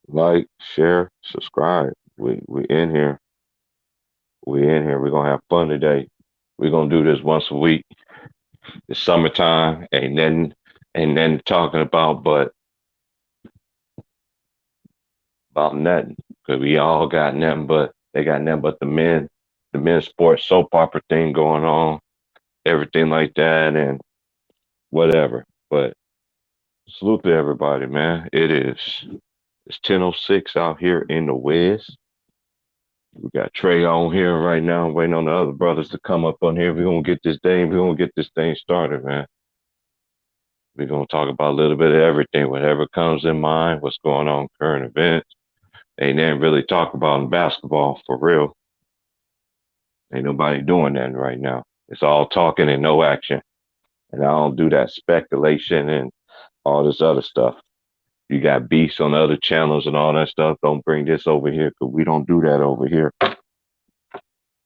Like, share, subscribe. We in here. We in here. We're gonna have fun today. We're gonna do this once a week. It's summertime. Ain't nothing talking about nothing. Cause we all got nothing but they got nothing but the men's sports soap opera thing going on, everything like that and whatever. But salute to everybody, man. It's 10:06 out here in the West. We got Trey on here right now, waiting on the other brothers to come up on here. We're gonna get this thing started, man. We're gonna talk about a little bit of everything, whatever comes in mind, what's going on, current events. Ain't nothing really talk about in basketball for real. Ain't nobody doing that right now. It's all talking and no action. And I don't do that speculation and all this other stuff. You got beasts on the other channels and all that stuff. Don't bring this over here because we don't do that over here.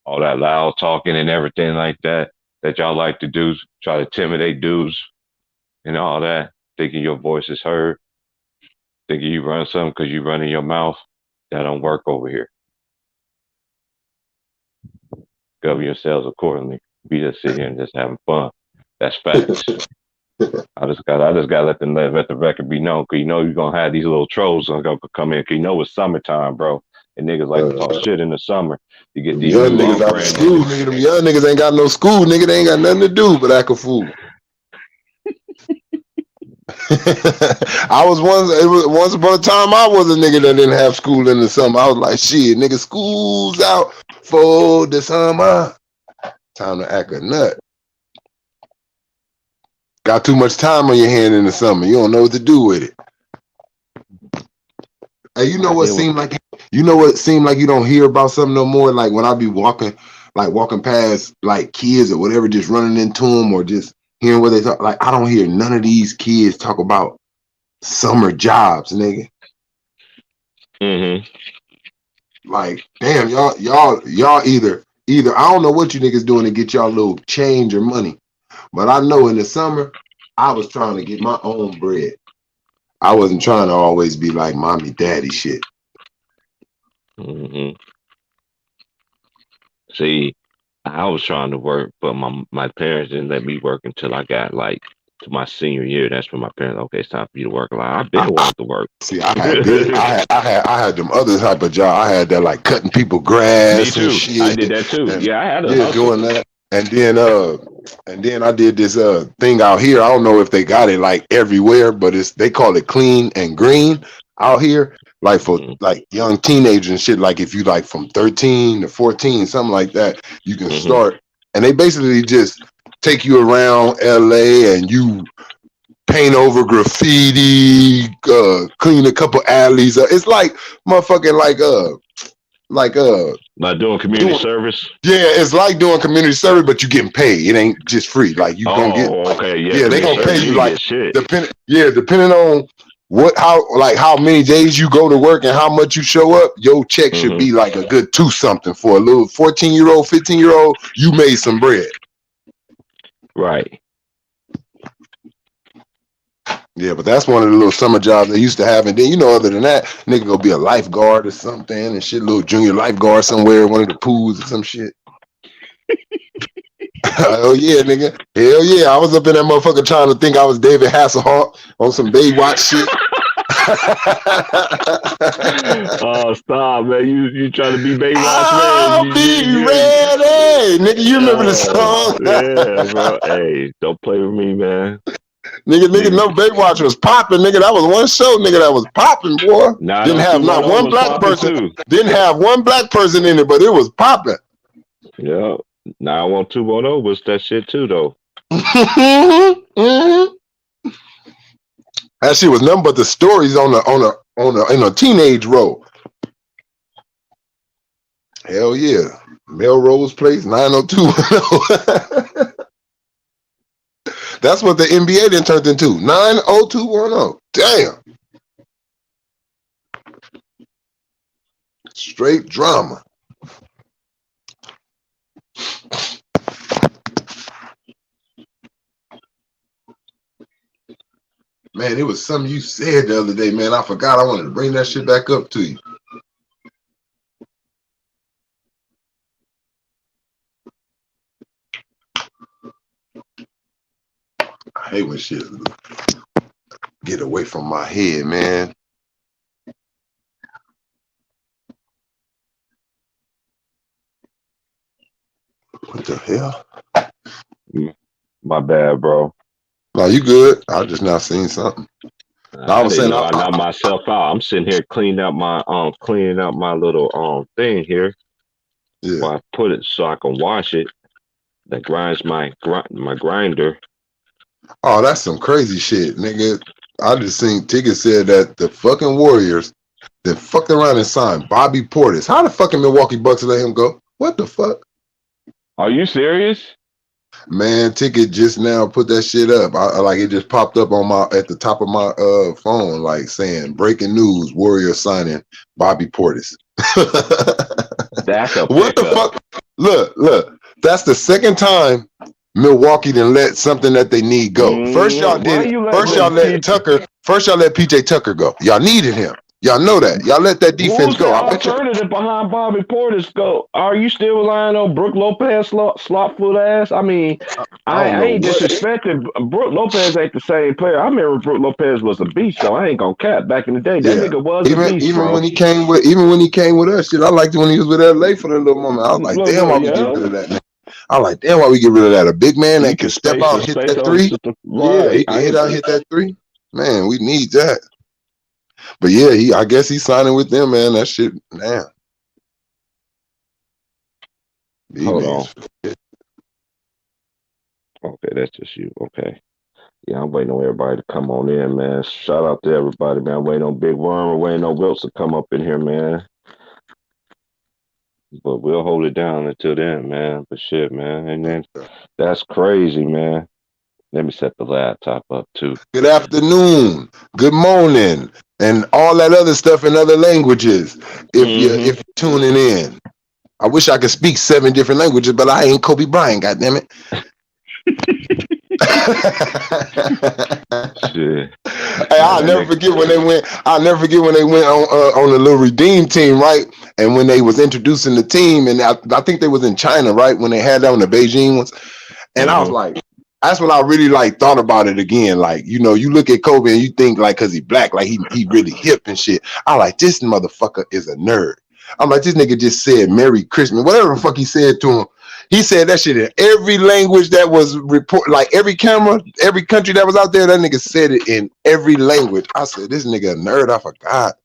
All that loud talking and everything like that y'all like to do, try to intimidate dudes and all that, thinking your voice is heard, thinking you run something because you run in your mouth. That don't work over here. Govern yourselves accordingly. We just sit here and just having fun. That's facts. I just gotta let the record be known, cause you know you're gonna have these little trolls gonna come in, cause you know it's summertime, bro, and niggas like to talk shit in the summer. You get Them these young new niggas out of on-brand school, niggas. nigga. Them young niggas ain't got no school, nigga. They ain't got nothing to do but act a fool. I was once. It was once upon a time. I was a nigga that didn't have school in the summer. I was like, shit, nigga, school's out for the summer. Time to act a nut. Got too much time on your hand in the summer. You don't know what to do with it. Hey, you know I what hear what. seemed like? You know what seemed like you don't hear about something no more. Like when I be walking, like walking past like kids or whatever, just running into them or just hearing what they talk. Like I don't hear none of these kids talk about summer jobs, nigga. Mm-hmm. Like, damn, y'all either I don't know what you niggas doing to get y'all little change or money, but I know in the summer I was trying to get my own bread. I wasn't trying to always be like mommy, daddy shit. Mm-hmm. See, I was trying to work, but my parents didn't let me work until I got like to my senior year. That's when my parents, okay, it's time for you to work. Like I've been I wanting to work. see. I had this. I had them other type of job. I had that like cutting people grass Me and too. I shit, did that too. and Yeah, I had a yeah, hustle. doing that. And then I did this thing out here. I don't know if they got it like everywhere, but they call it clean and green out here, like for Mm-hmm. like young teenagers and shit. Like if you like from 13 to 14, something like that, you can Mm-hmm. start. And they basically just take you around LA and you paint over graffiti, clean a couple alleys. It's like motherfucking like Like doing community doing service. yeah, it's like doing community service, but you getting paid. It ain't just free. Like you gonna get Oh, like okay. Yeah, yeah, they community gonna pay service. You you didn't like get shit. depending on how many days you go to work and how much you show up, your check should Mm-hmm. be like a good two something for a little 14-year-old, 15-year-old. You made some bread. Right. Yeah, but that's one of the little summer jobs they used to have. And then, other than that, nigga go be a lifeguard or something and shit, little junior lifeguard somewhere, one of the pools or some shit. Hell yeah, nigga. Hell yeah. I was up in that motherfucker trying to think I was David Hasselhoff on some Baywatch shit. Oh, stop, man! You trying to be Baywatch, man? I'll be ready. Nigga, you remember the song? Yeah, bro. Hey, don't play with me, man. Nigga, Nigga, no Baywatch was popping, nigga. That was one show, nigga, that was popping, boy. Didn't have not 90210 one was black popping person. too. Didn't have one black person in it, but it was popping. Yeah, 91210 was that shit too, though. Mhm. That shit was nothing but the stories in a teenage role. Hell yeah. Melrose Place 90210. That's what the NBA then turned into. 90210. Damn. Straight drama. Man, it was something you said the other day, man. I forgot. I wanted to bring that shit back up to you. I hate when shit get away from my head, man. What the hell? My bad, bro. No, you good. I just now seen something. I was saying I knocked myself out. I'm sitting here cleaning up my little thing here. Yeah. Well, I put it so I can wash it. That grinds my grinder. Oh, that's some crazy shit, nigga. I just seen Tigger said that the fucking Warriors that fucking around and signed Bobby Portis. How the fucking Milwaukee Bucks let him go? What the fuck? Are you serious? Man, Ticket just now put that shit up. I like it just popped up on at the top of my phone, like saying breaking news: Warriors signing Bobby Portis. That's a what the fuck? Look. That's the second time Milwaukee didn't let something that they need go. First y'all did. First y'all let Tucker. First y'all let PJ Tucker go. Y'all needed him. Y'all know that. Y'all let that defense go. Who's the alternative behind Bobby Portis go? Are you still relying on Brook Lopez slot foot ass? I mean, I ain't disrespecting Brook Lopez. Ain't the same player. I remember Brook Lopez was a beast, though. I ain't gonna cap. Back in the day, that nigga was a beast. Even when he came with us, shit. I liked it when he was with LA for that little moment. I was like, damn, why we get rid of that nigga? I like, damn, why we get rid of that? A big man that can step out and hit that three. Yeah, he can hit that three. Man, we need that. But yeah, I guess he's signing with them, man. That shit, damn. Hold on. Okay, that's just you. Okay. Yeah, I'm waiting on everybody to come on in, man. Shout out to everybody, man. Waiting on Big Worm or waiting on Wilson to come up in here, man. But we'll hold it down until then, man. But shit, man. And then that's crazy, man. Let me set the laptop up too. Good afternoon, good morning, and all that other stuff in other languages. If you're tuning in, I wish I could speak 7 different languages, but I ain't Kobe Bryant. Goddamn it! Hey, I'll never forget when they went. I'll never forget when they went on the little Redeem team, right? And when they was introducing the team, and I think they was in China, right? When they had that on the Beijing ones, and I was like. That's what I really like thought about it again. Like, you know, you look at Kobe and you think like, cause he black, like he really hip and shit. I like, this motherfucker is a nerd. I'm like, this nigga just said Merry Christmas, whatever the fuck he said to him. He said that shit in every language that was like every camera, every country that was out there, that nigga said it in every language. I said, this nigga a nerd, I forgot.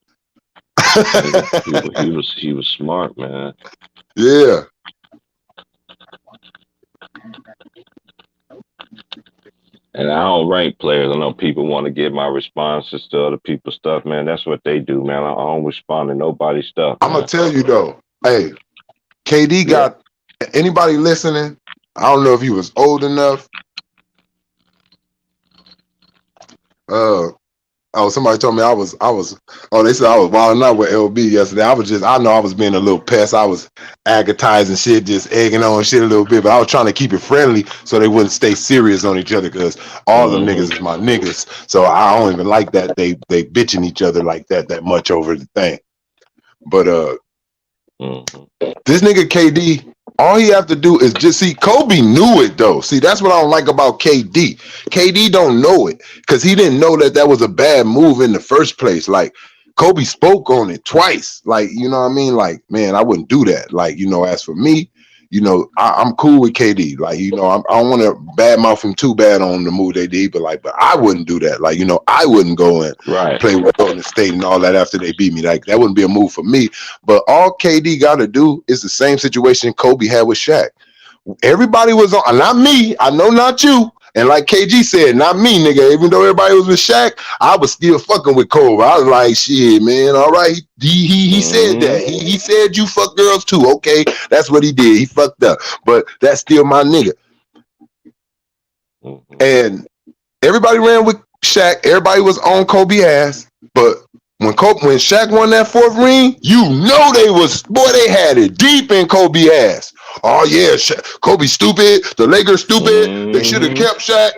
he was smart, man. Yeah. And I don't rank players. I know people want to get my responses to other people's stuff, man. That's what they do, man. I don't respond to nobody's stuff. I'm gonna tell you though, hey, KD got anybody listening. I don't know if he was old enough. Somebody told me I was. They said I was wilding out with LB yesterday. I know I was being a little pest. I was agatizing shit, just egging on shit a little bit, but I was trying to keep it friendly so they wouldn't stay serious on each other because all them niggas is my niggas. So I don't even like that they bitching each other like that much over the thing. But this nigga KD, all he have to do is just see Kobe knew it though. See, that's what I don't like about KD. KD don't know it because he didn't know that was a bad move in the first place. Like Kobe spoke on it twice. Like, you know what I mean? Like, man, I wouldn't do that. Like, you know, as for me, you know, I'm cool with KD. Like, you know, I don't want to badmouth him too bad on the move they did, but I wouldn't do that. Like, you know, I wouldn't go and play with Golden State and all that after they beat me. Like, that wouldn't be a move for me. But all KD got to do is the same situation Kobe had with Shaq. Everybody was on, not me. I know not you. And like KG said, not me, nigga. Even though everybody was with Shaq, I was still fucking with Kobe. I was like, shit, man. All right, he said that. He said you fuck girls too. Okay, that's what he did. He fucked up, but that's still my nigga. And everybody ran with Shaq. Everybody was on Kobe ass. But when Shaq won that 4th ring, you know they had it deep in Kobe ass. Oh yeah, Kobe stupid. The Lakers stupid. They should have kept Shaq.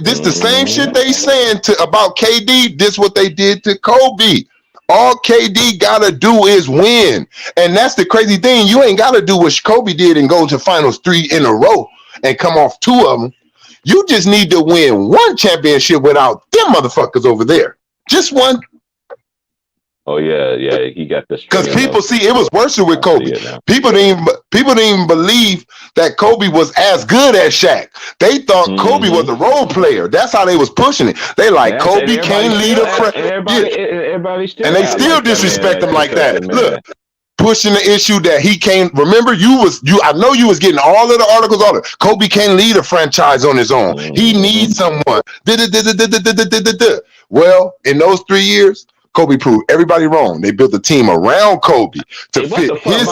This the same shit they saying about KD. This what they did to Kobe. All KD gotta do is win, and that's the crazy thing. You ain't gotta do what Kobe did and go to finals 3 in a row and come off 2 of them. You just need to win 1 championship without them motherfuckers over there. Just 1. Oh yeah, he got this. Because people see it was worse with Kobe. People didn't even believe that Kobe was as good as Shaq. They thought Kobe was a role player. That's how they was pushing it. They like Kobe can't lead a friend. Everybody still, and they still disrespect him like that. Look, pushing the issue that he can't. Remember, I know you was getting all of the articles on it. Kobe can't lead a franchise on his own. He needs someone. Well, in those 3 years, Kobe proved everybody wrong. They built a team around Kobe to fit his.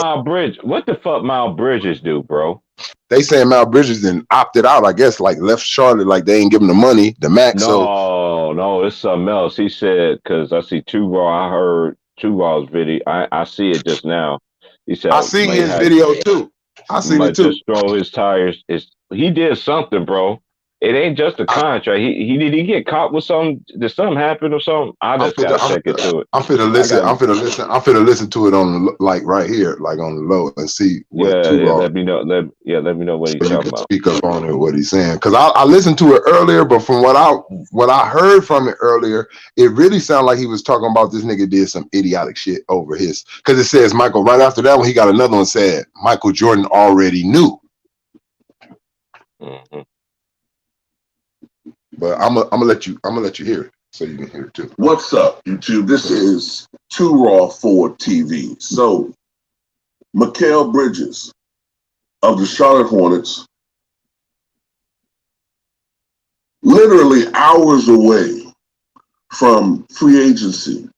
What the fuck Miles Bridges do, bro? They saying Miles Bridges then opted out, I guess, like left Charlotte, like they ain't give him the money, the max. No, it's something else. He said, because I see I heard Raw's video. I see it just now. He said, I see his video too. I see it too. Just throw his tires. He did something, bro. It ain't just a contract. Did he get caught with something? Did something happen or something? I just gotta check into it. I'm finna listen to it on like right here, like on the low, and see what let me know. Let me know what he's talking about. Speak up on it, what he's saying. Because I listened to it earlier, but from what I heard from it earlier, it really sounded like he was talking about this nigga did some idiotic shit over his. Because it says Michael right after that one, he got another one said Michael Jordan already knew. Mm-hmm. But I'm gonna let you hear it so you can hear it too. What's up, YouTube? This is 2 Raw Forward TV. So, Mikal Bridges of the Charlotte Hornets, literally hours away from free agency,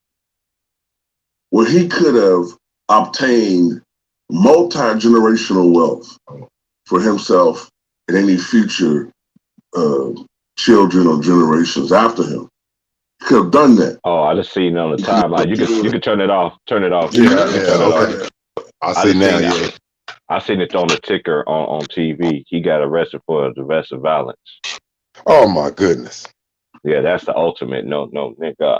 where he could have obtained multi-generational wealth for himself and any future children or generations after him. Could have done that. Oh, I just seen it on the timeline. You can turn it off. Turn it off. Yeah, okay. I see now. Yeah, I seen it on the ticker on TV. He got arrested for domestic violence. Oh my goodness. Yeah, that's the ultimate. No, nigga.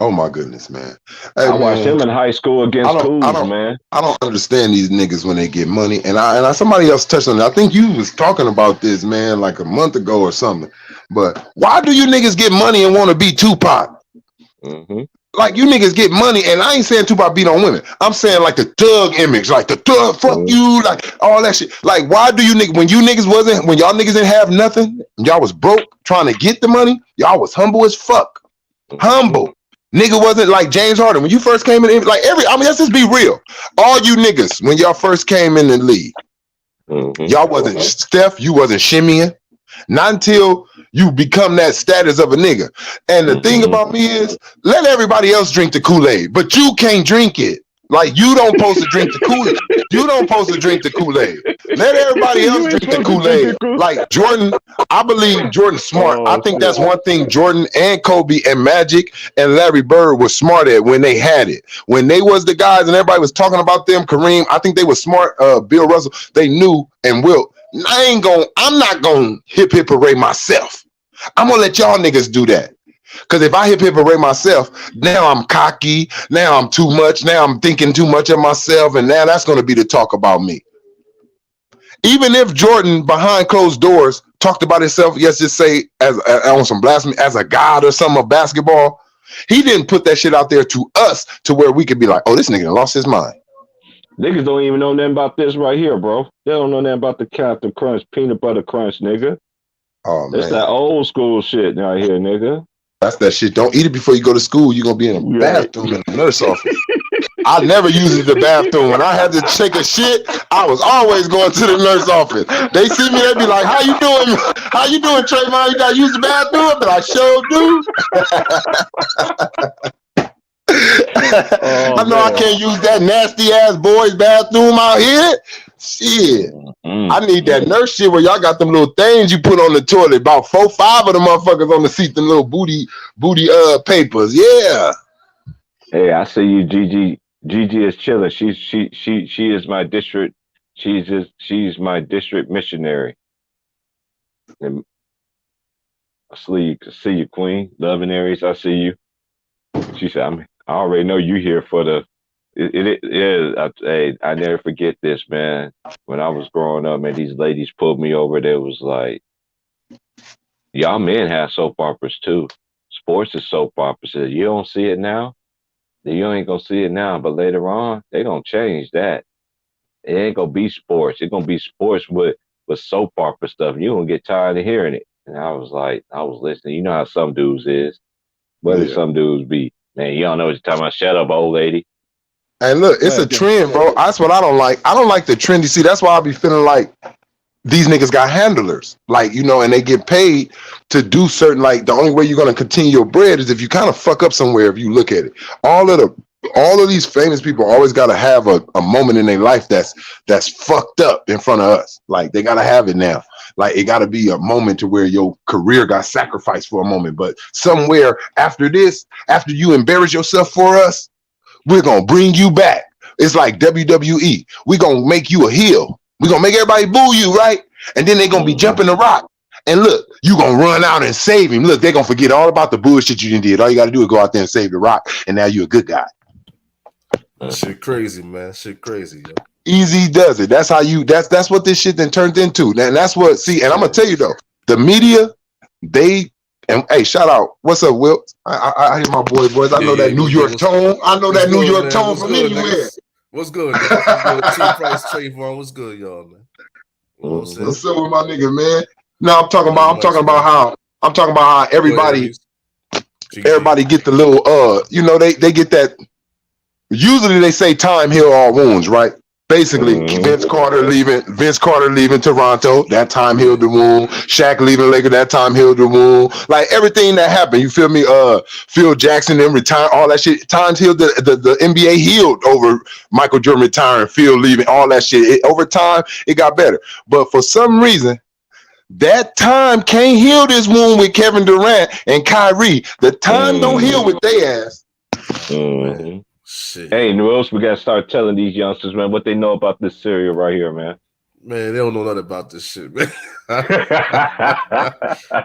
Oh my goodness, man. Hey, I watched him in high school against Kuz, man. I don't understand these niggas when they get money. And I somebody else touched on it. I think you was talking about this, man, like a month ago or something. But why do you niggas get money and want to be Tupac? Mm-hmm. Like you niggas get money, and I ain't saying Tupac beat on women. I'm saying like the thug image, like the thug, fuck you, like all that shit. Like why do you niggas, when y'all niggas didn't have nothing, y'all was broke trying to get the money, y'all was humble as fuck. Humble. Nigga wasn't like James Harden. When you first came in, like let's just be real. All you niggas, when y'all first came in the league, y'all wasn't Steph, you wasn't shimmying. Not until you become that status of a nigga. And the thing about me is, let everybody else drink the Kool-Aid, but you can't drink it. Like you don't supposed to drink the Kool-Aid. You don't supposed to drink the Kool-Aid. Let everybody else drink the Kool-Aid. Like Jordan, I believe Jordan's smart. I think that's one thing Jordan and Kobe and Magic and Larry Bird was smart at when they had it. When they was the guys and everybody was talking about them, Kareem, I think they were smart. Bill Russell, they knew and will. I'm not gonna hip hooray myself. I'm gonna let y'all niggas do that. Because if I hip hooray myself, now I'm cocky, now I'm too much, now I'm thinking too much of myself, and now that's gonna be the talk about me. Even if Jordan behind closed doors talked about himself, let's just say as on some blasphemy, as a god or something of basketball, he didn't put that shit out there to us to where we could be like, oh, this nigga lost his mind. Niggas don't even know nothing about this right here, bro. They don't know nothing about the Captain Crunch, peanut butter crunch, nigga. Oh, man. That's that old school shit right here, nigga. That's that shit. Don't eat it before you go to school. You're going to be in a bathroom in the nurse office. I never used the bathroom. When I had to take a shit, I was always going to the nurse office. They see me, they be like, how you doing? How you doing, Trayvon? You got to use the bathroom? But I sure do. I know man. I can't use that nasty ass boys bathroom out here. Shit. I need that nurse shit where y'all got them little things you put on the toilet. About 4-5 of them motherfuckers on the seat, them little booty papers. Yeah. Hey, I see you, Gigi. Gigi is chilling. She is my district. she's my district missionary. And I see you, Queen. Love and Aries, I see you. She said, I already know you here for the. It is. I never forget this, man. When I was growing up, man, these ladies pulled me over. They was like, y'all men have soap operas too. Sports is soap operas. You don't see it now. You ain't gonna see it now, but later on, they gonna change that. It ain't gonna be sports. It's gonna be sports with soap opera stuff. You gonna get tired of hearing it. And I was listening. You know how some dudes is. What do some dudes be? Man, you don't know what you're talking about. Shut up, old lady. And look, it's a trend, bro. That's what I don't like. I don't like the trendy. See, that's why I be feeling like these niggas got handlers, like, you know, and they get paid to do certain, like, the only way you're going to continue your bread is if you kind of fuck up somewhere. If you look at it, all of these famous people always got to have a moment in their life that's fucked up in front of us. Like, they got to have it now. Like, it got to be a moment to where your career got sacrificed for a moment. But somewhere after this, after you embarrass yourself for us, we're going to bring you back. It's like WWE. We're going to make you a heel. We're going to make everybody boo you, right? And then they're going to be jumping the rock. And look, you're going to run out and save him. Look, they're going to forget all about the bullshit you did. All you got to do is go out there and save the rock. And now you're a good guy. That shit crazy, man. Shit crazy, yo. Easy does it. That's how that's what this shit then turned into. And that's what, see, and I'm going to tell you though, the media, and hey, shout out. What's up, Will? I hear my boys. I know that New York tone. I know that New York tone from anywhere. What's good? T-Price, Trayvon. What's good, y'all, man? What's up with my nigga, man? No, I'm talking about how everybody get the little you know, they get that. Usually they say time heal all wounds, right? Basically, Vince Carter leaving Toronto, that time healed the wound. Shaq leaving Lakers, that time healed the wound. Like everything that happened, you feel me? Phil Jackson then retired, all that shit. Times healed, the NBA healed over Michael Jordan retiring, Phil leaving, all that shit. Over time, it got better. But for some reason, that time can't heal this wound with Kevin Durant and Kyrie. The time don't heal with their ass. Shit. Hey, Noels, we gotta start telling these youngsters, man, what they know about this cereal right here, man. Man, they don't know nothing about this shit, man. They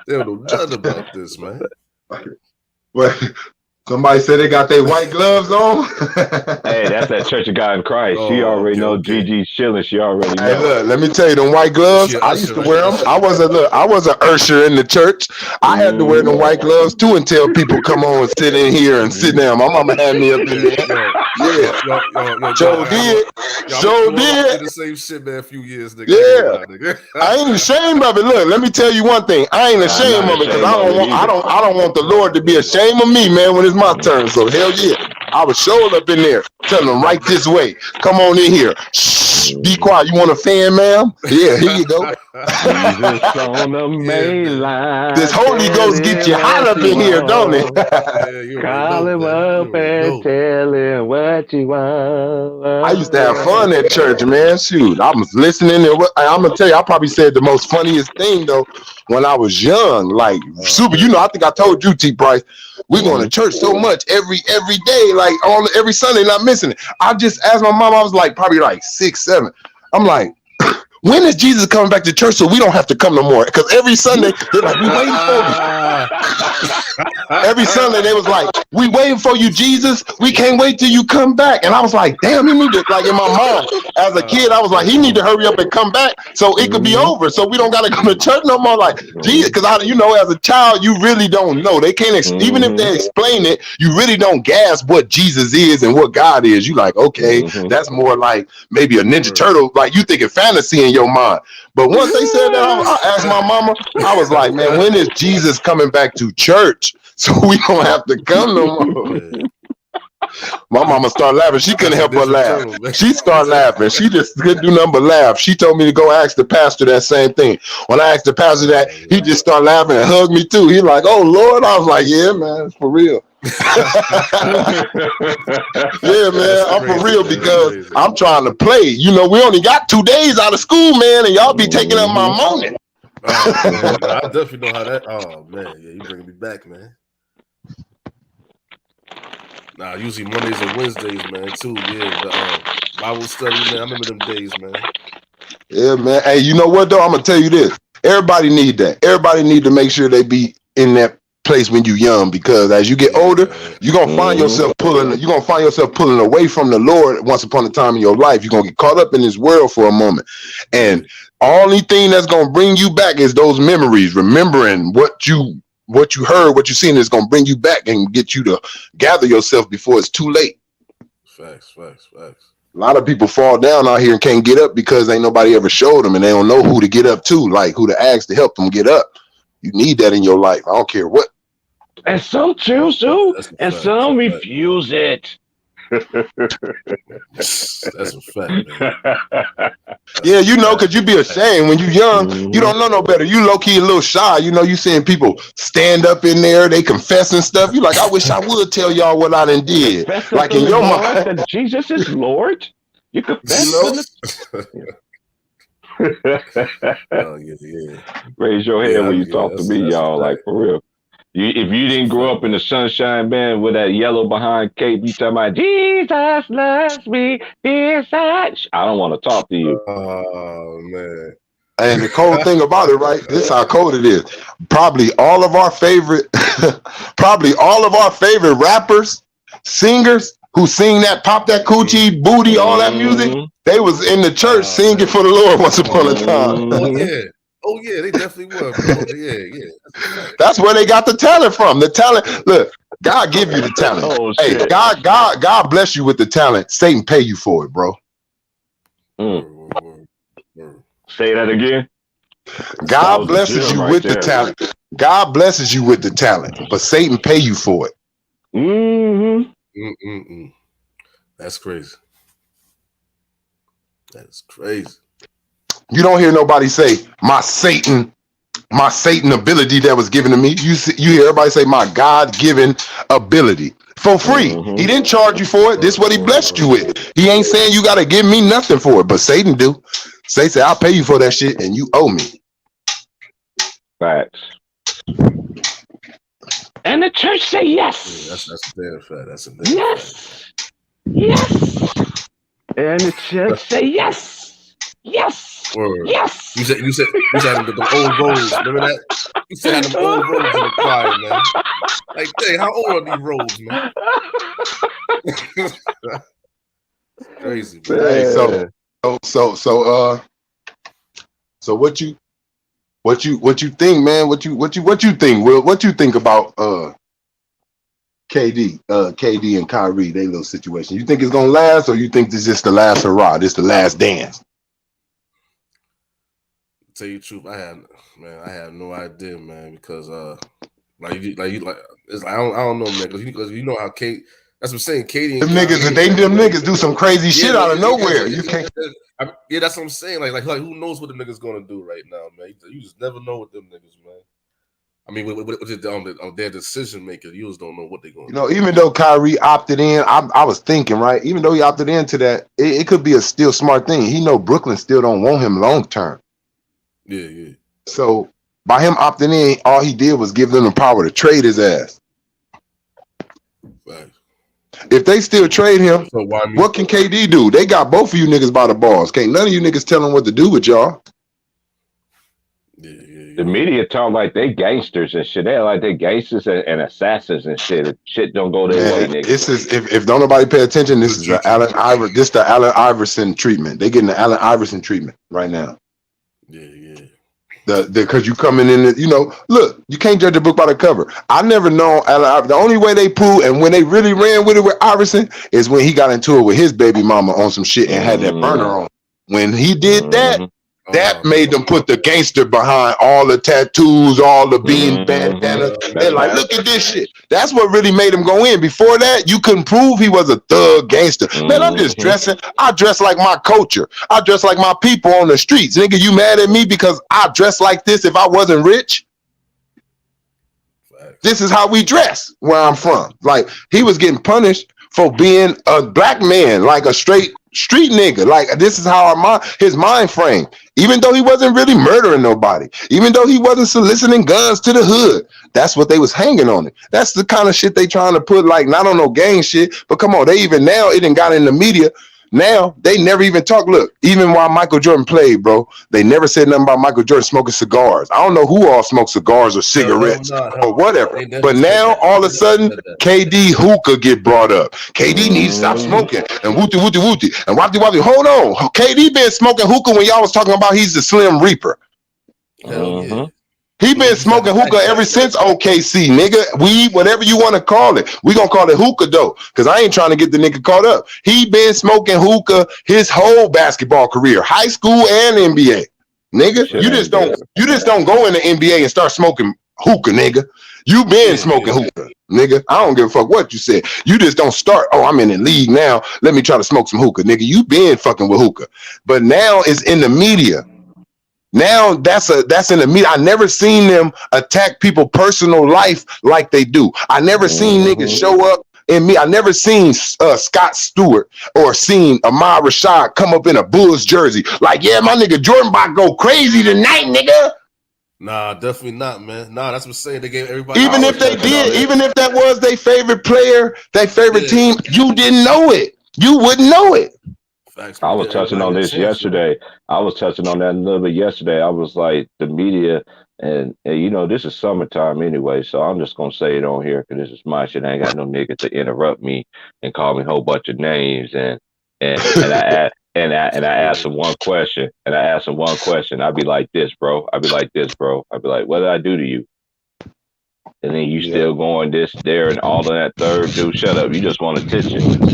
don't know nothing about this, man. Well, somebody said they got their white gloves on. Hey, that's that Church of God in Christ. She already know Gigi Schilling. She already know. Hey, look, let me tell you, them white gloves, I used to wear them. I was an usher in the church. I had to wear them white gloves too until people come on and sit in here and sit down. My mama had me up in there. Yeah. Joe did. The same shit, man, a few years, nigga. Yeah. I ain't ashamed of it. Look, let me tell you one thing. I ain't ashamed of it because I don't want the Lord to be ashamed of me, man, when it's my turn. So hell yeah. I was showing up in there, telling them right this way. Come on in here. Shh, be quiet. You want a fan, ma'am? Yeah, here you go. Jesus on the main line. This Holy Ghost get you hot up in here, don't it? Call him up and tell him what you want. I used to have fun at church, man. Shoot, I was listening. I'm gonna tell you, I probably said the most funniest thing though when I was young. Like super, you know. I think I told you, T-Price, we going to church so much every day, like every Sunday, not missing it. I just asked my mom. I was like probably like 6, 7. I'm like, when is Jesus coming back to church so we don't have to come no more? Because every Sunday they're like, we waiting for you. Every Sunday they was like, we waiting for you, Jesus. We can't wait till you come back. And I was like, damn, he need to, like in my mind as a kid, I was like, he need to hurry up and come back so it could be over, so we don't gotta come to church no more. Like Jesus, because you know, as a child, you really don't know. They can't even if they explain it, you really don't grasp what Jesus is and what God is. You like, okay, that's more like maybe a Ninja Turtle. Like you thinking fantasy in your mind. But once they said that, I asked my mama, I was like, man, when is Jesus coming back to church so we don't have to come no more? My mama started laughing. She couldn't help but laugh. She started laughing. She just couldn't do nothing but laugh. She told me to go ask the pastor that same thing. When I asked the pastor that, he just started laughing and hugged me too. He like, oh Lord. I was like, yeah, man, it's for real. Yeah, man, I'm for real because I'm trying to play. You know, we only got 2 days out of school, man, and y'all be taking up my morning. I definitely know how that. Oh man, yeah, you bringing me back, man. Nah, usually Mondays and Wednesdays, man, too. Yeah, the Bible study, man. I remember them days, man. Yeah, man. Hey, you know what though? I'm gonna tell you this. Everybody need that. Everybody need to make sure they be in that place when you young, because as you get older, you're gonna find yourself pulling away from the Lord once upon a time in your life. You're gonna get caught up in this world for a moment. And only thing that's gonna bring you back is those memories, remembering what you heard, what you seen is gonna bring you back and get you to gather yourself before it's too late. Facts. A lot of people fall down out here and can't get up because ain't nobody ever showed them, and they don't know who to get up to, like who to ask to help them get up. You need that in your life. I don't care what. And some choose to, and some refuse it. That's a fact, man. Yeah, you know, because you be ashamed when you young. You don't know no better. You low key a little shy. You know, you seeing people stand up in there, they confessing stuff. You like, I wish I would tell y'all what I done did. Like in your mind, that Jesus is Lord. You confess. Yeah. Raise your hand when you talk to me, y'all. Like for real. If you didn't grow up in the Sunshine Band with that yellow behind cape, you talking about Jesus loves me, I don't want to talk to you. Oh man. And the cold thing about it, right? This is how cold it is. Probably all of our favorite rappers, singers who sing that pop that coochie, booty, all that music, they was in the church singing for the Lord once upon a time. Oh yeah, they definitely were, bro. Yeah. That's where they got the talent from. The talent, look, God give you the talent. Hey, God bless you with the talent. Satan pay you for it, bro. Say that again. God blesses you with the talent. God blesses you with the talent, but Satan pay you for it. That's crazy. That's crazy. You don't hear nobody say my Satan ability that was given to me. You hear everybody say my God-given ability for free. He didn't charge you for it. This is what he blessed you with. He ain't saying you got to give me nothing for it, but Satan do. Satan say I'll pay you for that shit and you owe me. Facts. And the church say yes. That's a damn fact. That's a damn fact. Yes. And the church say yes. Yes. Word. Yes. You said the old robes. Remember that? You said them old robes in the choir, man. Like, hey, how old are these robes, man? Crazy, man. Hey, so what you think, man? What you think, Will? What you think about KD and Kyrie, they little situation? You think it's gonna last, or you think this is just the last hurrah? This the last dance? Tell you the truth, I have no idea, man, because I don't know, man, because you know how Kate. That's what I'm saying. Katie and them niggas do some crazy shit out of nowhere. You can't. Yeah, that's what I'm saying. Like who knows what the niggas gonna do right now, man? You just never know with them niggas, man. I mean, on their decision maker, you just don't know what they're gonna do. Even though Kyrie opted in, I was thinking, right? Even though he opted into that, it could be a still smart thing. He know Brooklyn still don't want him long term. Yeah. So by him opting in, all he did was give them the power to trade his ass. Right. If they still trade him, what can KD do? They got both of you niggas by the balls. Can't none of you niggas tell him what to do with y'all. Yeah. The media talk like they gangsters and shit. They like they gangsters and assassins and shit. Shit don't go their way, nigga. This is if don't nobody pay attention, this is the Allen Iverson treatment. They getting the Allen Iverson treatment right now. Yeah. Because you coming in, look, you can't judge a book by the cover. I never known Allen Iverson. The only way they proved, and when they really ran with it with Iverson, is when he got into it with his baby mama on some shit and had that burner on. When he did that, that made them put the gangster behind all the tattoos, all the bean bandanas. They're like, look at this shit. That's what really made him go in. Before that, you couldn't prove he was a thug gangster. Man, I'm just dressing. I dress like my culture. I dress like my people on the streets. Nigga, you mad at me because I dress like this if I wasn't rich? This is how we dress where I'm from. Like, he was getting punished for being a black man, like a straight street nigga. Like, this is how his mind frame. Even though he wasn't really murdering nobody, even though he wasn't soliciting guns to the hood, that's what they was hanging on it. That's the kind of shit they trying to put, like, not on no gang shit, but come on, they even now, it done got in the media. Now they never even talk. Look, even while Michael Jordan played, bro, they never said nothing about Michael Jordan smoking cigars. I don't know who all smoked cigars or cigarettes or whatever. But now all of a sudden, KD hookah get brought up. KD needs to stop smoking and wooty. And whoopty. Hold on, KD been smoking hookah when y'all was talking about he's the Slim Reaper. Hell yeah. He been smoking hookah ever since OKC, nigga. Weed, whatever you want to call it. We gonna call it hookah though, because I ain't trying to get the nigga caught up. He been smoking hookah his whole basketball career, high school and NBA. Nigga, you just don't go in the NBA and start smoking hookah, nigga. You been smoking hookah, nigga. I don't give a fuck what you said. You just don't start, oh, I'm in the league now. Let me try to smoke some hookah, nigga. You been fucking with hookah. But now it's in the media. Now that's in the media. I never seen them attack people's personal life like they do. I never seen niggas show up in me. I never seen Scott Stewart or seen Ahmad Rashad come up in a Bulls jersey. Like, yeah, my nigga Jordan about go crazy tonight, nigga. Nah, definitely not, man. Nah, that's what I'm saying. They gave everybody. Even if they did, even if that was their favorite player, their favorite team, you didn't know it. You wouldn't know it. Facts, I was touching on this yesterday. I was touching on that a little bit yesterday. I was like, the media, and you know, this is summertime anyway, so I'm just gonna say it on here because this is my shit. I ain't got no nigga to interrupt me and call me a whole bunch of names, and I asked him one question, I'd be like this, bro. I'd be like, what did I do to you? And then you still going this, there, and all of that third, dude. Shut up. You just want attention.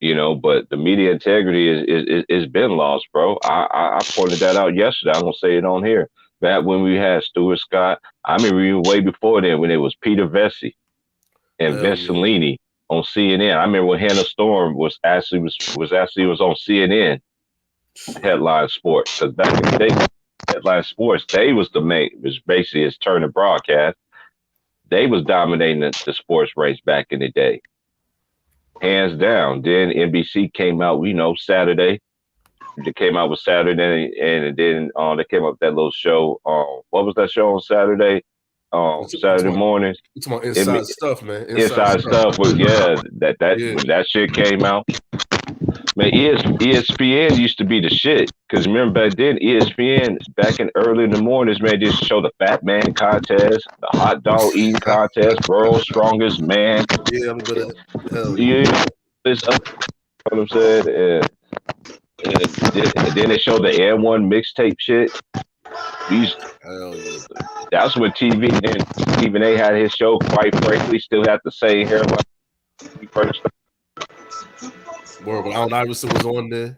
You know, but the media integrity is been lost, bro. I pointed that out yesterday. I'm gonna say it on here. Back when we had Stuart Scott, I remember even way before then when it was Peter Vesey and Vince Cellini on CNN. I remember when Hannah Storm was on CNN Headline Sports, because back in the day, Headline Sports, they was basically his turn to broadcast. They was dominating the sports race back in the day. Hands down. Then NBC came out, Saturday. They came out with Saturday, and then they came up with that little show. What was that show on Saturday? Saturday morning. It's my inside stuff, man. Inside stuff was when that shit came out. Man, ESPN used to be the shit. Because remember back then, ESPN, back in early in the mornings, man, just show the fat man contest, the hot dog eating contest, world's strongest man. Yeah, I'm good at hell. This up, you know what I'm saying? And then they showed the N1 mixtape shit. That's when TV, and even they had his show, quite frankly, still had the same hairline. Where Allen Iverson was on there.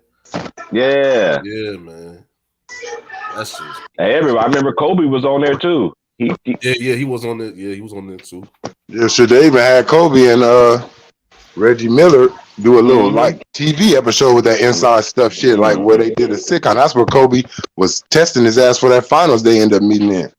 Yeah. Yeah, man. That's just. Hey, everybody. I remember Kobe was on there too. He was on there. Yeah, he was on there too. Yeah, so they even had Kobe and Reggie Miller do a little like TV episode with that inside stuff shit, like where they did a sitcom. That's where Kobe was testing his ass for that finals they ended up meeting in.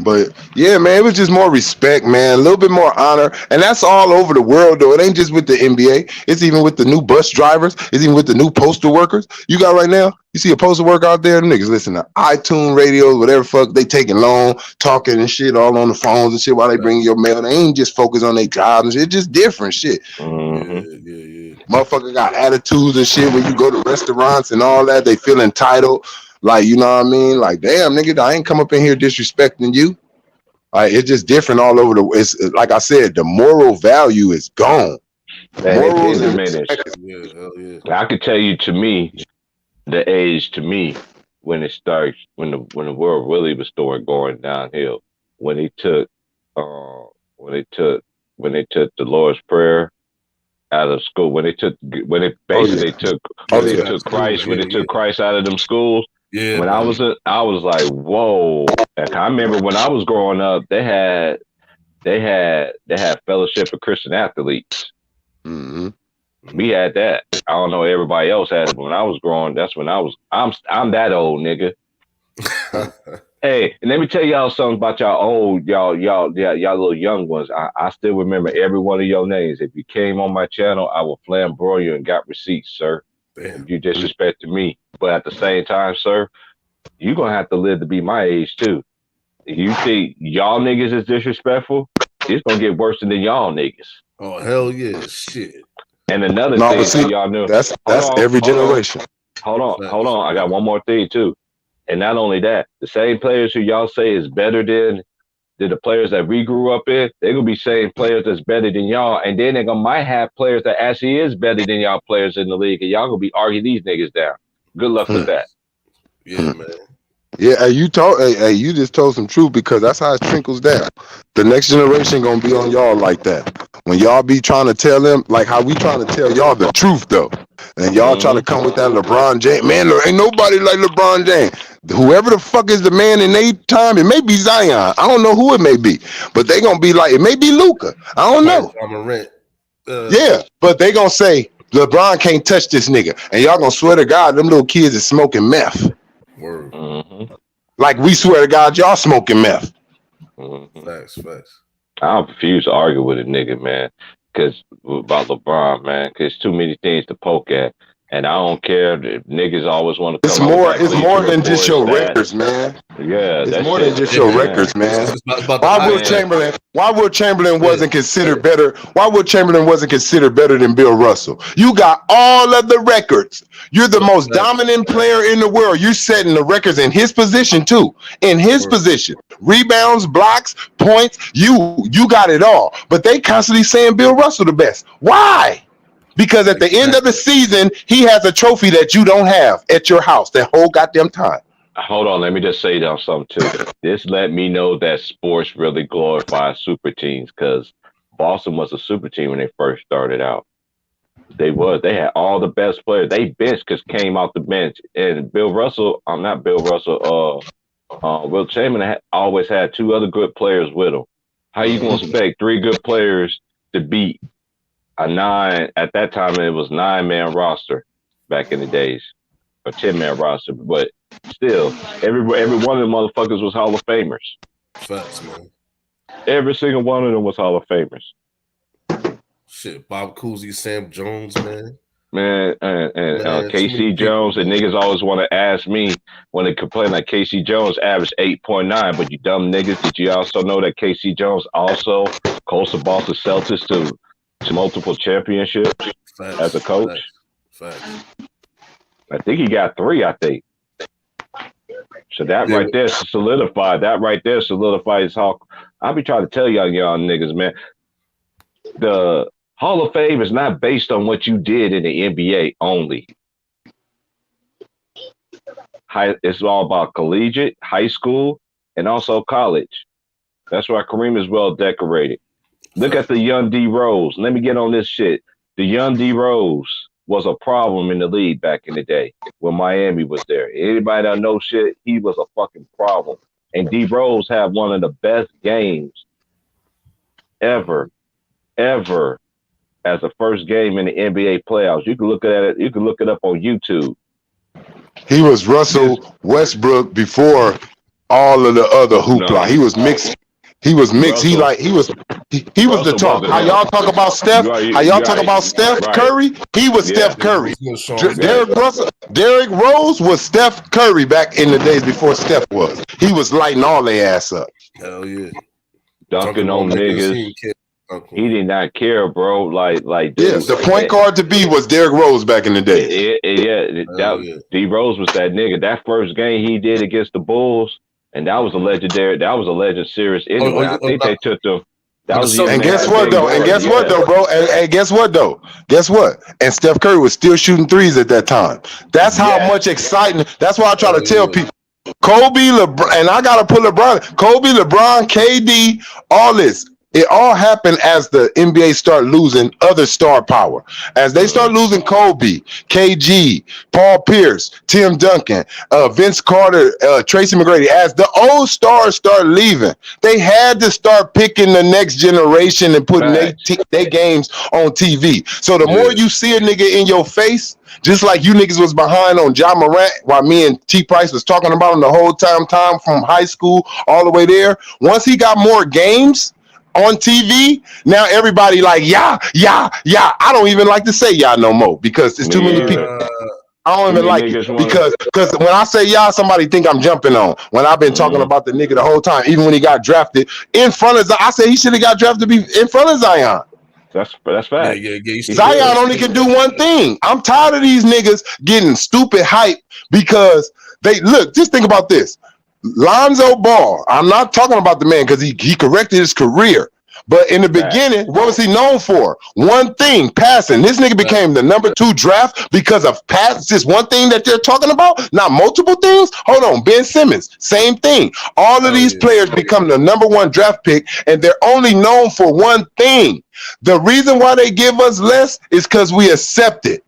But yeah, man, it was just more respect, man, a little bit more honor, and that's all over the world though. It ain't just with the NBA, it's even with the new bus drivers, it's even with the new postal workers. You got right now, you see a postal worker out there, niggas listen to iTunes radios, whatever fuck, they taking long, talking and shit all on the phones and shit while they bring your mail. They ain't just focused on their jobs and shit, it's just different shit. Motherfucker got attitudes and shit when you go to restaurants and all that, they feel entitled. Like, you know what I mean? Like, damn, nigga, I ain't come up in here disrespecting you. Like, it's just different all over it's like I said, the moral value is gone. Morals is diminished. I could tell you, to me, the age to me when it starts, when the world really was going downhill, when they took the Lord's Prayer out of school, when they took Christ out of them schools. Yeah, when I was like, whoa. I remember when I was growing up, they had Fellowship of Christian Athletes. We had that. I don't know, everybody else had it, but when I was growing, that's when I'm that old, nigga. Hey, and let me tell y'all something about y'all little young ones. I still remember every one of your names. If you came on my channel, I will flamboy you and got receipts, sir. Damn. You disrespected me. But at the same time, sir, you're going to have to live to be my age, too. If you think y'all niggas is disrespectful, it's going to get worse than y'all niggas. Oh, hell yeah. Shit. And another No, thing, but see, so y'all knew. that's on, every hold on. generation. Hold on. I got one more thing too. And not only that, the same players who y'all say is better than the players that we grew up in, they're gonna be saying players that's better than y'all, and then might have players that actually is better than y'all players in the league, and y'all gonna be arguing these niggas down. Good luck with that. Yeah, man. Yeah, you just told some truth, because that's how it trickles down. The next generation gonna be on y'all like that. When y'all be trying to tell them, like how we trying to tell y'all the truth though, and y'all trying to come with that LeBron James, man, there ain't nobody like LeBron James. Whoever the fuck is the man in their time, it may be Zion. I don't know who it may be, but they gonna be like, it may be Luka. I don't know. John Morant. Yeah, but they gonna say LeBron can't touch this nigga, and y'all gonna swear to God, them little kids is smoking meth. Word. Like we swear to God, y'all smoking meth. Facts. I refuse to argue with a nigga, man, because about LeBron, man, because too many things to poke at, and I don't care if niggas always want to. It's more than just your records, man. Yeah, it's more than just your records, man. Why Will Chamberlain wasn't considered better? Why Will Chamberlain wasn't considered better than Bill Russell? You got all of the records. You're the most dominant player in the world. You're setting the records in his position too. In his position, rebounds, blocks, points. You got it all. But they constantly saying Bill Russell the best. Why? Because at the end of the season, he has a trophy that you don't have at your house that whole goddamn time. Hold on, let me just say something too. This let me know that sports really glorifies super teams, because Boston was a super team when they first started out. They had all the best players. They bench because came out the bench. And Will Chamberlain always had two other good players with him. How you gonna expect three good players to beat a 9? At that time, it was 9-man roster back in the days, or 10-man roster. But still, every one of them motherfuckers was Hall of Famers. Facts, man. Every single one of them was Hall of Famers. Shit, Bob Cousy, Sam Jones, man. Man, and KC Jones, and niggas always want to ask me when they complain like KC Jones averaged 8.9, but you dumb niggas, did you also know that KC Jones also coached the Boston Celtics to multiple championships as a coach? Facts. I think he got 3, I think. So that right there solidified. How I be trying to tell y'all niggas, man. The Hall of Fame is not based on what you did in the NBA only. It's all about collegiate, high school, and also college. That's why Kareem is well decorated. Look at the young D Rose. Let me get on this shit. The young D Rose was a problem in the league back in the day when Miami was there. Anybody that knows shit, he was a fucking problem. And D Rose had one of the best games ever as the first game in the NBA playoffs. You can look at it. You can look it up on YouTube. He was Russell Westbrook before all of the other hoopla. No. He was mixed. He was mixed. Russell, he was the talk. How y'all talk about Steph? How y'all talk about Steph Curry? He was Steph Curry. Derrick Rose was Steph Curry back in the days before Steph was. He was lighting all their ass up. Hell yeah. Dunking on niggas. He did not care, bro. Like yes, the point guard to be was Derrick Rose back in the day. D Rose was that nigga. That first game he did against the Bulls, and that was a legendary. That was a legend series. Anyway, I think they took them. And guess what though? And guess what though, bro? And guess what though? Guess what? And Steph Curry was still shooting threes at that time. That's how much excitement. That's why I try to tell people. Kobe, LeBron, and I gotta put LeBron. Kobe, LeBron, KD, all this. It all happened as the NBA started losing other star power. As they start losing Kobe, KG, Paul Pierce, Tim Duncan, Vince Carter, Tracy McGrady. As the old stars start leaving, they had to start picking the next generation and putting their games on TV. So the more you see a nigga in your face, just like you niggas was behind on Ja Morant while me and T Price was talking about him the whole time from high school all the way there. Once he got more games on TV, now everybody like, yeah. I don't even like to say y'all no more because it's too many people. I don't even like it because when I say y'all, somebody think I'm jumping on. When I've been talking about the nigga the whole time, even when he got drafted in front of Zion, I said he should have got drafted to be in front of Zion. That's Yeah, fact. yeah. Zion only can do one thing. I'm tired of these niggas getting stupid hype because they look. Just think about this. Lonzo Ball. I'm not talking about the man because he corrected his career. But in the beginning, what was he known for? One thing, passing. This nigga became the number 2 draft because of pass. This one thing that they're talking about, not multiple things. Hold on, Ben Simmons, same thing. All of these players become the number 1 draft pick, and they're only known for one thing. The reason why they give us less is because we accept it.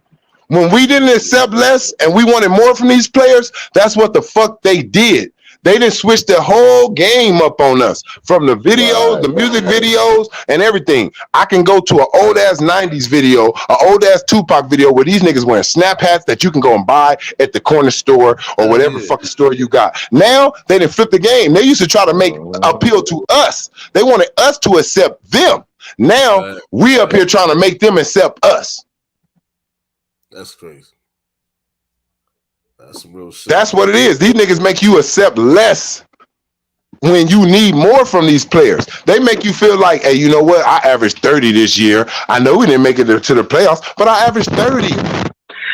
When we didn't accept less and we wanted more from these players, that's what the fuck they did. They didn't switch the whole game up on us from the videos, the music videos, and everything. I can go to an old ass 90s video, an old ass Tupac video where these niggas wearing snap hats that you can go and buy at the corner store or whatever fucking store you got. Now they didn't flip the game. They used to try to make appeal to us. They wanted us to accept them. Now we up here trying to make them accept us. That's crazy. That's some real shit. That's what it is. These niggas make you accept less when you need more from these players. They make you feel like, hey, you know what? I averaged 30 this year. I know we didn't make it to the playoffs, but I averaged 30.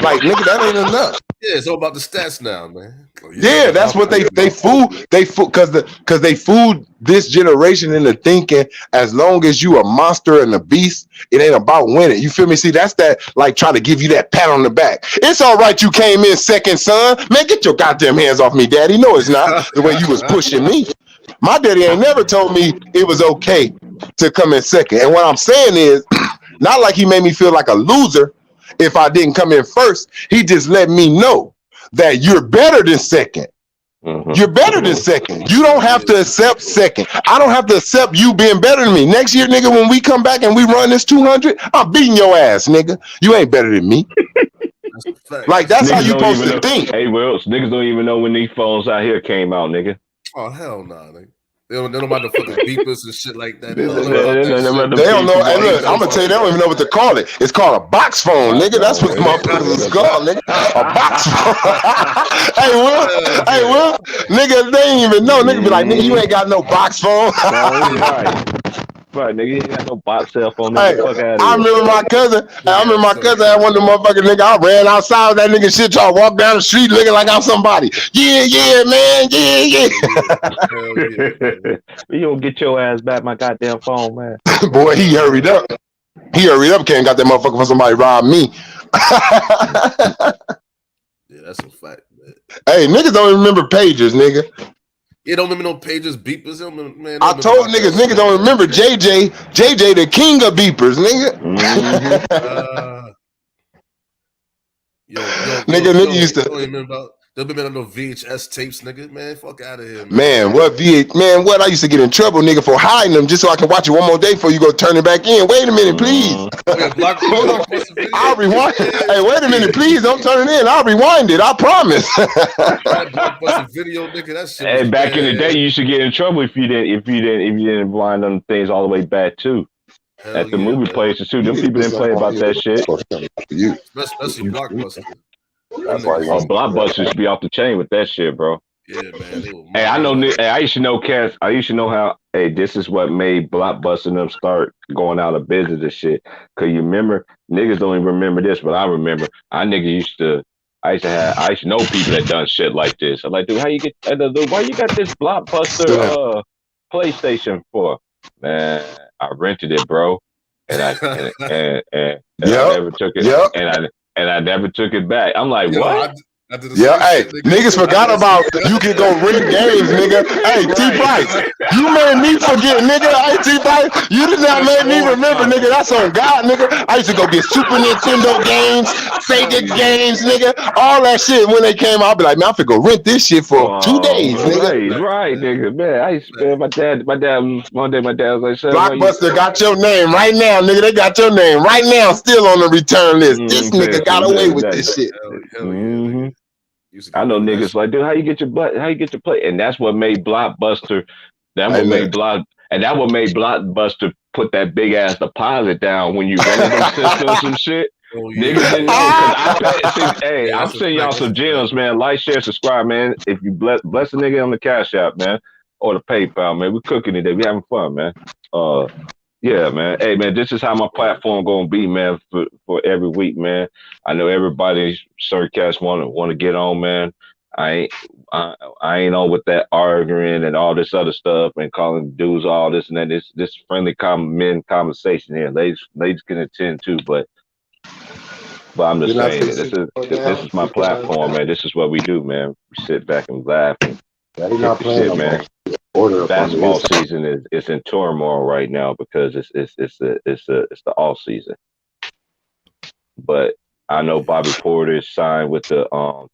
Like, nigga, that ain't enough. Yeah, it's all about the stats now, man. Yeah, that's what they fool because they fooled this generation into thinking as long as you a monster and a beast, it ain't about winning. You feel me? See, that's that like trying to give you that pat on the back. It's all right, you came in second, son. Man, get your goddamn hands off me, daddy. No, it's not the way you was pushing me. My daddy ain't never told me it was okay to come in second. And what I'm saying is, not like he made me feel like a loser if I didn't come in first. He just let me know that you're better than second. You're better than second. You don't have to accept second. I don't have to accept you being better than me. Next year, nigga, when we come back and we run this 200, I'm beating your ass, nigga. You ain't better than me. Like, that's how you supposed to think. Hey, Wills, niggas don't even know when these phones out here came out, nigga. Oh, hell nah, nigga. They don't know about the fucking beepers and shit like that. They don't know. Hey, look, I'm gonna tell you, they don't even know what to call it. It's called a box phone, nigga. That's what motherfuckers is called, nigga. A box phone. Hey, Will, nigga, they ain't even know. Nigga be like, nigga, you ain't got no box phone. Right, nigga, you ain't got no box cell phone. Hey, I remember my cousin. I remember my cousin had one of the motherfucking nigga. I ran outside with that nigga shit. Try to walk down the street looking like I'm somebody. Yeah, man. Yeah. You don't get your ass back my goddamn phone, man. Boy, he hurried up. Came got that motherfucker for somebody robbed me. Yeah, that's a fact, man. Hey, niggas don't even remember pages, nigga. Yeah, don't remember no pages, beepers. Man, I told niggas don't remember JJ the king of beepers, nigga. Nigga used to. They'll be on no VHS tapes, nigga. Man, fuck out of here, man. What I used to get in trouble, nigga, for hiding them just so I can watch it one more day before you go turn it back in. Wait a minute, please. I'll rewind. Hey, wait a minute, please. Don't turn it in. I'll rewind it. I promise. Video, nigga. That shit. Hey, back in the day, you used to get in trouble if you didn't blind them things all the way back too. Hell at the movie places too. Them people didn't play about that shit. Especially Blockbuster. Blockbuster used to be off the chain with that shit, bro. Yeah, man. Hey, I know. Hey, I used to know cats. I used to know how. Hey, this is what made Blockbuster and them start going out of business and shit. Cause you remember, niggas don't even remember this, but I remember. I used to know people that done shit like this. I'm like, dude, how you get? Why you got this Blockbuster PlayStation for? Man, I rented it, bro, and I never took it. And I never took it back. I'm like, what? Hey, niggas forgot about you can go rent games, nigga. Hey, T-Price, you made me forget, nigga. Hey, T-Price, you did not make me remember, nigga. That's on God, nigga. I used to go get Super Nintendo games, Sega games, nigga. All that shit. When they came out, I'd be like, man, I'm finna go rent this shit for 2 days, nigga. Right, nigga. Man, I used to, my dad, one day my dad was like, Blockbuster got your name right now, nigga. They got your name right now, still on the return list. This nigga got away with this shit. I know niggas like, dude, how you get your play? And that's what made Blockbuster. That what made Blockbuster put that big ass deposit down when you rented them systems and shit. Niggas didn't know. Hey, I'm sending y'all some gems, man. Like, share, subscribe, man. If you bless a nigga on the Cash App, man, or the PayPal, man. We cooking today. We having fun, man. Yeah, man. Hey, man, this is how my platform gonna be, man, for every week, man. I know everybody, Circast want to get on, man. I ain't I ain't on with that arguing and all this other stuff and calling dudes all this and that. This friendly men conversation here. Ladies can attend too, but I'm just You're not saying finna that sit this is my platform, man. This is what we do, man. We sit back and laugh and Yeah, he's kick not the playing shit, no man. more. Order up on me. Basketball season is in turmoil right now because it's the off season. But I know Bobby Porter is signed with the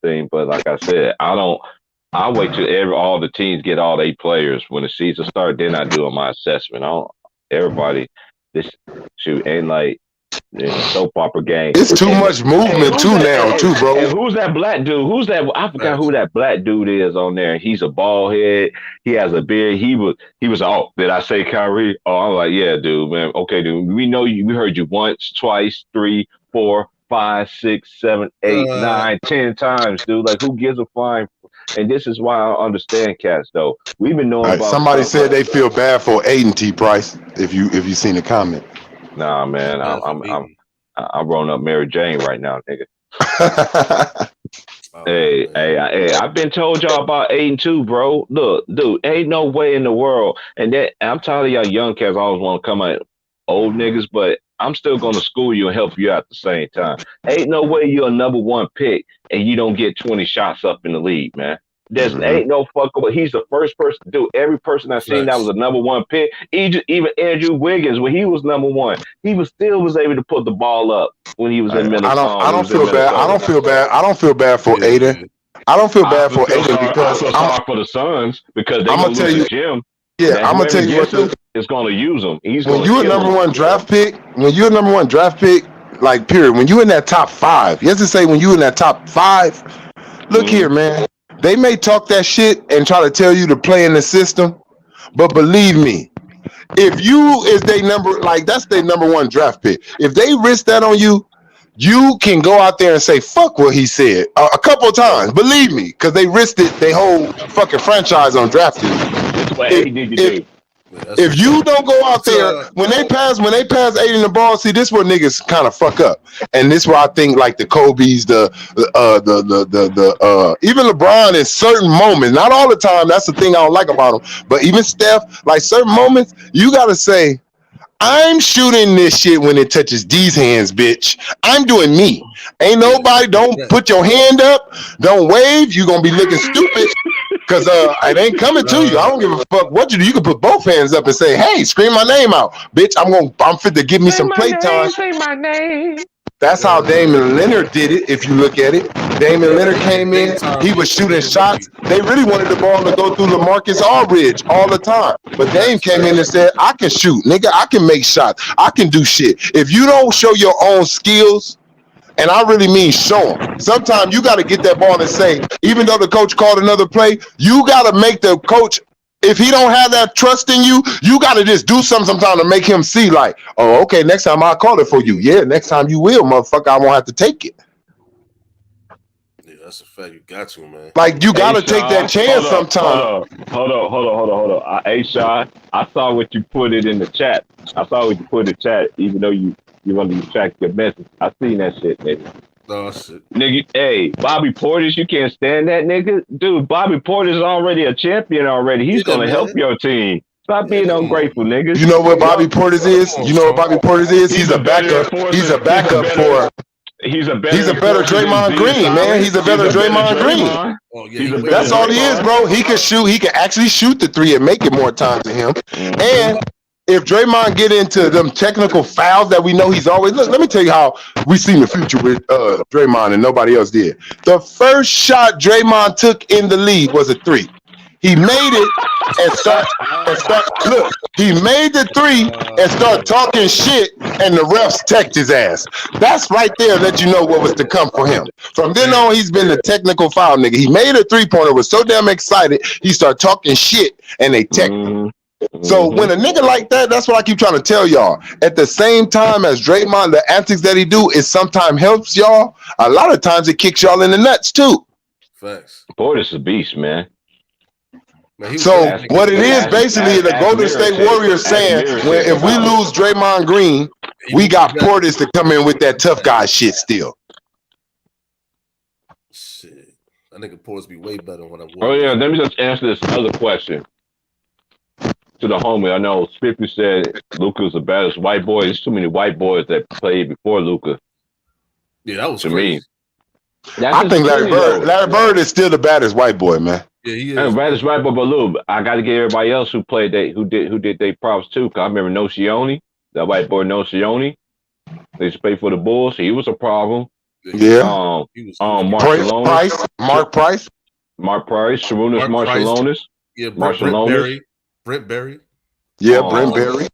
thing, but like I said, I wait till all the teams get all 8 players when the season starts. Then I do my assessment. Everybody this shoot ain't like soap opera game. It's too much movement too now, too, bro. And who's that black dude? Who's that? I forgot who that black dude is on there. He's a bald head. He has a beard. He was. Oh, did I say Kyrie? Oh, I'm like, yeah, dude, man. Okay, dude. We know you. We heard you once, twice, 3, 4, 5, 6, 7, 8, 9, 10 times, dude. Like, who gives a flying? And this is why I understand cats, though. We've been knowing about. Somebody said they feel bad for Aiden T. Price. If you seen the comment. Nah, man. I'm rolling up Mary Jane right now, nigga. Hey, I've been told y'all about Aiden too, bro. Look, dude, ain't no way in the world. And I'm tired of y'all young cats always want to come at old niggas, but I'm still going to school you and help you out at the same time. Ain't no way you're a number 1 pick and you don't get 20 shots up in the league, man. There's ain't no fuck. He's the first person to do. Every person I've seen that was a number 1 pick, even Andrew Wiggins, when he was number 1, he was able to put the ball up when he was in Minnesota. I don't feel bad. I don't feel bad. I don't feel bad for Aiden. I don't feel bad for Aiden because I'm for the Suns because they're gonna lose Jim. Yeah, I'm gonna tell you what is gonna use him. When you're a number 1 draft pick, like period, when you're in that top 5, you have to say when you're in that top 5. Look here, man. They may talk that shit and try to tell you to play in the system, but believe me, if you is that's their number 1 draft pick. If they risk that on you, you can go out there and say fuck what he said a couple of times. Believe me, because they risked it. They whole fucking franchise on drafting. That's what Eddie did do. If you don't go out there when they pass Aiden the ball, see this where niggas kind of fuck up, and this where I think like the Kobe's, even LeBron in certain moments, not all the time. That's the thing I don't like about him. But even Steph, like certain moments, you gotta say, I'm shooting this shit when it touches these hands, bitch. I'm doing me. Ain't nobody. Don't put your hand up. Don't wave. You gonna be looking stupid. Cause it ain't coming to you. I don't give a fuck what you do. You can put both hands up and say, "Hey, scream my name out, bitch. I'm fit to give me some playtime." Say my name. That's how Damian Lillard did it. If you look at it, Damian Lillard came in. He was shooting shots. They really wanted the ball to go through LaMarcus Aldridge all the time, but Dame came in and said, "I can shoot, nigga. I can make shots. I can do shit." If you don't show your own skills. And I really mean show them. Sometimes you got to get that ball and say, even though the coach called another play, you got to make the coach, if he don't have that trust in you, you got to just do something sometimes to make him see like, oh, okay, next time I'll call it for you. Yeah, next time you will, motherfucker. I won't have to take it. Yeah, that's a fact. You got to, man. Like, you got to take that chance sometimes. Hold on. Hey, Sean, I saw what you put it in the chat. Even though you want to track your message. I seen that shit, nigga. Oh, shit. Nigga, hey, Bobby Portis, you can't stand that, nigga? Dude, Bobby Portis is already a champion already. He's going to help your team. Stop being ungrateful, nigga. You know what Bobby Portis is? He's a backup. He's a better Draymond Green, man. He's a better Draymond Green. Oh, yeah, That's all he is, bro. He can shoot. He can actually shoot the 3 and make it more times than him. And if Draymond get into them technical fouls that we know he's always, look, let me tell you how we seen the future with Draymond and nobody else did. The first shot Draymond took in the league was a 3. He made it and start. Look, he made the 3 and start talking shit, and the refs teched his ass. That's right there. Let you know what was to come for him. From then on, he's been the technical foul nigga. He made a 3-pointer, was so damn excited, he started talking shit, and they teched him. So when a nigga like that, that's what I keep trying to tell y'all. At the same time as Draymond, the antics that he do, it sometimes helps y'all. A lot of times it kicks y'all in the nuts too. Facts. Portis is a beast, man. Man, So what it is basically the Golden State Warriors saying, when if we lose Draymond Green, we got Portis to come in with that tough guy shit still. Shit, that nigga Portis be way better when I. Oh yeah, let me just answer this other question to the homie. I know Spiffy said Luka's the baddest white boy. There's too many white boys that played before Luka. Yeah, that was to crazy. me. I think Larry Bird is still the baddest white boy, man. Yeah, he And is. baddest white boy, but Lou, I got to get everybody else who played that, who did they props too. Cause I remember Nocioni, that white boy Nocioni. They used to play for the Bulls. He was a problem. Yeah. Mark Price, Sharunas Marciulionis. Yeah, Brent Berry. Yeah, Brent Berry.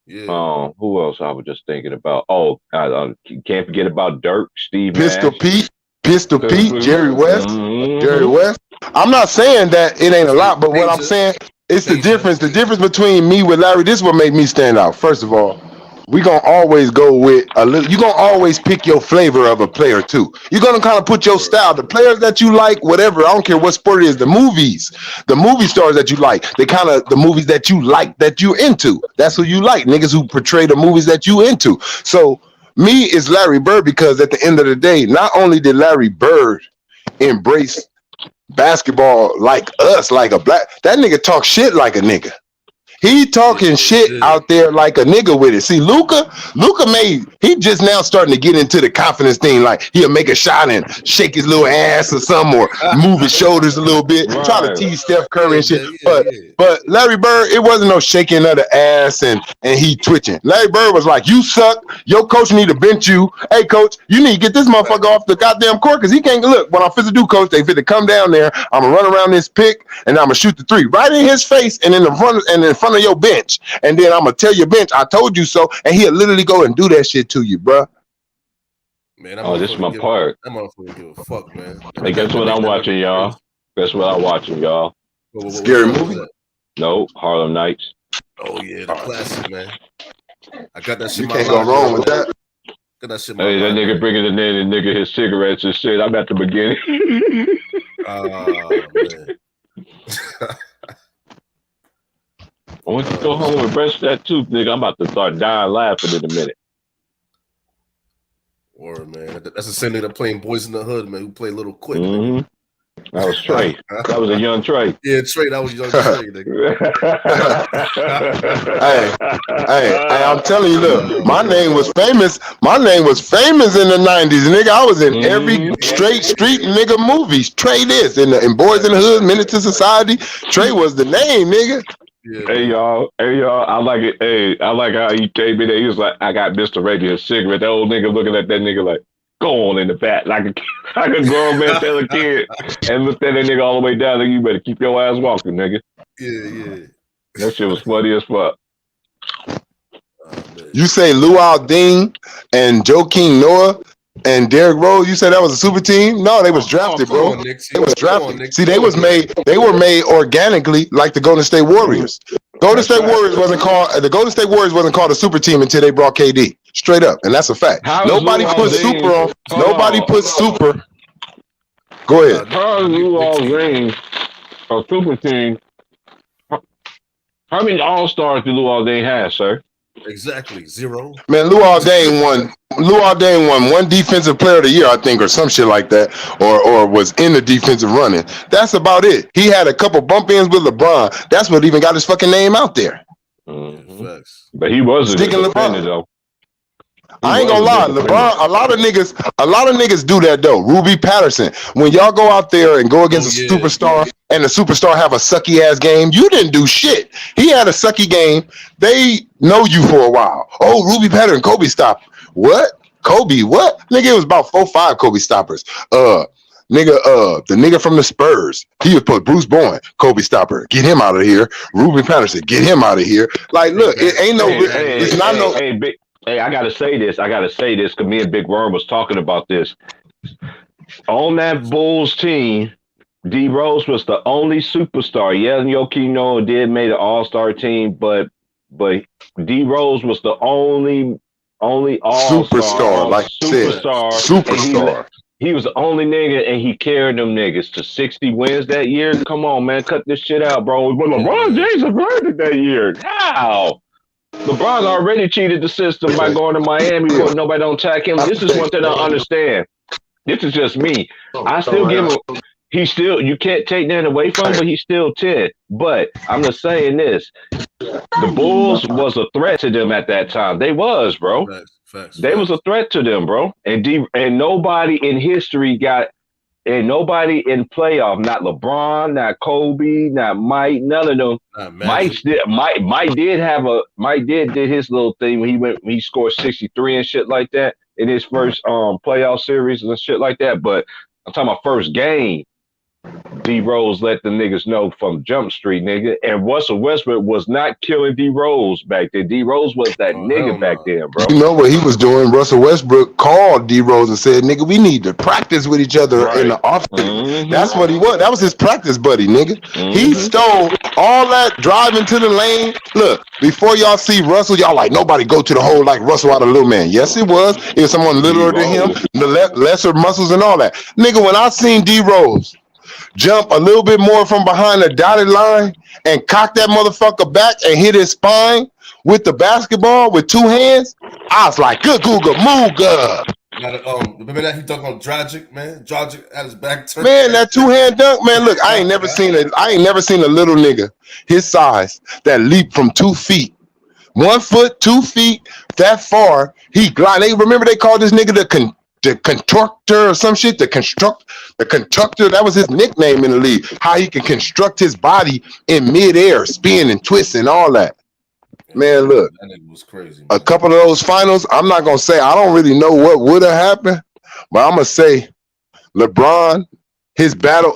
Yeah. Who else I was just thinking about? Can't forget about Dirk, Steve Pistol Nash. Pete, Jerry West. Mm-hmm. Jerry West. I'm not saying that it ain't a lot, but what I'm saying, it's the difference. The difference between me with Larry, this is what made me stand out. First of all, we gonna always go with a little. You gonna always pick your flavor of a player too. You're gonna kind of put your style. The players that you like, whatever. I don't care what sport it is. The movie stars that you like. The movies that you like that you into. That's who you like. Niggas who portray the movies that you into. So me is Larry Bird because at the end of the day, not only did Larry Bird embrace basketball like us, like a black, that nigga talk shit like a nigga. He talking shit out there like a nigga with it. See, Luka he just now starting to get into the confidence thing. Like he'll make a shot and shake his little ass or something, or move his shoulders a little bit, try to tease Steph Curry and shit. But Larry Bird, it wasn't no shaking of the ass and he twitching. Larry Bird was like, "You suck. Your coach need to bench you. Hey, coach, you need to get this motherfucker off the goddamn court because he can't look. What I'm fit to do, coach, they fit to come down there. I'm gonna run around this pick and I'm gonna shoot the three right in his face and in front of your bench, and then I'm gonna tell your bench I told you so, and he'll literally go and do that shit to you, bro." Man, this is my part. That motherfucker give a fuck, man. Hey, guess what I'm watching, y'all? Guess what I'm watching, y'all? Scary movie? No, Harlem Nights. Oh yeah, the classic, man. I got that shit. You can't go wrong with that. Got that shit. Hey, that nigga bringing in and nigga his cigarettes and shit. I'm at the beginning. Man. I want you to go home and brush that tooth, nigga. I'm about to start dying laughing in a minute. Word, man. That's the same nigga that playing Boys in the Hood, man, who played Little Quick. Mm-hmm. That was Trey. That was a young Trey. Yeah, Trey. That was young Trey, nigga. hey, I'm telling you, look, my name was famous. My name was famous in the 90s, nigga. I was in every straight street nigga movies. Trey this in Boys in the Hood, Menace to Society. Trey was the name, nigga. Yeah, hey y'all, I like it. Hey, I like how he came in there. He was like, "I got Mr. Reggie a cigarette." That old nigga looking at that nigga like, "Go on in the back," like a grown man tell a kid, and looked at that nigga all the way down. Like, you better keep your ass walking, nigga. Yeah. That shit was funny as fuck. You say Luol Deng and Joakim Noah and Derrick Rose, you said that was a super team? No, they was drafted, bro. They was drafted. See, they were made organically like the Golden State Warriors. The Golden State Warriors wasn't called a super team until they brought KD. Straight up, and that's a fact. Nobody put super on. Nobody put super. Go ahead. How is Luol Deng a super team? How many All-Stars do Luol Deng have, sir? Exactly, 0. Man, Luol Deng won one defensive player of the year, I think, or some shit like that, or was in the defensive running. That's about it. He had a couple bump ins with LeBron. That's what even got his fucking name out there. Mm-hmm. But he was a sticking LeBron though. I ain't gonna lie, LeBron. A lot of niggas do that though. Ruby Patterson, when y'all go out there and go against a superstar, and the superstar have a sucky ass game, you didn't do shit. He had a sucky game. They know you for a while. Oh, Ruby Patterson, Kobe stop. What? Kobe? What? Nigga, it was about 4-5 Kobe stoppers. The nigga from the Spurs, he would put Bruce Bowen, Kobe stopper, get him out of here. Ruby Patterson, get him out of here. Like, look, it ain't no. It's not no. Hey, I gotta say this because me and Big Worm was talking about this. On that Bulls team, D Rose was the only superstar. Yeah, Joakim Noah did make an All-Star team, but D Rose was the only All-Star, superstar, like superstar. He was the only nigga, and he carried them niggas to 60 wins that year. Come on, man, cut this shit out, bro. But LeBron James converted that year. How? LeBron already cheated the system by going to Miami where nobody don't attack him. This is one thing I don't understand. This is just me. I still give him. You can't take that away from him, but he's still 10. But I'm just saying this: the Bulls was a threat to them at that time. They was, bro. Facts. They was a threat to them, bro. And nobody in history and nobody in playoff, not LeBron, not Kobe, not Mike, none of them. Mike did his little thing when he scored 63 and shit like that in his first playoff series and shit like that. But I'm talking about first game. D Rose let the niggas know from Jump Street, nigga. And Russell Westbrook was not killing D Rose back then. D Rose was that nigga back then, bro. You know what he was doing? Russell Westbrook called D Rose and said, "Nigga, we need to practice with each other in the offseason." That's what he was. That was his practice buddy, nigga. He stole all that driving to the lane. Look, before y'all see Russell, y'all like nobody go to the hole like Russell out of little man. Yes, it was. It was someone littler than him, the lesser muscles and all that. Nigga, when I seen D Rose jump a little bit more from behind the dotted line and cock that motherfucker back and hit his spine with the basketball with two hands, I was like, good Google, Mooga. Remember that he dunked on Dragic, man? Dragic at his back turn. Man, that two-hand dunk, man. Look, I ain't never seen a little nigga his size that leaped from 2 feet. 1 foot, 2 feet, that far. He glide. Remember they called this nigga the constructor or some shit. The constructor. That was his nickname in the league. How he can construct his body in midair, spin and twist and all that. Man, look, that nigga was crazy. Man. A couple of those finals, I'm not gonna say I don't really know what would have happened, but I'm gonna say LeBron, his battle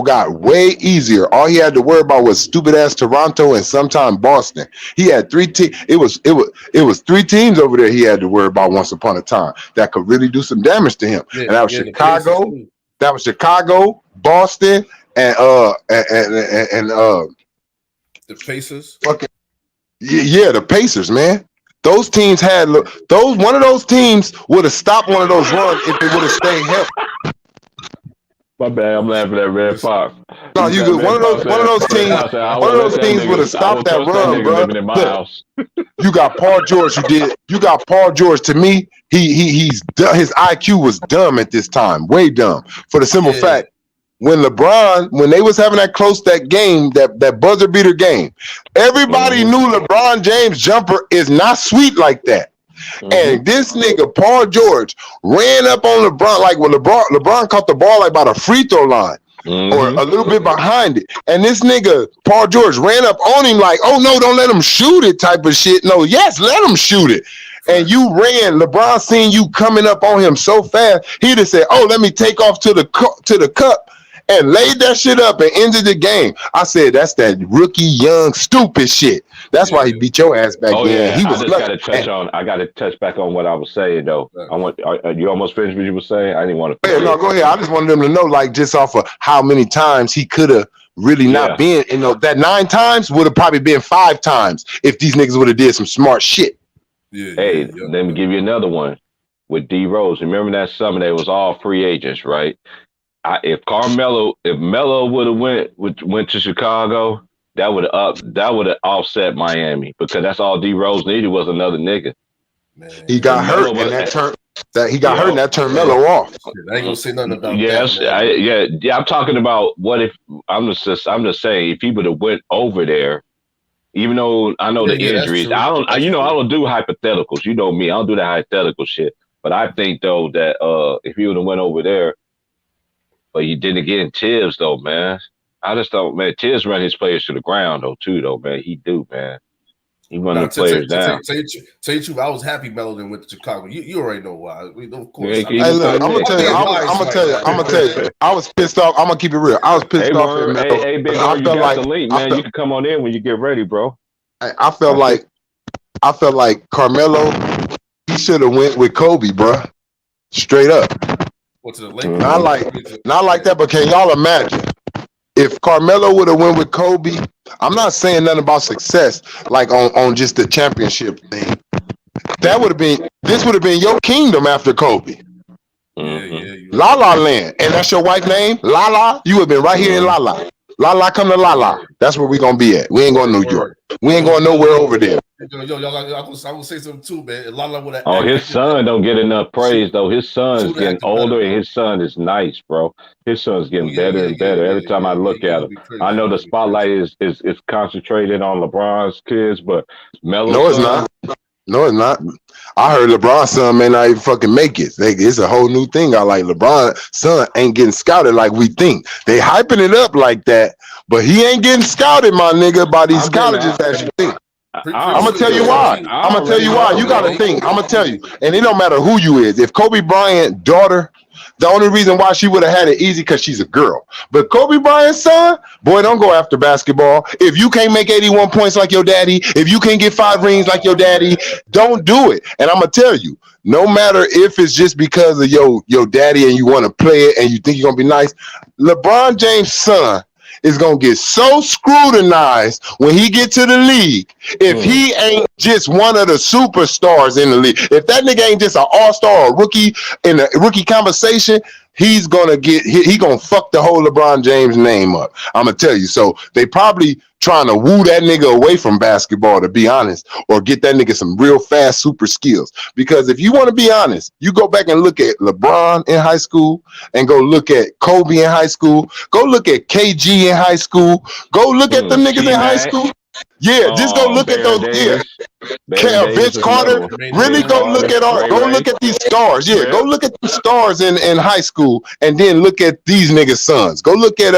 got way easier. All he had to worry about was stupid ass Toronto and sometime Boston. He had 3 teams. It was 3 teams over there he had to worry about once upon a time that could really do some damage to him. Yeah, and that was Chicago. That was Chicago, Boston, and the Pacers. Fucking yeah, the Pacers, man. Those teams had one of those teams would have stopped one of those runs if they would have stayed healthy. My bad, I'm laughing at Red Fox. No, you good. One of those teams would have stopped that run, bro. You got Paul George. You got Paul George. To me, his IQ was dumb at this time, way dumb. For the simple fact, when they was having that game, that buzzer beater game, everybody knew LeBron James' jumper is not sweet like that. And this nigga Paul George ran up on LeBron like when LeBron caught the ball like by the free throw line or a little bit behind it. And this nigga Paul George ran up on him like, "Oh no, don't let him shoot it," type of shit. No, yes, let him shoot it. And you ran. LeBron seen you coming up on him so fast, he'd have said, "Oh, let me take off to the cup." And laid that shit up and ended the game. I said, that's that rookie, young, stupid shit. That's why he beat your ass back then. He was I got to touch back on what I was saying, though. You almost finished what you were saying? I didn't want to. Yeah, no, go ahead. I just wanted them to know, like, just off of how many times he could have really not been. You know, that 9 times would have probably been 5 times if these niggas would have did some smart shit. Let me give you another one with D Rose. Remember that summer they was all free agents, right? If Melo would have went to Chicago, that would have offset Miami because that's all D Rose needed was another nigga. Man. He got hurt and that turned Melo off. I ain't gonna say nothing about that. I'm talking about what if I'm just saying if he would have went over there, even though I know the injuries. I don't do hypotheticals. You know me, I don't do that hypothetical shit. But I think though that if he would have went over there. But you didn't get in Tibbs though, man. I just thought, man, Tibbs ran his players to the ground though, too, though, man. He do, man. He run the players down. Tell you truth, I was happy Melo didn't went to Chicago. You already know why. Of course. Hey, look, I'm gonna tell you. I was pissed off. I'm gonna keep it real. I was pissed off at Melo. Hey, big bro, you got the link, man. You can come on in when you get ready, bro. I felt like Carmelo. He should have went with Kobe, bro. Straight up. Not like that, but can y'all imagine if Carmelo would have went with Kobe? I'm not saying nothing about success, like on just the championship thing. This would have been your kingdom after Kobe. Yeah. La La Land. And that's your wife name? La La? You have been right here in La La. La La, come to La La. That's where we gonna be at. We ain't going to New York. We ain't going nowhere over there. Yo, I will say something too, man. Lala would have. Oh, his son don't get enough praise though. His son's getting older, and his son is nice, bro. His son's getting better and better every time I look at him. I know the spotlight is concentrated on LeBron's kids, but Melo. No, it's not. No, it's not. I heard LeBron's son may not even fucking make it. It's a whole new thing. I like LeBron's son ain't getting scouted like we think. They hyping it up like that, but he ain't getting scouted, my nigga, by these colleges as you think. I'm gonna tell you why. I'm gonna tell you why. You gotta think. I'm gonna tell you, and it don't matter who you is. If Kobe Bryant's daughter, the only reason why she would have had it easy because she's a girl. But Kobe Bryant's son, boy, don't go after basketball. If you can't make 81 points like your daddy, if you can't get 5 rings like your daddy, don't do it. And I'm gonna tell you, no matter if it's just because of your daddy and you want to play it and you think you're gonna be nice, LeBron James' son is gonna get so scrutinized when he get to the league if he ain't just one of the superstars in the league. If that nigga ain't just an all-star or rookie in the rookie conversation, he's gonna fuck the whole LeBron James name up. I'm gonna tell you. So they probably trying to woo that nigga away from basketball, to be honest, or get that nigga some real fast super skills. Because if you want to be honest, you go back and look at LeBron in high school and go look at Kobe in high school, go look at KG in high school, go look at the niggas in high school. Yeah, just go look at those. Yeah, Vince Carter. Really go look at these stars. Yeah, go look at the stars in high school, and then look at these niggas' sons. Go look at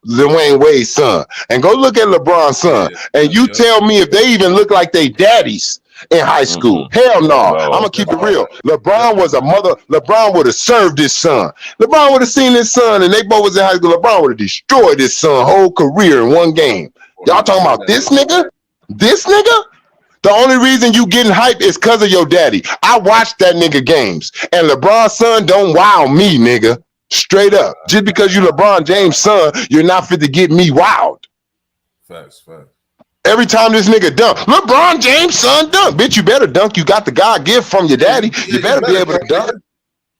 Dwayne Wade's son, and go look at LeBron's son, and you tell me if they even look like they daddies in high school. Hell no. I'm gonna keep it real. LeBron was a mother. LeBron would have served his son. LeBron would have seen his son, and they both was in high school. LeBron would have destroyed his son whole career in one game. Y'all talking about this nigga? This nigga? The only reason you getting hype is because of your daddy. I watched that nigga games, and LeBron's son don't wow me, nigga. Straight up. Just because you LeBron James' son, you're not fit to get me wild. Facts. Every time this nigga dunk, LeBron James' son dunk. Bitch, you better dunk. You got the God gift from your daddy. You better be able to dunk.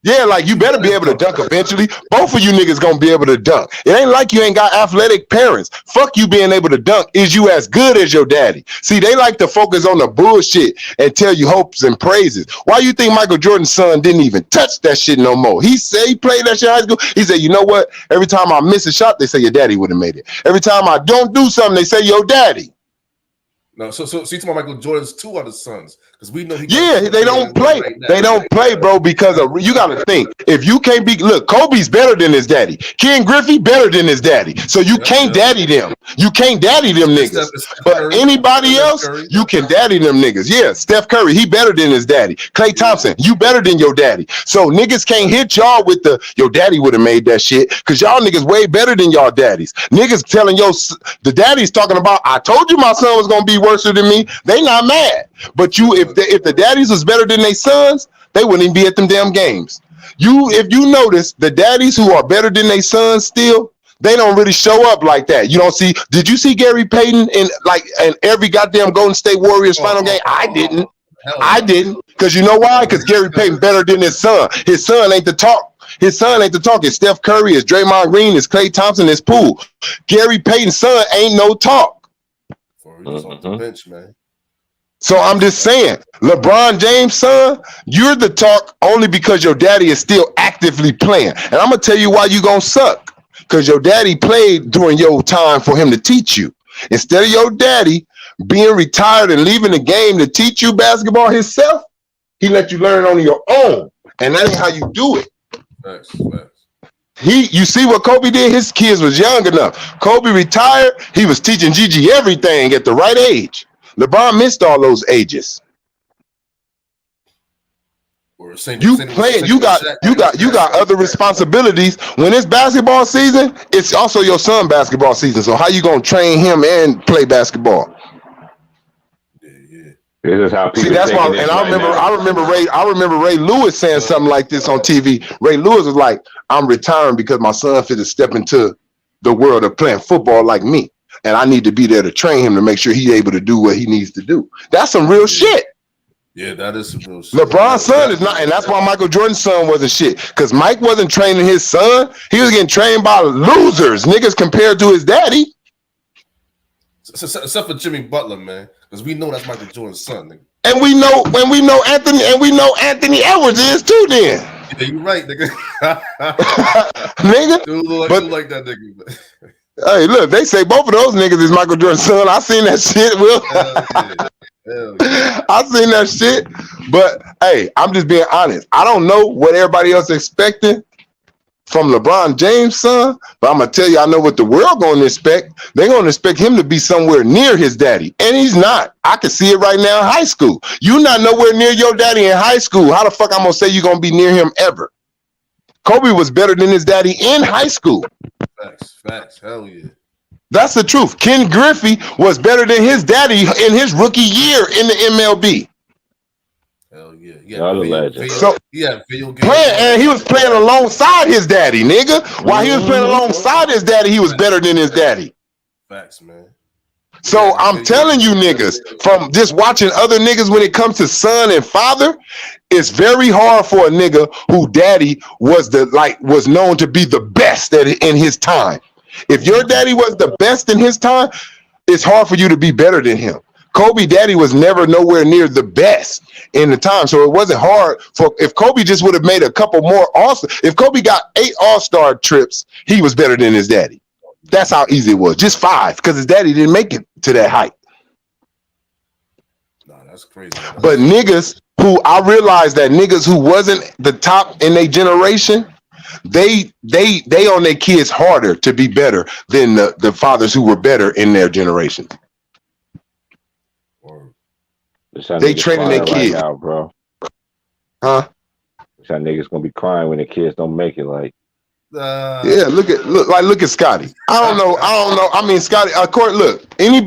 Yeah, like you better be able to dunk eventually. Both of you niggas gonna be able to dunk. It ain't like you ain't got athletic parents. Fuck you being able to dunk. Is you as good as your daddy? See, they like to focus on the bullshit and tell you hopes and praises. Why you think Michael Jordan's son didn't even touch that shit no more? He said he played that shit in high school. He said, you know what? Every time I miss a shot, they say your daddy would have made it. Every time I don't do something, they say your daddy. No, so you talking about Michael Jordan's 2 other sons, because we know he. Yeah, they don't play. They don't play, bro, because you got to think. If you can't be, look, Kobe's better than his daddy. Ken Griffey better than his daddy. So you can't daddy them. You can't daddy them niggas. But anybody else, you can daddy them niggas. Yeah, Steph Curry, he better than his daddy. Klay Thompson, you better than your daddy. So niggas can't hit y'all with your daddy would have made that shit, because y'all niggas way better than y'all daddies. Niggas telling the daddy's talking about, I told you my son was gonna be worse than me. They not mad. But if the daddies was better than their sons, they wouldn't even be at them damn games. If you notice, the daddies who are better than their sons still, they don't really show up like that. You don't see. Did you see Gary Payton in every goddamn Golden State Warriors final game? I didn't. Because you know why? Because Gary Payton better than his son. His son ain't the talk. His son ain't the talk. It's Steph Curry, it's Draymond Green, it's Klay Thompson, it's Poole. Gary Payton's son ain't no talk. Just off the bench, man. So I'm just saying, LeBron James' son, you're the talk only because your daddy is still actively playing. And I'm gonna tell you why you gonna suck. Because your daddy played during your time for him to teach you. Instead of your daddy being retired and leaving the game to teach you basketball himself, he let you learn on your own. And that ain't how you do it. Facts. You see what Kobe did? His kids was young enough. Kobe retired. He was teaching Gigi everything at the right age. LeBron missed all those ages. You playing? You got other responsibilities. When it's basketball season, it's also your son basketball season. So how you gonna train him and play basketball? This is how people. See, that's why. And I remember Ray Lewis saying something like this on TV. Ray Lewis was like, "I'm retiring because my son fit to step into the world of playing football like me, and I need to be there to train him to make sure he's able to do what he needs to do." That's some real shit. Yeah, that is some real shit. LeBron's son is not, and that's why Michael Jordan's son wasn't shit. Because Mike wasn't training his son. He was getting trained by losers, niggas, compared to his daddy. Except for Jimmy Butler, man, because we know that's Michael Jordan's son, nigga. And we know Anthony Edwards is too. Then, yeah, you right, nigga. nigga. Dude, like that nigga. Hey, look, they say both of those niggas is Michael Jordan's son. I seen that shit, Will. Hell yeah. I seen that shit, but hey, I'm just being honest. I don't know what everybody else expecting from LeBron James' son, but I'm gonna tell you, I know what the world gonna expect. They're gonna expect him to be somewhere near his daddy, and he's not. I can see it right now in high school. You not nowhere near your daddy in high school. How the fuck I'm gonna say you're gonna be near him ever? Kobe was better than his daddy in high school. Facts, hell yeah. That's the truth. Ken Griffey was better than his daddy in his rookie year in the MLB. Hell yeah. Another legend. So video games. playing, and he was playing alongside his daddy, nigga. While he was playing alongside his daddy, he was better than his daddy. Facts, man. So I'm telling you niggas, from just watching other niggas when it comes to son and father, it's very hard for a nigga who daddy was known to be the best in his time. If your daddy was the best in his time, it's hard for you to be better than him. Kobe daddy was never nowhere near the best in the time. So it wasn't hard if Kobe just would have made a couple more if Kobe got 8 All-Star trips, he was better than his daddy. That's how easy it was. Just 5, because his daddy didn't make it to that height. Nah, that's crazy. But niggas I realized that niggas who wasn't the top in their generation, they on their kids harder to be better than the fathers who were better in their generation. They training their kids, out, bro. Huh? That's how niggas gonna be crying when the kids don't make it. Like, yeah, look at Scotty. I don't know. I mean, Scotty. Look, any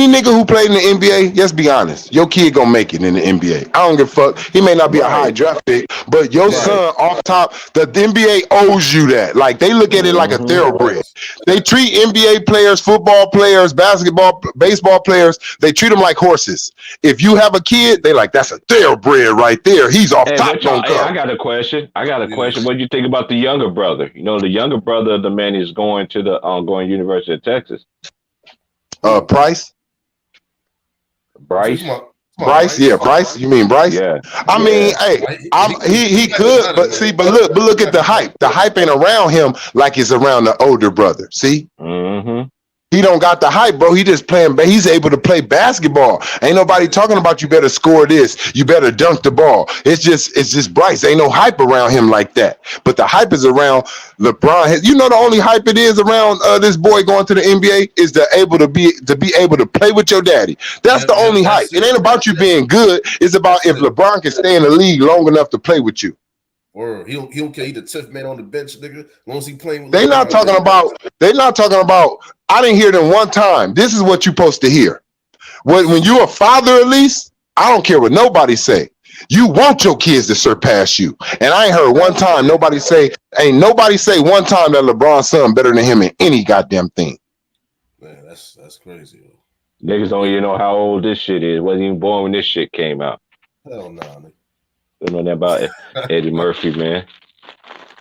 nigga who played in the NBA, let's be honest, your kid gonna make it in the NBA. I don't give a fuck. He may not be a high draft pick, but your son off top, the NBA owes you that. Like, they look at it like a thoroughbred. They treat NBA players, football players, basketball, baseball players, they treat them like horses. If you have a kid, they like, that's a thoroughbred right there. He's off top. I got a question. What do you think about the younger brother? You know, the younger brother of the man is going to the going University of Texas. Bryce. Bryce. Yeah, Bryce. You mean Bryce? Yeah. I mean, hey, he could, but look at the hype. The hype ain't around him like it's around the older brother. See? Mm-hmm. He don't got the hype, bro. He just playing. He's able to play basketball. Ain't nobody talking about you better score this. You better dunk the ball. It's just Bryce. Ain't no hype around him like that. But the hype is around LeBron. You know, the only hype it is around this boy going to the NBA is to be able to play with your daddy. That's the only hype. It ain't about you being good. It's about if LeBron can stay in the league long enough to play with you. Or he don't care. He the 10th man on the bench, nigga. As long as he playing with They're not talking about. I didn't hear them one time. This is what you're supposed to hear. When you're a father, at least, I don't care what nobody say. You want your kids to surpass you. And I ain't heard one time nobody say one time that LeBron's son better than him in any goddamn thing. Man, that's crazy. Niggas don't even know how old this shit is. Wasn't even born when this shit came out. Hell nah, nigga. Don't know that about Eddie Murphy, man.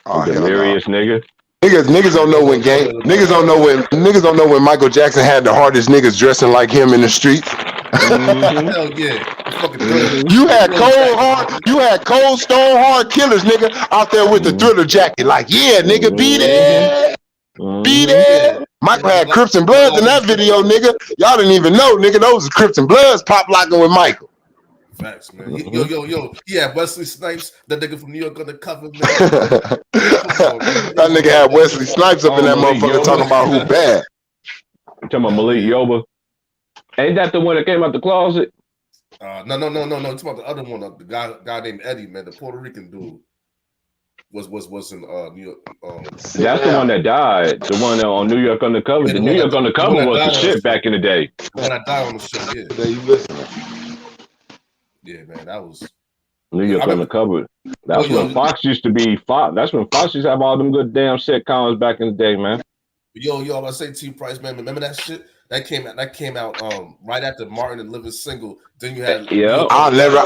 Oh, Delirious nigga. Niggas don't know when niggas don't know when Michael Jackson had the hardest niggas dressing like him in the streets. Mm-hmm. Hell yeah. You had cold stone hard killers, nigga, out there with the Thriller jacket. Like, yeah, nigga, be there. Be there. Michael had Crips and Bloods in that video, nigga. Y'all didn't even know, nigga. Those was Crips and Bloods pop locking with Michael. Facts, man. Yo. Yeah, Wesley Snipes, that nigga from New York on the cover, man. That nigga had Wesley Snipes up in that motherfucker talking about who bad. You talking about Malik Yoba? Ain't that the one that came out the closet? No. It's about the other one, the guy named Eddie, man, the Puerto Rican dude. Was in New York. That's the one that died. The one on New York Undercover. The New York Undercover was the shit back in the day. When I died on the show, yeah. There you listening. Yeah, man, that was New York Undercover. That's when Fox used to be Fox. That's when Fox used to have all them good damn sitcoms back in the day, man. Yo, I say T Price, man. Remember that shit? That came out right after Martin and Living Single. Then you had I'll never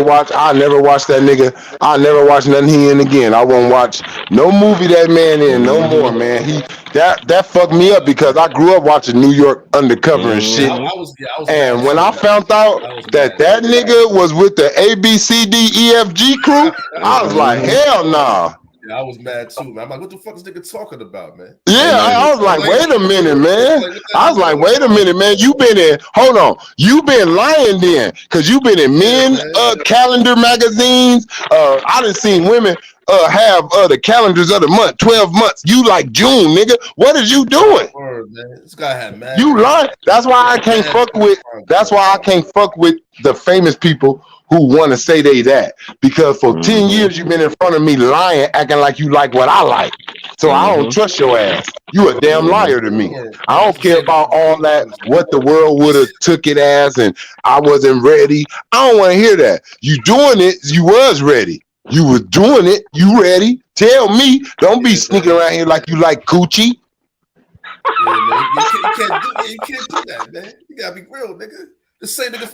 watch that nigga. I'll never watch nothing he in again. I won't watch no movie that man in no more, man. That fucked me up because I grew up watching New York Undercover and shit. I was and when I found out that nigga was with the ABCDEFG crew, I was like, hell nah. Yeah, I was mad too, man. I'm like, what the fuck is nigga talking about, man? Yeah, I was like, wait a minute, man. I was like, wait a minute, man. You been in, hold on. You been lying then, because you been in men calendar magazines. I done seen women have the calendars of the month, 12 months. You like June, nigga. What is you doing? This guy had mad. You lying. That's why I can't fuck with, the famous people who want to say they that, because for 10 years you've been in front of me lying, acting like you like what I like. So I don't trust your ass. You a damn liar to me. I don't care about all that, what the world would have took it as, and I wasn't ready. I don't want to hear that. You doing it, you was ready. You was doing it, you ready. Tell me, don't be sneaking around here like you like coochie. Yeah, man. You can't do that, man. You gotta be real, nigga.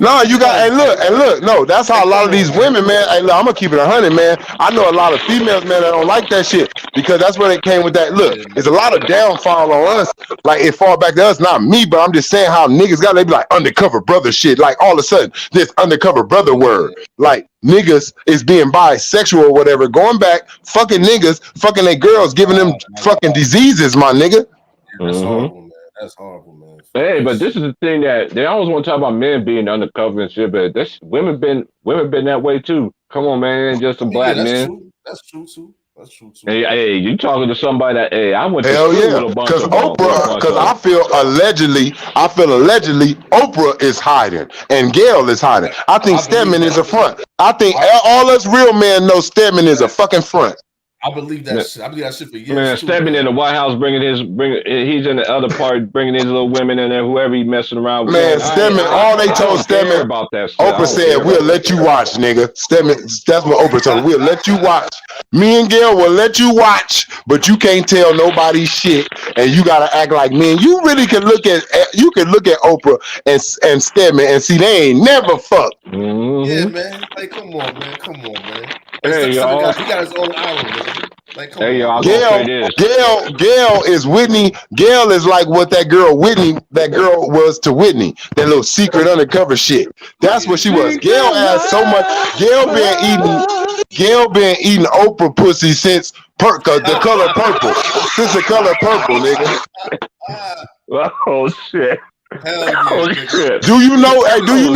No, you got, and look, no, that's how a lot of these women, man. Hey, look, I'm gonna keep it 100, man. I know a lot of females, man, that don't like that shit because that's where they came with that. Look, there's a lot of downfall on us. Like it fall back to us, not me, but I'm just saying how niggas got. They be like undercover brother shit. Like all of a sudden, this undercover brother word, like niggas is being bisexual or whatever, going back, fucking niggas, fucking their girls, giving them fucking diseases, my nigga. That's horrible, man. That's horrible, man. Hey, but this is the thing that they always want to talk about men being undercover and shit, but this women been that way too. Come on, man, just a black man. True. That's true too. Hey, you talking to somebody that I went to hell school yeah, with a bunch because of Oprah, because I feel allegedly Oprah is hiding and Gayle is hiding. I think Stedman is a front. I think all us real men know Stedman is a fucking front. I believe that shit. I believe that shit for years. Man, Stedman in the White House he's in the other part bringing his little women in there, whoever he messing around with. Man, Stedman, all they told Stedman about that stuff. Oprah said, we'll let you watch, nigga. Stedman, that's what Oprah told him. We'll let you watch. Me and Gayle will let you watch, but you can't tell nobody shit, and you gotta act like me. And you really can look at Oprah and Stedman and see they ain't never fucked. Yeah, man. Like, come on, man. Hey, y'all. He got his own island, man. Like, come on. Gayle is Whitney. Gayle is like what that girl was to Whitney. That little secret undercover shit. That's what she was. Gayle has so much. Gayle been eating Oprah pussy since the color purple. Since the color purple, nigga. Oh shit. Hell yeah, shit. Do you know Gayle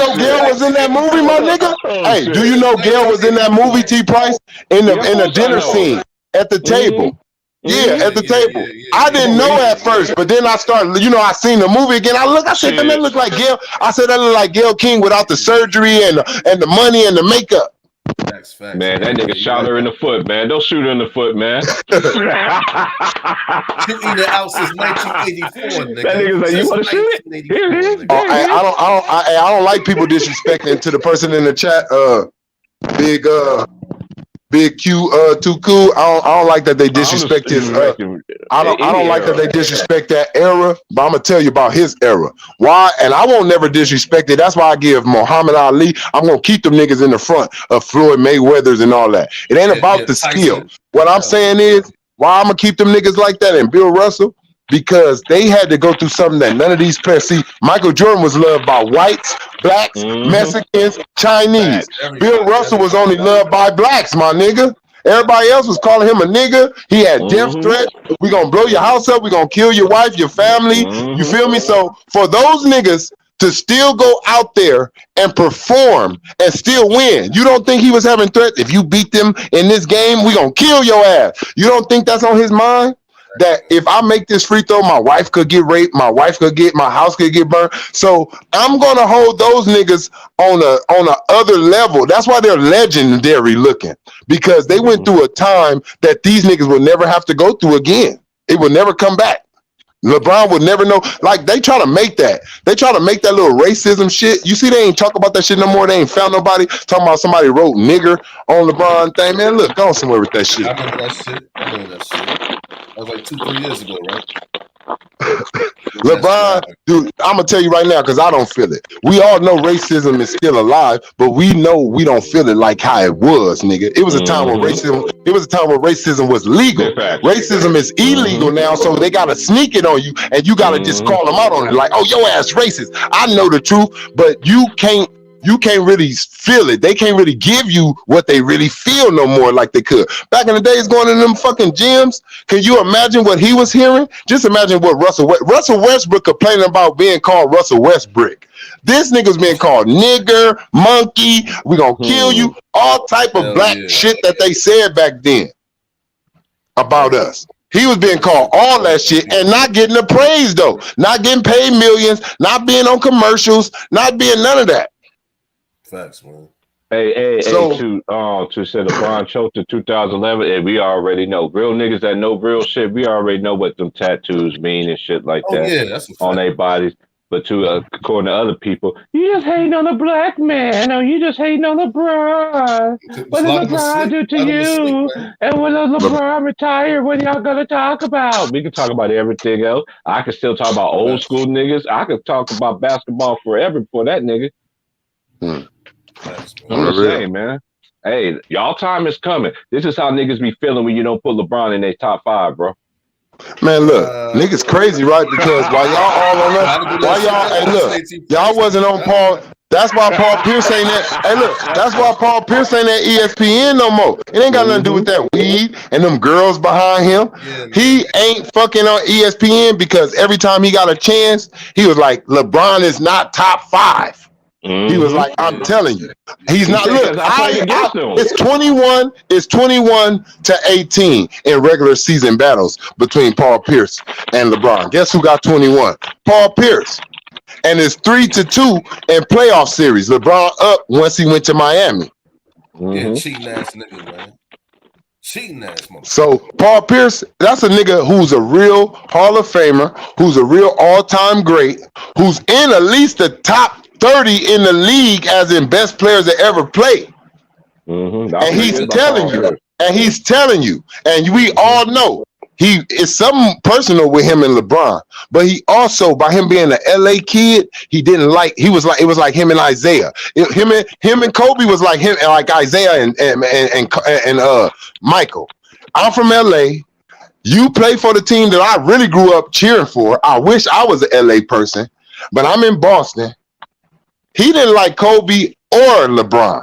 was in that movie, my nigga? Hey, do you know Gayle was in that movie, T Price? In the dinner scene at the table. Yeah, at the table. I didn't know at first, but then I started, I seen the movie again. I said, that look like Gayle. I said, that look like Gayle King without the surgery and the money and the makeup. Facts. Man, that nigga shot her in the foot, man. Don't shoot her in the foot, man. You eating out since 1984, nigga. That nigga's like, you want to shoot it? I don't like people disrespecting to the person in the chat. Big Q, too cool. I don't like that they disrespect his. I don't like that they disrespect that era. But I'm gonna tell you about his era. Why? And I won't never disrespect it. That's why I give Muhammad Ali. I'm gonna keep them niggas in the front of Floyd Mayweather's and all that. It ain't about the skill. What I'm saying is, why I'm gonna keep them niggas like that and Bill Russell. Because they had to go through something that none of these players see. Michael Jordan was loved by whites, blacks, Mexicans, Chinese. Bill Russell was only loved by blacks, my nigga. Everybody else was calling him a nigga. He had death threats. We gonna blow your house up. We gonna kill your wife, your family. You feel me? So for those niggas to still go out there and perform and still win, you don't think he was having threats? If you beat them in this game, we gonna kill your ass. You don't think that's on his mind? That if I make this free throw, my wife could get raped, my house could get burned. So I'm gonna hold those niggas on a other level. That's why they're legendary looking, because they went through a time that these niggas will never have to go through again. It will never come back. LeBron would never know. Like, they try to make that. They try to make that little racism shit. You see, they ain't talk about that shit no more. They ain't found nobody talking about somebody wrote nigger on LeBron thing. Man, look, go somewhere with that shit. I remember that shit. That was like 2-3 years ago, right? LeBron, dude, I'm gonna tell you right now because I don't feel it. We all know racism is still alive, but we know we don't feel it like how it was, nigga. It was a time where racism. It was a time where racism was legal. Racism is illegal now, so they gotta sneak it on you, and you gotta just call them out on it, like, oh, your ass racist. I know the truth, but you can't really feel it. They can't really give you what they really feel no more like they could. Back in the days going to them fucking gyms, can you imagine what he was hearing? Just imagine what Russell Westbrook complaining about being called Russell Westbrook. This nigga's being called nigger, monkey, we gonna kill you, all type of black shit that they said back then about us. He was being called all that shit and not getting the praise though. Not getting paid millions, not being on commercials, not being none of that. Facts, man. Hey, to say LeBron choked in 2011, and we already know. Real niggas that know real shit, we already know what them tattoos mean and shit like that that's on their bodies. But according to other people, you just hating on a black man, or you just hating on LeBron. What did LeBron do to you? And when does LeBron retire? What y'all gonna talk about? We can talk about everything else. I can still talk about old school niggas. I could talk about basketball forever before that nigga. I'm just saying, man. Hey, y'all time is coming. This is how niggas be feeling when you don't put LeBron in their top 5, bro. Man, look, niggas crazy, right? Because while y'all all on us, y'all wasn't on Paul. That's why Paul Pierce ain't that. Hey, look, that's why Paul Pierce ain't at ESPN no more. It ain't got nothing to do with that weed and them girls behind him. He ain't fucking on ESPN because every time he got a chance, he was like, LeBron is not top 5. He was like, I'm telling you, he's not. Look, it's 21 to 18 in regular season battles between Paul Pierce and LeBron. Guess who got 21? Paul Pierce. And it's 3-2 in playoff series. LeBron up once he went to Miami. Yeah, cheating ass nigga, man. Cheating ass motherfucker. So Paul Pierce, that's a nigga who's a real Hall of Famer, who's a real all-time great, who's in at least the top 30 in the league as in best players that ever played. And he's telling you, and we all know it's something personal with him and LeBron, but he also, by him being an LA kid, it was like him and Isaiah. Him and Kobe was like him and like Isaiah and Michael. I'm from LA. You play for the team that I really grew up cheering for. I wish I was an LA person, but I'm in Boston. He didn't like Kobe or LeBron,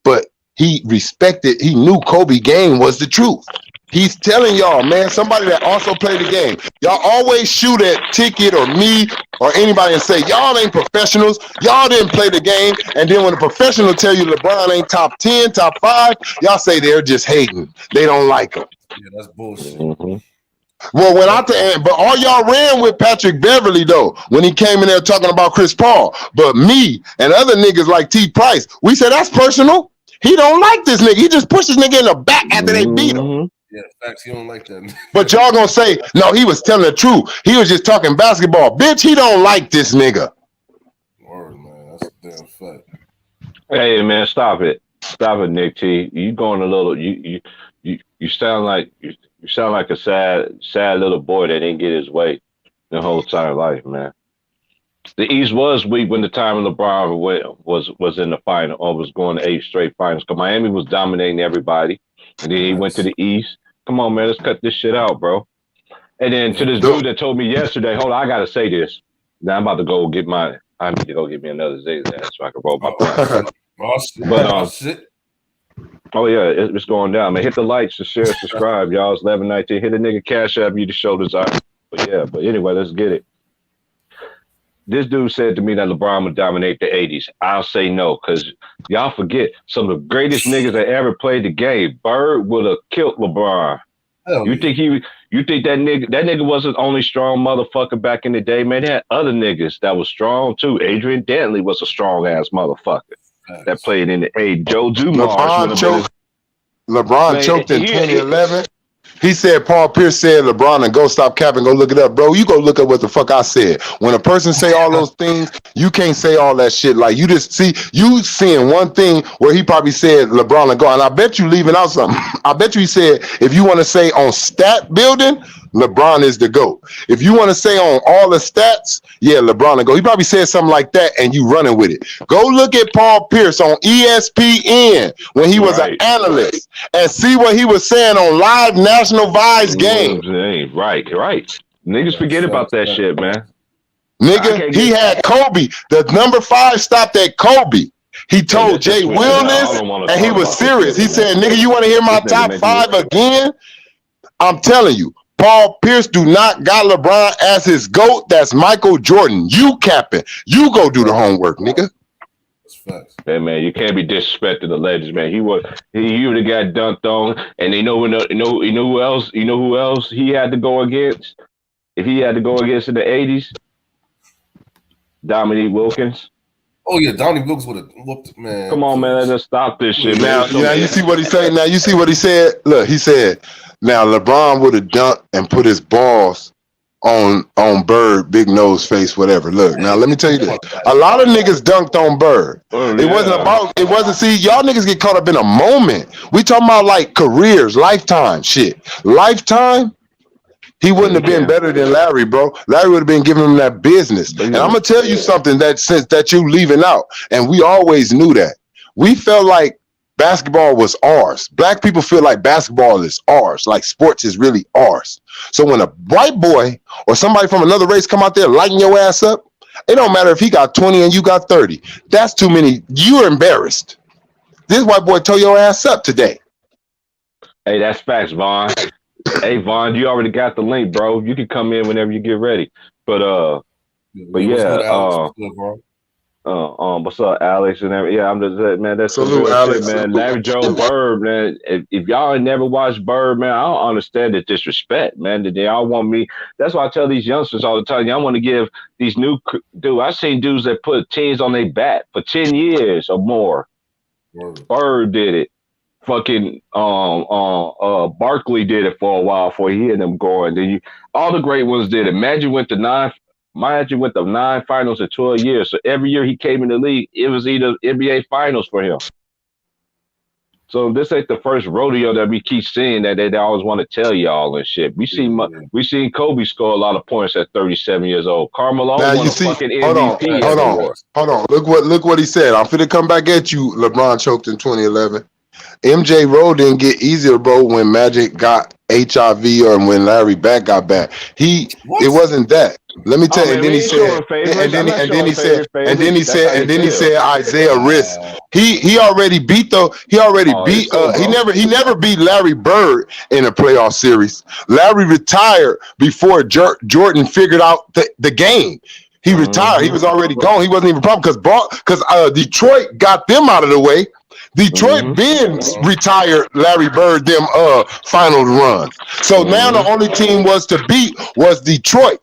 but he knew Kobe game was the truth. He's telling y'all, man, somebody that also played the game. Y'all always shoot at Ticket or me or anybody and say, y'all ain't professionals. Y'all didn't play the game. And then when a professional tell you LeBron ain't top 10, top 5, y'all say they're just hating. They don't like him. Yeah, that's bullshit. Well, but all y'all ran with Patrick Beverly though when he came in there talking about Chris Paul. But me and other niggas like T. Price, we said that's personal. He don't like this nigga. He just pushed this nigga in the back after they beat him. Yeah, facts. He don't like that. But y'all gonna say no? He was telling the truth. He was just talking basketball, bitch. He don't like this nigga. Word, man. That's a damn fact. Hey, man, stop it, Nick T. You going a little. You sound like a sad little boy that didn't get his way the whole entire life, man. The East was weak when the time LeBron was in the final or was going to 8 straight finals. Because Miami was dominating everybody, and then he went to the East. Come on, man, let's cut this shit out, bro. And then to this dude that told me yesterday, hold on, I gotta say this. Now I'm about to go get I need to go get me another Zayzaz so I can roll my phone. Oh yeah, it's going down, man. Hit the likes, the share, subscribe, y'all. It's 11:19. Hit a nigga cash app you to show desire. But anyway, let's get it. This dude said to me that LeBron would dominate the 80s. I'll say no, because y'all forget some of the greatest niggas that ever played the game. Bird would have killed LeBron. You think that nigga wasn't only strong motherfucker back in the day, man? They had other niggas that was strong too. Adrian Dantley was a strong ass motherfucker that played in the Joe Dumars. LeBron choked in 2011. He said Paul Pierce said LeBron and go stop capping, go look it up. Bro, you go look up what the fuck I said. When a person say all those things, you can't say all that shit. Like you just you seeing one thing where he probably said LeBron and go. And I bet you leaving out something. I bet you he said if you want to say on stat building, LeBron is the GOAT. If you want to say on all the stats, yeah, LeBron the GOAT. He probably said something like that and you running with it. Go look at Paul Pierce on ESPN when he was an analyst and see what he was saying on live National Vice game. Right. Niggas forget about that shit, man. Nigga, he had Kobe. The number 5 stopped at Kobe. He told Jay Will this, and he was serious. He said, nigga, you want to hear my top 5 again? I'm telling you, Paul Pierce do not got LeBron as his GOAT. That's Michael Jordan. You capping. You go do the homework, nigga. Hey man, you can't be disrespecting the legends, man. He would have got dunked on, and you know who else? You know who else he had to go against? If he had to go against in the 80s, Dominique Wilkins. Oh yeah, Dominique Wilkins would have whooped, man. Come on, man, let's just stop this shit. Now you see what he said. Now you see what he said. Look, he said, now LeBron would have dunked and put his balls on Bird, big nose face, whatever. Look, now let me tell you this. A lot of niggas dunked on Bird. It wasn't, see, y'all niggas get caught up in a moment. We talking about like careers, lifetime shit. Lifetime, he wouldn't have been better than Larry, bro. Larry would have been giving him that business. And I'm gonna tell you something that you leaving out, and we always knew that. We felt like basketball was ours. Black people feel like basketball is ours, like sports is really ours. So when a white boy or somebody from another race come out there lighting your ass up, it don't matter if he got 20 and you got 30. That's too many. You're embarrassed. This white boy tore your ass up today. Hey, that's facts, Vaughn. Hey, Vaughn, you already got the link, bro. You can come in whenever you get ready. But yeah, what's up, Alex and everything? Yeah, I'm just man. That's salute, Alex, shit, man. Larry Joe Bird, man. If y'all ain't never watched Bird, man, I don't understand the disrespect, man. That they all want me. That's why I tell these youngsters all the time. Y'all want to give these new dude. I seen dudes that put teams on their back for 10 years or more. Bird did it. Fucking Barkley did it for a while before he hit them going. Then all the great ones did it. Magic went to 9 finals in 12 years. So every year he came in the league, it was either NBA finals for him. So this ain't the first rodeo that we keep seeing that they always want to tell y'all and shit. We seen Kobe score a lot of points at 37 years old. Carmelo won a fucking MVP. Hold on. Look what he said. I'm finna come back at you. LeBron choked in 2011. MJ road didn't get easier, bro, when Magic got HIV or when Larry Back got back. It wasn't that. Let me tell you. And then he said Isaiah Risk. He already beat he never beat Larry Bird in a playoff series. Larry retired before Jordan figured out the game. He retired. He was already gone. He wasn't even a problem because Detroit got them out of the way. Detroit been retired Larry Bird them final runs. So now the only team was to beat was Detroit.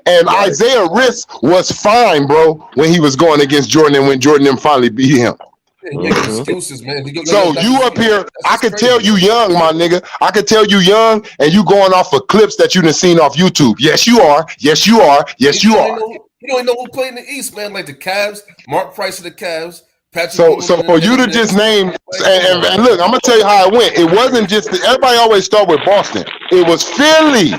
And Isaiah Risk was fine, bro, when he was going against Jordan and when Jordan them finally beat him. Excuses, man. So you up here, I could tell you young, my nigga. I could tell you young, and you going off of clips that you done seen off YouTube. Yes, you are. Yes, you are. Yes, you are. You don't even know who played in the East, man. Like the Cavs, Mark Price of the Cavs. So for you to just name and look, I'm gonna tell you how it went. It wasn't just everybody always start with Boston. It was Philly.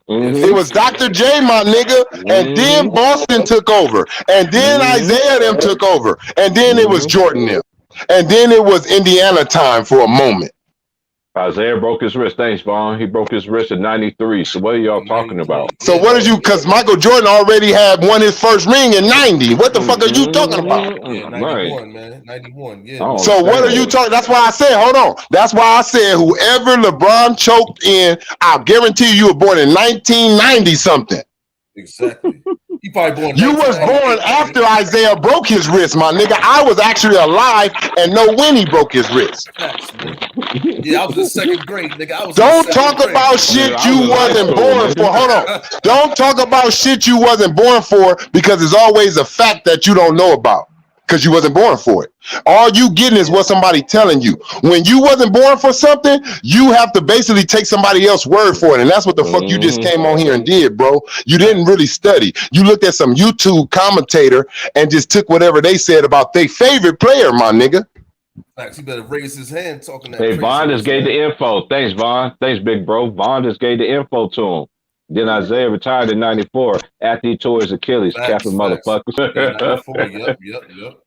It was Dr. J, my nigga, and then Boston took over, and then Isaiah them took over, and then it was Jordan them, and then it was Indiana time for a moment. Isaiah broke his wrist. Thanks, Vaughn. He broke his wrist in 93. So what are y'all talking about? So what did you, because Michael Jordan already had won his first ring in 90. What the fuck are you talking about? Yeah, 91, man. 91, yeah. So what are you talking? That's why I said, hold on. That's why I said whoever LeBron choked in, I'll guarantee you were born in 1990 something. Exactly. He probably born. You was born after Isaiah broke his wrist, my nigga. I was actually alive and know when he broke his wrist. Yeah, I was in second grade, nigga. Don't talk about shit you wasn't born for. Hold on. Don't talk about shit you wasn't born for because it's always a fact that you don't know about because you wasn't born for it. All you getting is what somebody telling you. When you wasn't born for something, you have to basically take somebody else's word for it. And that's what the fuck you just came on here and did, bro. You didn't really study. You looked at some YouTube commentator and just took whatever they said about their favorite player, my nigga. Facts. He better raise his hand talking that. Hey, crazy Vaughn just shit. gave the info. Thanks, Vaughn. Thanks, big bro. Vaughn just gave the info to him. Then Isaiah retired in '94 after he tore his Achilles. Facts, Capping facts. motherfuckers. Yeah, 94. Yep.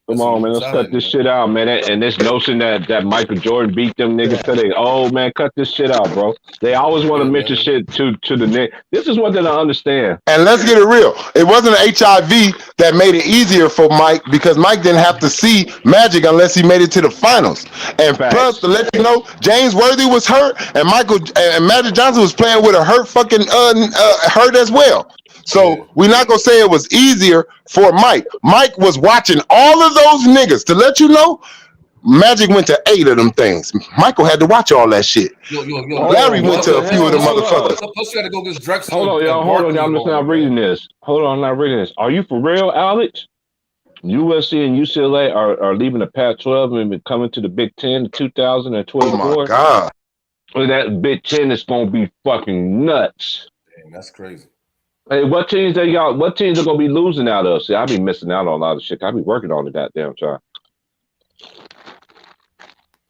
Come on, man. Let's cut this shit out, man. And this notion that Michael Jordan beat them niggas today. Oh, man, cut this shit out, bro. They always want to mention shit to the nigga. This is what they don't understand. And let's get it real. It wasn't HIV that made it easier for Mike because Mike didn't have to see Magic unless he made it to the finals. And Facts. plus, to let you know, James Worthy was hurt, and Magic Johnson was playing with a hurt hurt as well. So we're not gonna say it was easier for Mike. Mike was watching all of those niggas. To let you know, Magic went to 8 of them things. Michael had to watch all that shit. Larry went to a few of them motherfuckers. Plus, you gotta go against Drexler. Hold on, y'all. I'm just not reading this. Hold on, I'm not reading this. Are you for real, Alex? USC and UCLA are leaving the Pac-12 and coming to the Big Ten in 2024. Oh my God. That Big Ten is gonna be fucking nuts. Damn, that's crazy. Hey, what teams they got? What teams are gonna be losing out of? See, I be missing out on a lot of shit. I be working on the goddamn time.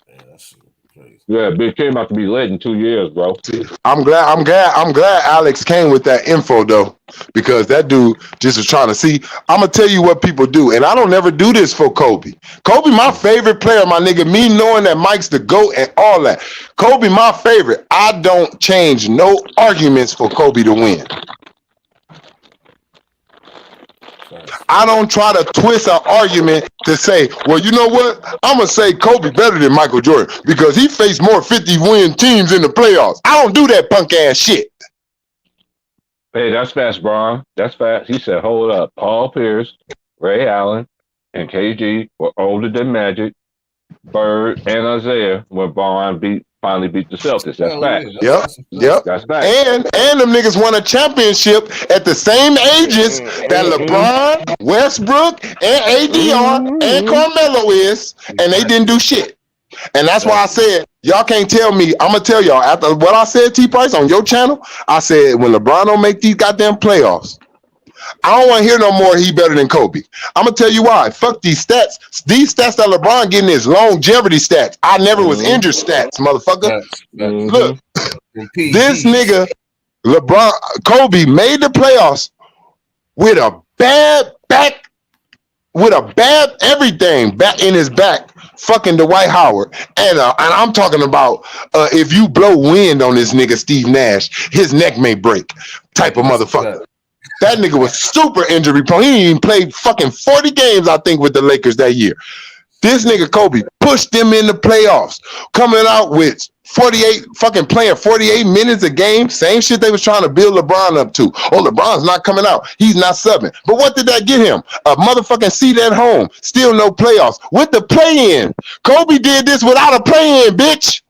Yeah, that's crazy. Yeah, Big Ten about to be lit in 2 years, bro. I'm glad Alex came with that info though, because that dude just was trying to see. I'm gonna tell you what people do, and I don't never do this for Kobe. Kobe, my favorite player, my nigga. Me knowing that Mike's the GOAT and all that. Kobe, my favorite. I don't change no arguments for Kobe to win. I don't try to twist an argument to say, well, you know what? I'm going to say Kobe better than Michael Jordan because he faced more 50-win teams in the playoffs. I don't do that punk ass shit. Hey, that's fast, Bron. That's fast. He said, hold up. Paul Pierce, Ray Allen, and KG were older than Magic, Bird, and Isaiah when Bron finally beat the Celtics. That's fact. Yep. That's fact. And them niggas won a championship at the same ages that LeBron, Westbrook, and AD and Carmelo is, and they didn't do shit. And that's why I said, y'all can't tell me. I'm going to tell y'all, after what I said, T-Price, on your channel, I said, when LeBron don't make these goddamn playoffs, I don't want to hear no more he better than Kobe. I'm going to tell you why. Fuck these stats. These stats that LeBron getting is longevity stats. I never was injured stats, motherfucker. Look, this nigga, LeBron, Kobe made the playoffs with a bad back, with a bad everything back in his back, fucking Dwight Howard. And I'm talking about if you blow wind on this nigga, Steve Nash, his neck may break type of motherfucker. That nigga was super injury prone. He didn't even play fucking 40 games, I think, with the Lakers that year. This nigga Kobe pushed them in the playoffs, coming out with 48, fucking playing 48 minutes a game. Same shit they was trying to build LeBron up to. Oh, LeBron's not coming out. He's not subbing. But what did that get him? A motherfucking seat at home. Still no playoffs. With the play-in. Kobe did this without a play-in, bitch.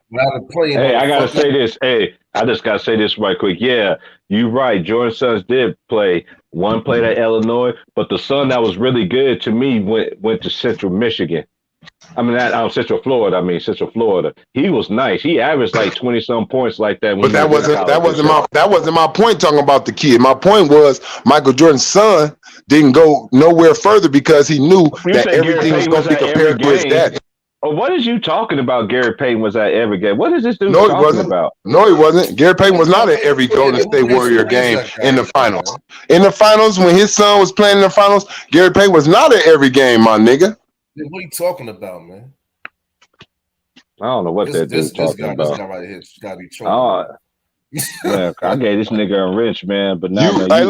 Hey, I gotta say this. Hey, I just gotta say this right quick. Yeah, you right. Jordan's sons did play. One played at Illinois, but the son that was really good to me went to Central Michigan. I mean, Central Florida. He was nice. He averaged like 20-some points like that. But that wasn't my point talking about the kid. My point was Michael Jordan's son didn't go nowhere further because he knew that everything was going to be compared to his daddy. Oh, what is you talking about? Gary Payton was at every game. What is this dude talking about? No, he wasn't. Gary Payton was not at every Golden State Warrior game in the finals. In the finals, when his son was playing in the finals, Gary Payton was not at every game, my nigga. What are you talking about, man? I don't know what that dude's talking about. This guy right here gotta be trolling. Yeah, I gave this nigga a wrench, man. But now, look. Let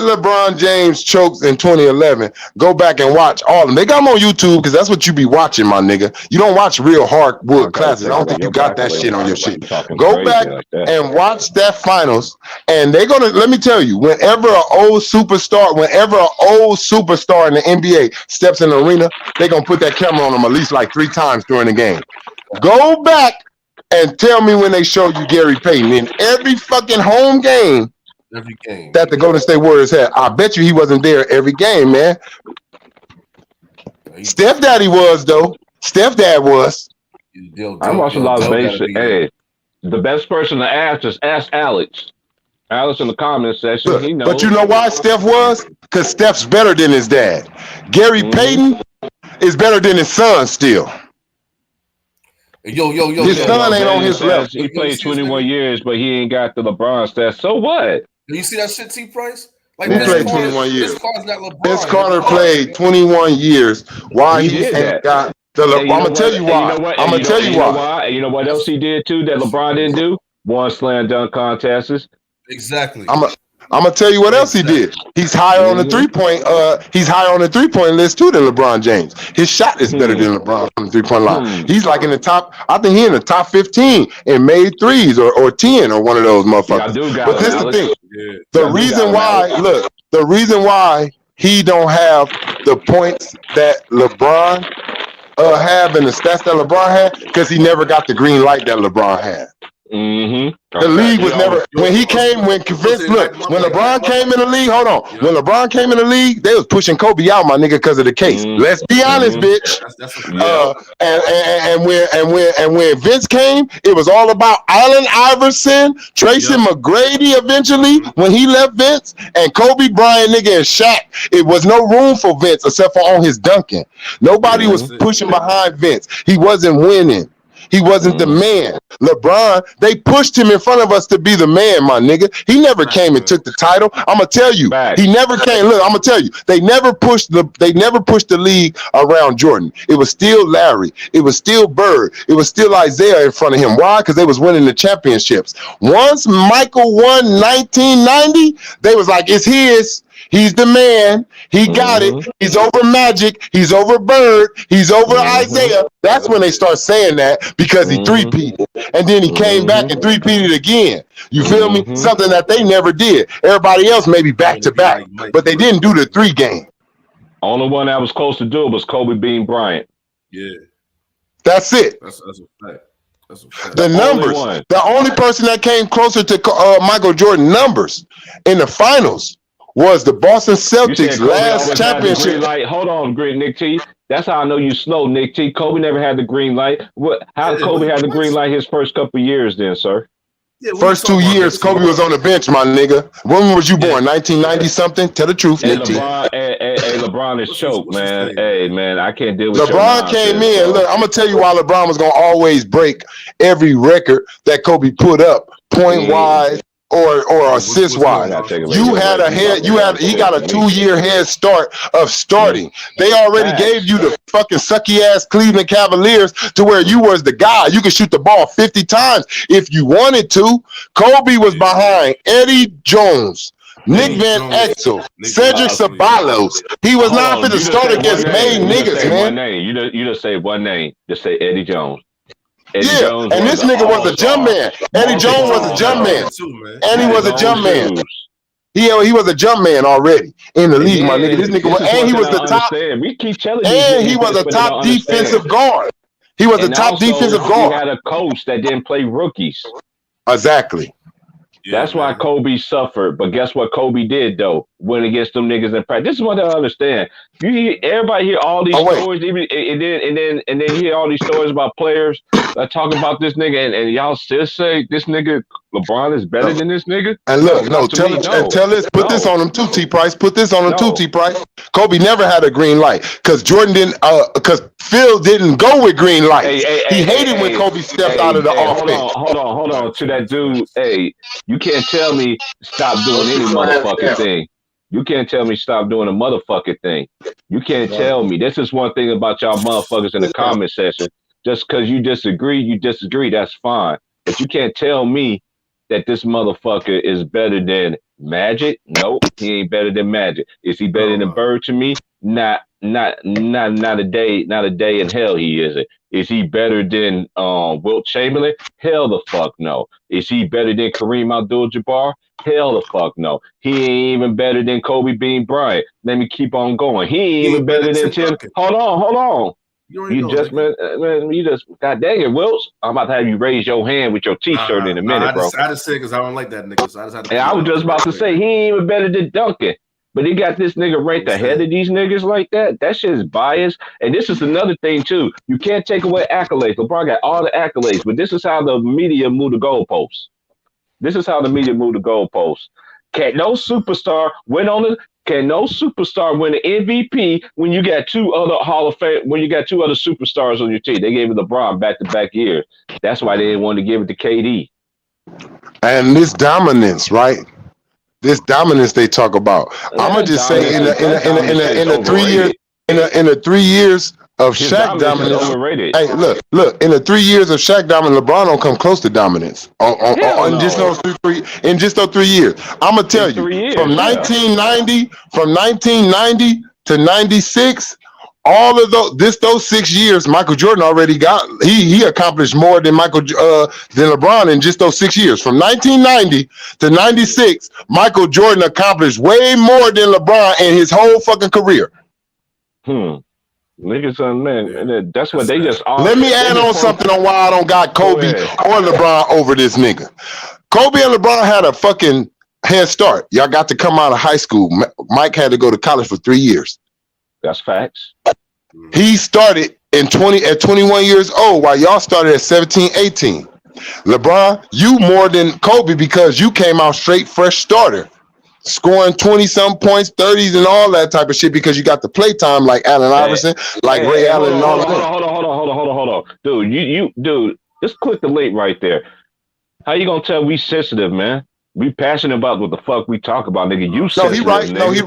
LeBron James chokes in 2011. Go back and watch all of them. They got them on YouTube because that's what you be watching, my nigga. You don't watch real hardwood classes. I don't think you got that shit on your shit. Go back and watch that finals, and they're gonna. Let me tell you, whenever an old superstar in the NBA steps in the arena, they're gonna put that camera on them at least like 3 times during the game. Go back and tell me when they show you Gary Payton in every fucking home game that the Golden State Warriors had. I bet you he wasn't there every game, man. Steph Daddy was, though. Steph Dad was. I watched a lot of basic. Hey, the best person to ask is ask Alex. Alex in the comments section, he knows. But you know why Steph was? Because Steph's better than his dad. Gary Payton, is better than his son still. Yo. His son ain't on his level. He played 21 years, but he ain't got the LeBron stats. So what? You see that shit, T Price? Like Who played 21 years? Vince Carter's got LeBron. Vince Carter played 21 years. Why he ain't got the LeBron? I'm gonna tell you why. I'm gonna tell you why. And you know what else he did too that LeBron didn't do? Won slam dunk contests. Exactly. I'm gonna tell you what else he did. He's higher on the 3-point. He's higher on the 3-point list too than LeBron James. His shot is better than LeBron on the 3-point line. He's like in the top. I think he in the top 15 and made threes or 10 or one of those motherfuckers. But this is the thing. The reason why he don't have the points that LeBron have and the stats that LeBron had because he never got the green light that LeBron had. The league was never when LeBron came in the league. Hold on, when LeBron came in the league, they was pushing Kobe out, my nigga, because of the case. Let's be honest, bitch. And when Vince came, it was all about Allen Iverson, Tracy McGrady. Eventually, when he left Vince and Kobe Bryant, nigga, and Shaq, it was no room for Vince except for on his dunking. Nobody was pushing behind Vince. He wasn't winning. He wasn't the man. LeBron, they pushed him in front of us to be the man, my nigga. He never came and took the title. I'm gonna tell you, he never came. Look, I'm gonna tell you, they never pushed the league around Jordan. It was still Larry. It was still Bird. It was still Isaiah in front of him. Why? Because they was winning the championships. Once Michael won 1990, they was like, it's his. He's the man. He got it. He's over Magic. He's over Bird. He's over Isaiah. That's when they start saying that because he three-peated. And then he came back and three-peated again. You feel me? Something that they never did. Everybody else maybe back-to-back, but they didn't do the 3-game. Only one that was close to do it was Kobe Bean Bryant. Yeah. That's it. That's a fact. That's a fact. The numbers. The only person that came closer to Michael Jordan numbers in the finals was the Boston Celtics last championship. Hold on, great Nick T. That's how I know you slow, Nick T. Kobe never had the green light. How did Kobe have the green light his first couple of years then, sir? Yeah, first 2 years, Kobe was on the bench, my nigga. When was you born? 1990 something? Tell the truth, Nick T. LeBron is choked, man. Hey, man, I can't deal with LeBron came in. Look, I'm gonna tell you why LeBron was gonna always break every record that Kobe put up, point wise. Or assist wise, he got a 2-year head start of starting. They already gave you the fucking sucky ass Cleveland Cavaliers to where you was the guy. You could shoot the ball 50 times if you wanted to. Kobe was behind Eddie Jones, Nick Van Exel, Cedric Ceballos. He was not for the start against made niggas, man. You just say one name. Just say Eddie Jones. And this nigga was a jump man. Eddie Jones was a jump man. And he was a jump man. He was a jump man already in the league, my nigga. This nigga was, and he was the top. We keep telling you. And he was a top defensive guard. He was a top defensive guard. He had a coach that didn't play rookies. Exactly. That's why Kobe suffered. But guess what Kobe did though? Went against them niggas in practice. This is what I understand. Everybody hear all these stories, and then hear all these stories about players talking about this nigga, and y'all still say this nigga LeBron is better than this nigga. And look, put this on him too, T Price. Put this on him too, T Price. Kobe never had a green light because Jordan didn't. Because Phil didn't go with green lights. He hated when Kobe stepped out of the offense. Hold on. To that dude, you can't tell me stop doing any motherfucking thing. You can't tell me stop doing a motherfucking thing. You can't tell me. This is one thing about y'all motherfuckers in the comment section. Just because you disagree, that's fine. But you can't tell me that this motherfucker is better than Magic. Nope, he ain't better than Magic. Is he better than Bird to me? Not a day in hell he isn't. Is he better than Wilt Chamberlain? Hell the fuck no. Is he better than Kareem Abdul-Jabbar? Hell the fuck no. He ain't even better than Kobe Bean Bryant. Let me keep on going. He ain't even better than Tim. Hold on. You just God dang it, Wilts. I'm about to have you raise your hand with your t-shirt in a minute, bro. I just said because I don't like that nigga. So I just had to. And I was just about to say he ain't even better than Duncan. But he got this nigga ranked ahead of these niggas like that. That shit is biased. And this is another thing, too. You can't take away accolades. LeBron got all the accolades. But this is how the media move the goalposts. No superstar went on the Can no superstar win an MVP when you got two other Hall of Fame, when you got two other superstars on your team? They gave it LeBron back-to-back years. That's why they didn't want to give it to KD. And this dominance, right? This dominance they talk about. I'm gonna just say in the 3 years in the 3 years of His Shaq dominance. overrated. Hey, look! In the 3 years of Shaq dominance, LeBron don't come close to dominance. In just those 3 years, I'm gonna tell you, from 1990 to 96, all of those 6 years, Michael Jordan already got. He accomplished more than than LeBron in just those 6 years. From 1990 to 96, Michael Jordan accomplished way more than LeBron in his whole fucking career. Niggas, man, that's what they just. Let me add on something on why I don't got Kobe or LeBron over this nigga. Kobe and LeBron had a fucking head start. Y'all got to come out of high school. Mike had to go to college for 3 years. That's facts. He started at 21 years old, while y'all started at 17, 18. LeBron, you more than Kobe because you came out straight fresh starter, scoring 20-some points, 30s, and all that type of shit because you got the play time like Allen Iverson, Ray Allen, and all that. Hold on. Dude, just click the link right there. How you gonna tell we sensitive, man? We passionate about what the fuck we talk about, nigga. You sensitive, No, he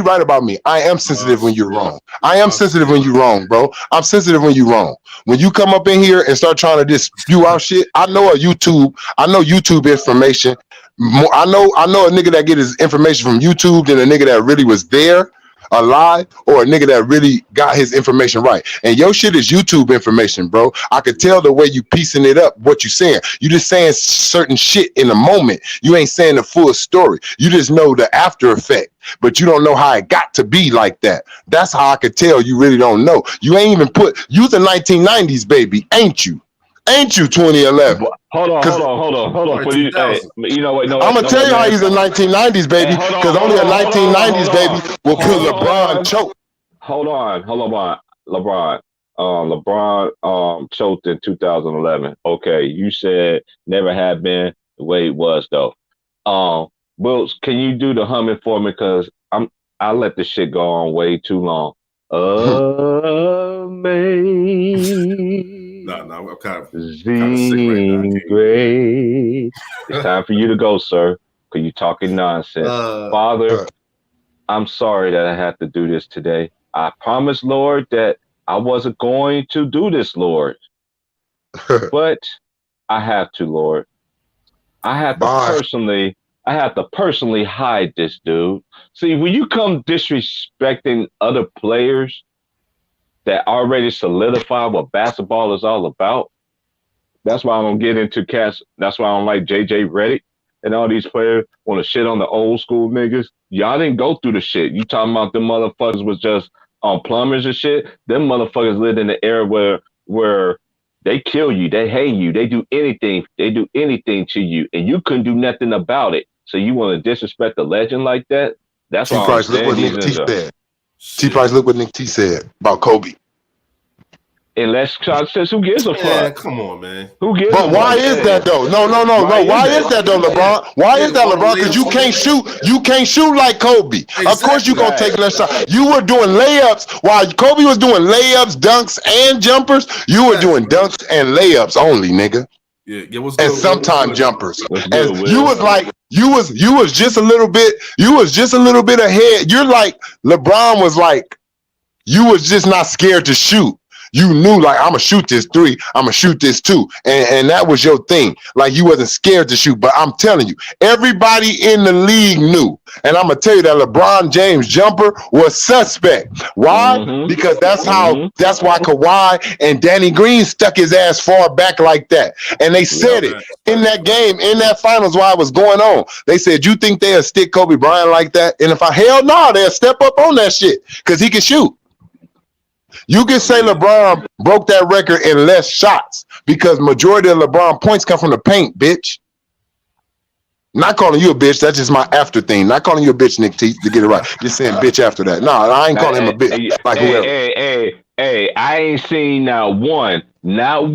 right about me. I am sensitive when you're wrong. I am sensitive when you're wrong, bro. I'm sensitive when you're wrong. When you come up in here and start trying to just spew out shit, I know YouTube information. I know a nigga that get his information from YouTube than a nigga that really was there alive, or a nigga that really got his information right. And your shit is YouTube information, bro. I could tell the way you piecing it up, what you saying. You just saying certain shit in a moment. You ain't saying the full story. You just know the after effect, but you don't know how it got to be like that. That's how I could tell you really don't know. You ain't even you the 1990s baby, ain't you? Ain't you 2011? Hold on. You know what? No, I'm gonna tell you how he's a 1990s baby, because only a 1990s baby will put LeBron choke. Hold on, LeBron choked in 2011. Okay, you said never had been the way it was though. Wills, can you do the humming for me? Because I let this shit go on way too long. Amazing. No, I'm kind of sick right now. Great. It's time for you to go, sir, because you're talking nonsense. Father, I'm sorry that I have to do this today. I promised, Lord, that I wasn't going to do this, Lord. But I have to, Lord. I have to personally hide this, dude. See, when you come disrespecting other players that already solidify what basketball is all about, that's why I don't get into cats. That's why I don't like JJ Redick and all these players want to shit on the old school niggas. Y'all didn't go through the shit. You talking about them motherfuckers was just on plumbers and shit. Them motherfuckers lived in the era where they kill you, they hate you, they do anything to you, and you couldn't do nothing about it. So you want to disrespect a legend like that? That's why I'm saying. T-Price, look what Nick T said about Kobe. Unless Chuck says, who gives a fuck? Come on, man. Who gives But why is that though? No. Why is that though, LeBron? Why is that, LeBron? Because you can't shoot. You can't shoot like Kobe. Exactly. Of course you gonna take less shots. You were doing layups while Kobe was doing layups, dunks, and jumpers. You were doing dunks and layups only, nigga. Yeah, and sometimes jumpers. And you was just a little bit ahead. You're like LeBron was like, you was just not scared to shoot. You knew, like, I'm gonna shoot this three, I'm gonna shoot this two, and that was your thing. Like, you wasn't scared to shoot. But I'm telling you, everybody in the league knew, and I'm gonna tell you that LeBron James jumper was suspect. Why? Mm-hmm. Because that's why Kawhi and Danny Green stuck his ass far back like that, and they said it in that game, in that finals while it was going on. They said, you think they'll stick Kobe Bryant like that? And if hell no, they'll step up on that shit because he can shoot. You can say LeBron broke that record in less shots because majority of LeBron points come from the paint, bitch. Not calling you a bitch. That's just my after thing. Not calling you a bitch, Nick T, to get it right. Just saying bitch after that. No, I ain't calling him a bitch. Like whoever. Hey, I ain't seen not one. Now,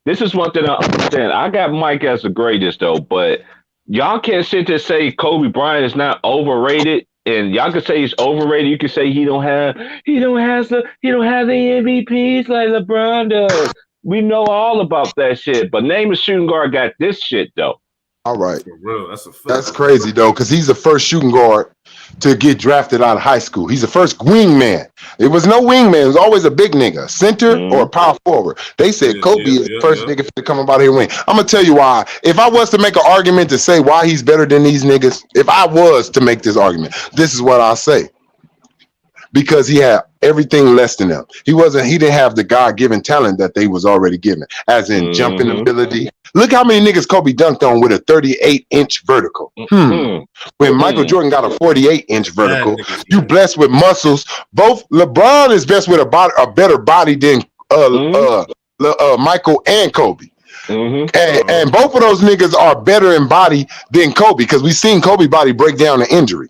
this is one thing I understand. I got Mike as the greatest, though, but y'all can't sit there and say Kobe Bryant is not overrated. And y'all can say he's overrated. You can say he don't have the MVPs like LeBron does. We know all about that shit. But name a shooting guard got this shit though. All right. For real, that's a fact. That's crazy though, because he's the first shooting guard to get drafted out of high school. He's the first wingman. It was no wingman. It was always a big nigga, center or a power forward. They said Kobe is the first nigga to come about here wing. I'm gonna tell you why. If I was to make an argument to say why he's better than these niggas, if I was to make this argument, this is what I'll say. Because he had everything less than them. He didn't have the God-given talent that they was already given, as in jumping ability. Look how many niggas Kobe dunked on with a 38-inch vertical. When Michael Jordan got a 48-inch vertical, you blessed with muscles. Both LeBron is blessed with a better body than Michael and Kobe. And both of those niggas are better in body than Kobe, because we seen Kobe body break down to injury.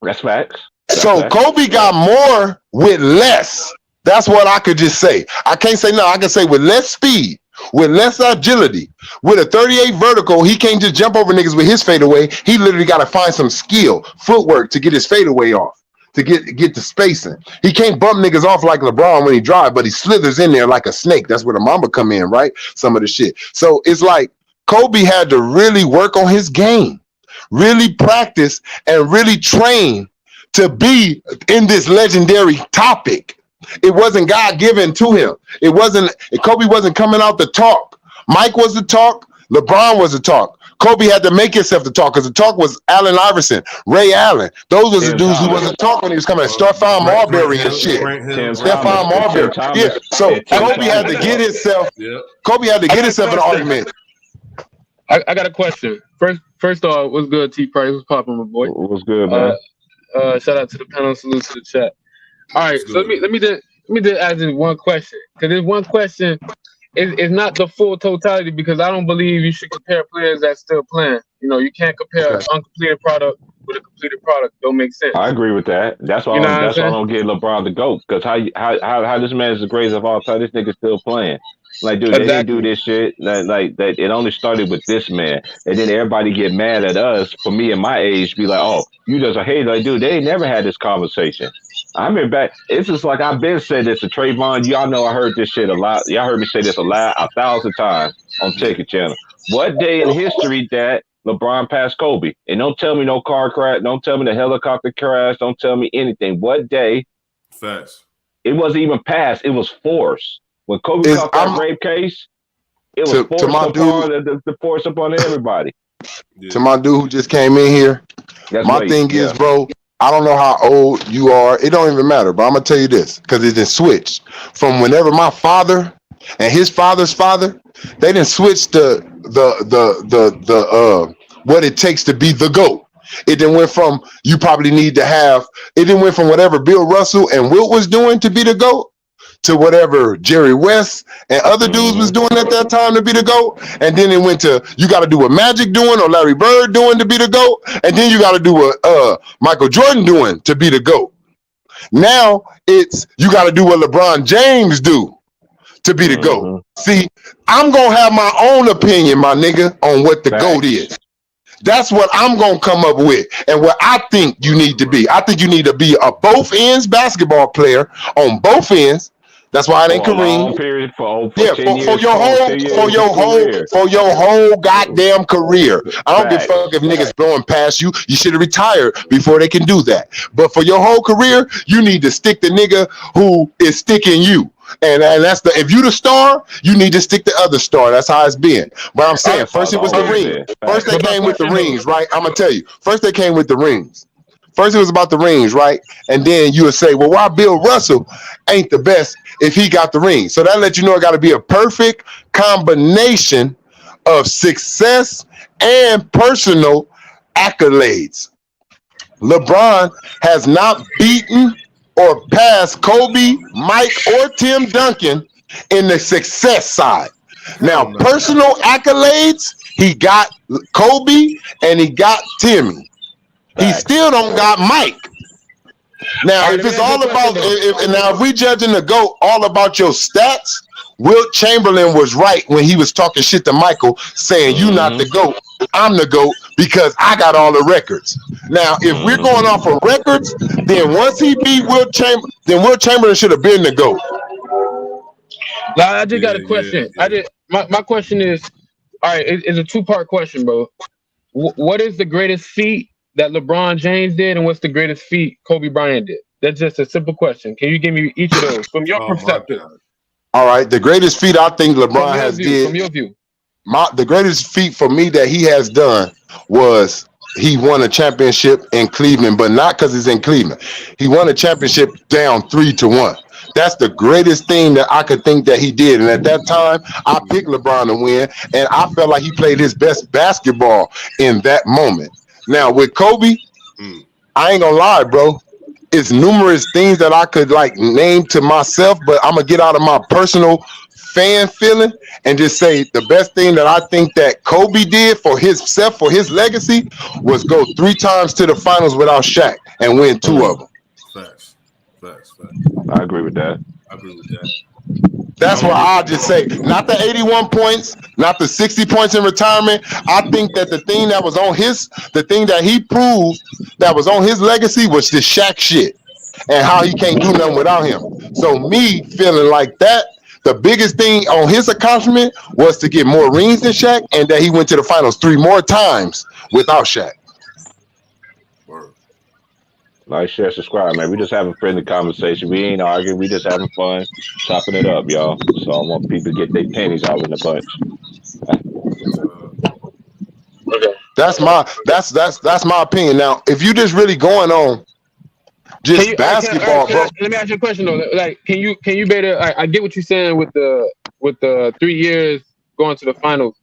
That's facts. So Kobe got more with less. That's what I could just say. I can't say no. I can say with less speed, with less agility, with a 38 vertical, he can't just jump over niggas with his fadeaway. He literally got to find some skill, footwork to get his fadeaway off, to get the spacing. He can't bump niggas off like LeBron when he drive, but he slithers in there like a snake. That's where the mamba come in, right? Some of the shit. So it's like Kobe had to really work on his game, really practice, and really train to be in this legendary topic. It wasn't God given to him. Kobe wasn't coming out to talk. Mike was the talk. LeBron was the talk. Kobe had to make himself the talk, because the talk was Allen Iverson, Ray Allen. Those was the dudes who wasn't talking when he was coming. Stephon Marbury and shit. Stephon Marbury. Yeah. So Kobe had to get himself. Kobe had to get himself an argument. I got a question. First off, what's good, T Price? What's popping, my boy? What's good, man? Shout out to the panel, salute to the chat. All right, so let me just ask this one question, because this one question is not the full totality, because I don't believe you should compare players that's still playing. You know, you can't compare an uncompleted product with a completed product. Don't make sense. I agree with that. That's why I don't get LeBron the GOAT, because how this man is the greatest of all time. This nigga's still playing. Like, dude, they didn't do this shit. Like that. It only started with this man, and then everybody get mad at us. For me and my age, be like, "Oh, you just a hater." Like, dude, they ain't never had this conversation. I mean, back. It's just like I've been saying this to Trayvon. Y'all know I heard this shit a lot. Y'all heard me say this 1,000 times on Ticket Channel. What day in history that LeBron passed Kobe? And don't tell me no car crash. Don't tell me the helicopter crash. Don't tell me anything. What day? Facts. It wasn't even passed. It was forced. When Kobe caught that rape case, it was forced force upon everybody. To my dude who just came in here, my thing is, bro, I don't know how old you are. It don't even matter, but I'm gonna tell you this, because it didn't switch from whenever my father and his father's father, they didn't switch the what it takes to be the GOAT. It then went from you probably need to have. It then went from whatever Bill Russell and Wilt was doing to be the GOAT, to whatever Jerry West and other dudes was doing at that time to be the GOAT. And then it went to, you got to do what Magic doing or Larry Bird doing to be the GOAT. And then you got to do what Michael Jordan doing to be the GOAT. Now it's, you got to do what LeBron James do to be the GOAT. See, I'm going to have my own opinion, my nigga, on what the GOAT is. That's what I'm going to come up with and what I think you need to be. I think you need to be a both ends basketball player on both ends. That's why it ain't Kareem. For your whole goddamn career. I don't give a fuck if niggas blowing past you. You should have retired before they can do that. But for your whole career, you need to stick the nigga who is sticking you. And that's if you the star, you need to stick the other star. That's how it's been. But I'm saying, first it was the ring. First they came with the rings, right? I'm gonna tell you. First they came with the rings. First it was about the rings, right? And then you would say, well, why Bill Russell ain't the best if he got the ring? So that lets you know it got to be a perfect combination of success and personal accolades. LeBron has not beaten or passed Kobe, Mike, or Tim Duncan in the success side. Now, personal accolades, he got Kobe and he got Timmy. He still don't got Mike. Now, All right, if let me it's ask you all a about, question, if we judging the GOAT all about your stats, Wilt Chamberlain was right when he was talking shit to Michael, saying you not the GOAT, I'm the GOAT because I got all the records. Now, if we're going off of records, then once he beat Wilt Chamberlain, then Wilt Chamberlain should have been the GOAT. Now, I just got a question. My question is, all right, it's a two-part question, bro. What is the greatest feat that LeBron James did, and what's the greatest feat Kobe Bryant did? That's just a simple question. Can you give me each of those from your perspective? All right, the greatest feat I think LeBron has did. From your view. The greatest feat for me that he has done was he won a championship in Cleveland, but not because it's in Cleveland. He won a championship down 3-1. That's the greatest thing that I could think that he did. And at that time, I picked LeBron to win, and I felt like he played his best basketball in that moment. Now, with Kobe, I ain't gonna lie, bro. It's numerous things that I could like name to myself, but I'm gonna get out of my personal fan feeling and just say the best thing that I think that Kobe did for himself, for his legacy, was go 3 times to the finals without Shaq and win 2 of them. Facts. I agree with that. That's what I just say. Not the 81 points, not the 60 points in retirement. I think that the thing that was on the thing that he proved that was on his legacy was the Shaq shit and how he can't do nothing without him. So me feeling like that, the biggest thing on his accomplishment was to get more rings than Shaq and that he went to the finals 3 more times without Shaq. Like, share, subscribe, man. We just having friendly conversation. We ain't arguing. We just having fun, chopping it up, y'all. So I want people to get their panties out in a bunch. Okay. That's my opinion. Now, if you just really going on just basketball, bro. Let me ask you a question though. Like, can you better? I get what you're saying with the 3 years going to the finals.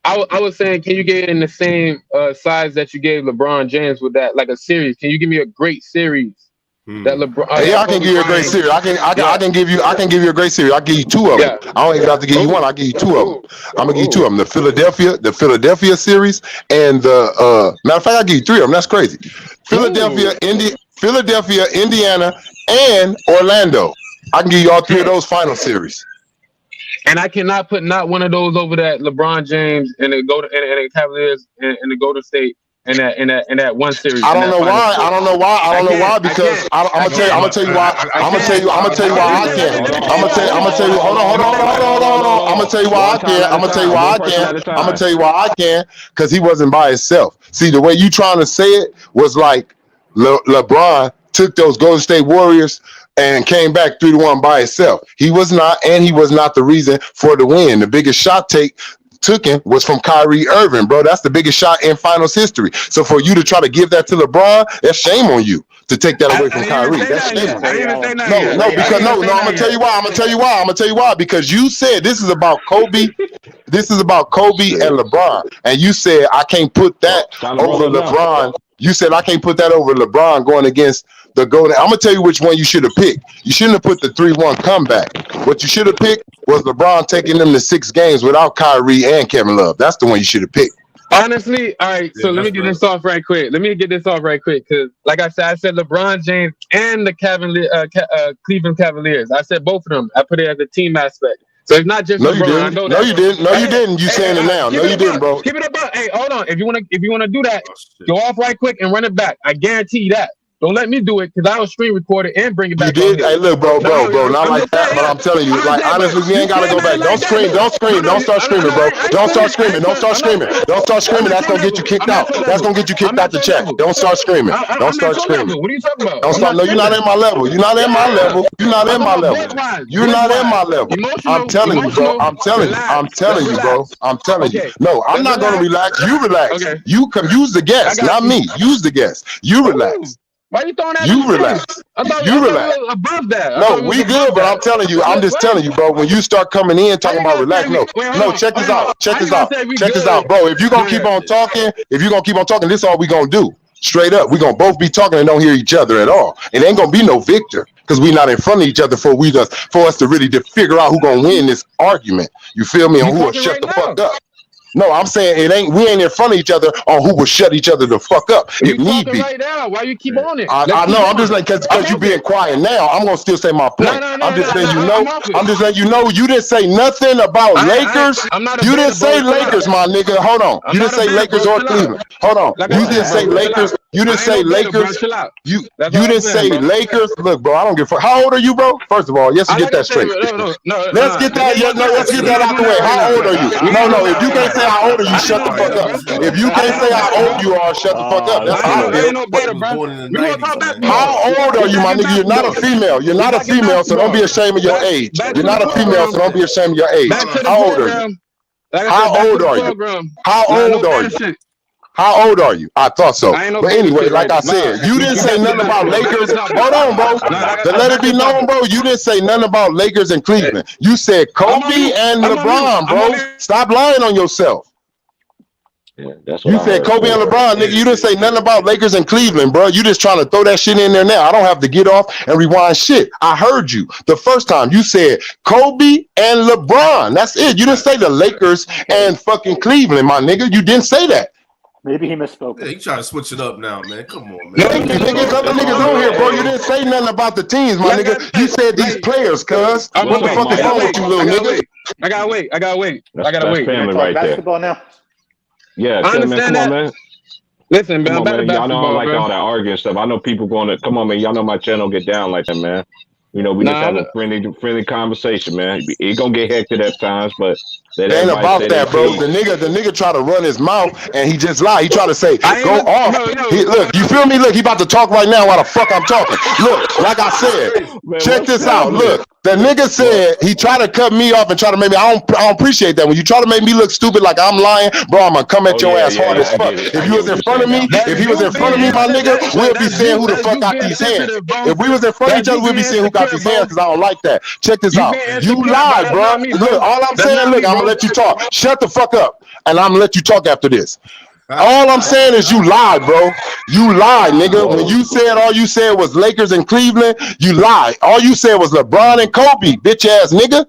I was saying, can you get in the same size that you gave LeBron James with that, like a series? Can you give me a great series that LeBron? Yeah, I can give you a great series. I can give you a great series. I'll give you 2 of them. I don't even have to give you one. I'll give you 2 of them. I'm gonna give you 2 of them. The Philadelphia series and the matter of fact, I'll give you 3 of them. That's crazy. Philadelphia, Indiana, and Orlando. I can give you all 3 of those final series. And I cannot put not one of those over that LeBron James and the Cavaliers and the Golden State in that one series. I don't know why. Because I'm gonna tell you why I can. I'm gonna tell you why I can. I'm gonna tell you why I can. Because he wasn't by himself. See, the way you trying to say it was like LeBron took those Golden State Warriors and came back 3-1 by himself. He was not the reason for the win. The biggest shot taken was from Kyrie Irving, bro. That's the biggest shot in finals history. So for you to try to give that to LeBron, that's shame on you to take that away from Kyrie. That's shame. I'm gonna tell you why. Because you said this is about Kobe. This is about Kobe and LeBron, and you said I can't put that over LeBron. You said I can't put that over LeBron going against the Golden. I'm gonna tell you which one you should have picked. You shouldn't have put the 3-1 comeback. What you should have picked was LeBron taking them to 6 games without Kyrie and Kevin Love. That's the one you should have picked. Honestly, all right. So let me get this off right quick. Because, like I said LeBron James and the Cleveland Cavaliers. I said both of them. I put it as a team aspect. So it's not just LeBron. You didn't. You saying it now. No, you didn't, bro. Keep it up. Hey, hold on. If you wanna do that, go off right quick and run it back. I guarantee you that. Don't let me do it because I will screen record it and bring it back. You did. Hey, look, bro, not like that. But I'm telling you, like honestly, we ain't gotta go back. Don't scream. Don't start screaming, bro. Don't start screaming. That's gonna get you kicked out. That's gonna get you kicked out the chat. Don't start screaming. Don't start screaming. What are you talking about? Don't start. No, you're not in my level. You're not in my level. I'm telling you, bro. I'm telling you, bro. No, I'm not gonna relax. You relax. You come use the guest, not me. Use the guest. You relax. Why are you throwing that? You relax. You relax. Above that. No, we good, but I'm telling you, bro. When you start coming in talking about relax, no. Check this out, bro. If you're gonna keep on talking, this is all we gonna do. Straight up, we gonna both be talking and don't hear each other at all. It ain't gonna be no victor because we not in front of each other for us to really figure out who gonna win this argument. You feel me? And who will shut the fuck up. No, I'm saying it ain't. We ain't in front of each other on who will shut each other the fuck up You if need talking be. right now? Why you keep on it? I know. I'm just like because you being quiet now. I'm gonna still say my point. I'm just letting you know. I'm just letting you know. You didn't say nothing about Lakers. I'm not a You didn't hater, say bro. Lakers, my nigga. Hold on. I'm You not didn't a say hater, Lakers bro. or Chill Cleveland. out. Hold on. Like I You said, didn't say bro, chill Lakers. out. You didn't I say ain't no hater, bro. Lakers. Chill out. You That's all you I'm didn't saying, say bro. Lakers. Look, bro. I don't give a fuck. How old are you, bro? First of all, yes, to I get like that I said, straight. Let's get that. Yeah, no, let's get that out the way. How old are you? No. If you can't say how old are you, shut the fuck up. If you can't say how old you are, shut the fuck up. That's how I I ain't feel. no better, bro. We gonna talk basketball. How old are you, my nigga? You're not a female. You're not a female, so don't be ashamed of your age. You're not a female, so don't be ashamed of your age. How old are you? How old are you? How old are you? How old are you? I thought so. But anyway, like I said, you didn't say nothing about Lakers. Hold on, bro. To let it be known, bro, you didn't say nothing about Lakers and Cleveland. You said Kobe and LeBron, bro. Stop lying on yourself. Yeah, that's what You I said heard. Kobe and LeBron, nigga. You didn't say nothing about Lakers and Cleveland, bro. You just trying to throw that shit in there now. I don't have to get off and rewind shit. I heard you the first time. You said Kobe and LeBron. That's it. You didn't say the Lakers and fucking Cleveland, my nigga. You didn't say that. Maybe he misspoke. Yeah, you trying to switch it up now, man. Come on, man. Thank you, niggas. Other niggas on here, bro. You didn't say nothing about the teams, my nigga. You said these players, cuz. What the fuck is wrong with you, little nigga? I gotta wait. That's family right there. Basketball now. Yeah, I understand man, come that. on, man. Listen, man, Come on, back to man. Y'all know I don't basketball, like bro. all that arguing stuff. I know people going to come on, man. Y'all know my channel get down like that, man. You know, we just have a friendly conversation, man. It gonna get hectic at times, but It ain't about that, bro. The nigga try to run his mouth and he just lie. He try to say, go off. Look, you feel me? Look, he about to talk right now while the fuck I'm talking. Look, like I said, Man, check this out. Look, the nigga said he tried to cut me off and try to make me. I don't appreciate that. When you try to make me look stupid like I'm lying, bro, I'm gonna come at your ass hard as fuck. If you was in front of me, if he was in front of me, my nigga, we'll be saying who the fuck got these hands. If we was in front of each other, we'll be saying who got these hands because I don't like that. Check this out. You lied, bro. Look, all I'm saying, look, I'm gonna let you talk. Shut the fuck up, and I'm gonna let you talk after this. All I'm saying is you lied, bro. You lied, nigga. When you said all you said was Lakers and Cleveland, you lied. All you said was LeBron and Kobe, bitch ass nigga.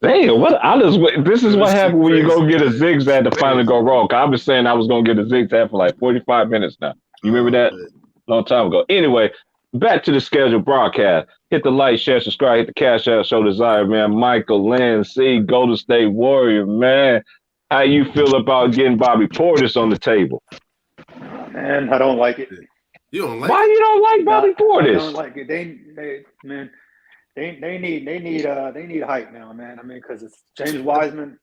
Damn, this is what happened when you go get a zigzag to finally go wrong. I've been saying I was gonna get a zigzag for like 45 minutes now. You remember that? Long time ago. Anyway, back to the scheduled broadcast. Hit the like, share, subscribe, hit the cash out, show desire, man. Michael Lynn C, Golden State Warrior, man. How you feel about getting Bobby Portis on the table? Man, I don't like it. You don't like Why you don't like Bobby Portis? I don't like it. They need hype now, man. I mean, because it's James Wiseman.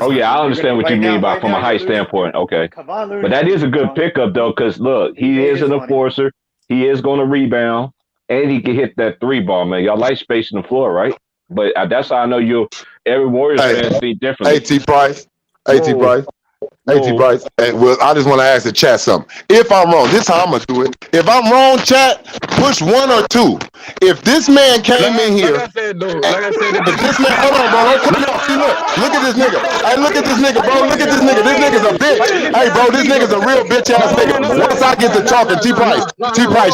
Oh yeah, I understand what you mean by from a height standpoint. Okay, but that is a good pickup though, because look, he is an enforcer. He is going to rebound, and he can hit that three ball, man. Y'all like spacing the floor, right? But that's how I know every Warriors fan see differently. AT Price. Bryce. Well, I just want to ask the chat something. If I'm wrong, this is how I'm gonna do it. If I'm wrong, chat, push 1 or 2. If this man came in here, Like I said, though. if this man, hold on, bro, don't cut me off. See, look at this nigga. Hey, look at this nigga, bro. Look at this nigga. This nigga's a bitch. Hey, bro, this nigga's a real bitch ass nigga. Once I get to talking, T Price,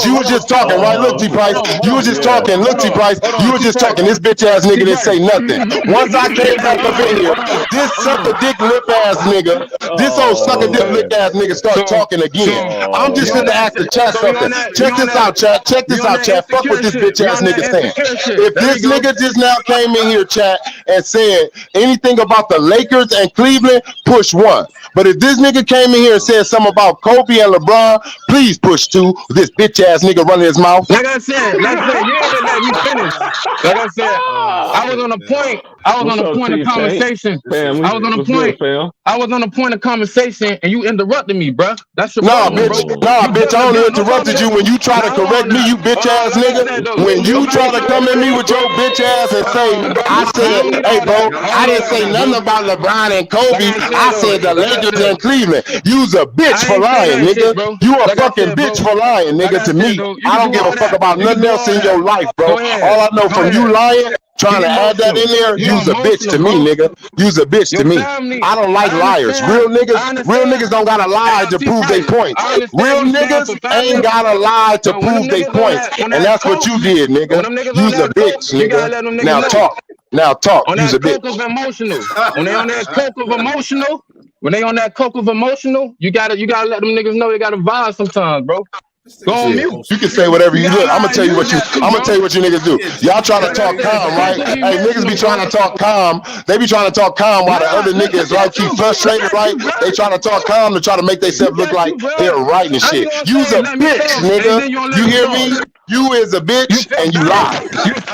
you was just talking, right? Look, T Price, you was just talking. Look, T Price, you was just talking. This bitch ass nigga didn't say nothing. Once I came back up in here, this sucker dick lip ass nigga, this old sucker dick lip ass nigga start talking again. I'm just gonna ask the chat something. Check this out, chat. Check this out, chat. Fuck what this bitch ass nigga saying. If this nigga just now came in here, chat, and said anything about the Lakers and Cleveland, push 1. But if this nigga came in here and said something about Kobe and LeBron, please push 2. This bitch ass nigga running his mouth. Like I said, you ain't let me finish. Like I said, I was on a point. I was on a point of conversation. I was on a point. I was on a point of conversation, and you interrupted me, bro. That's your problem, bitch. bro. Nah, bitch. I only interrupted you when you try to correct me, you bitch ass nigga. When you try to come at me with your bitch ass and say, I said, hey, bro, I didn't say nothing about LeBron and Kobe. I said the Lakers and Cleveland. You's a bitch for lying, nigga. You a fucking bitch for lying, nigga. To me, I don't give a fuck about nothing else in your life, bro. All I know from you lying, trying to add that in there, you's a bitch to me, nigga. You's a bitch to me. I don't like liars. Real niggas don't gotta lie to prove their points. Real niggas ain't gotta lie to prove their points. And that's what you did, nigga. You's a bitch, nigga. Now talk. Now talk. On You's that a bitch. coke of emotional. When they on that coke of emotional, when they on that coke of emotional, you gotta let them niggas know they gotta vibe sometimes, bro. Go on Shit, mute. you can say whatever you look. I'm gonna tell you what you. Use that too, I'm gonna bro. tell you what you niggas do. Y'all trying to talk calm, right? Hey, niggas be trying to talk calm. They be trying to talk calm while the other niggas like keep frustrated, right? They trying to talk calm to try to make themselves look like they're right and shit. You's a bitch, nigga. You hear me? You is a bitch and you lie.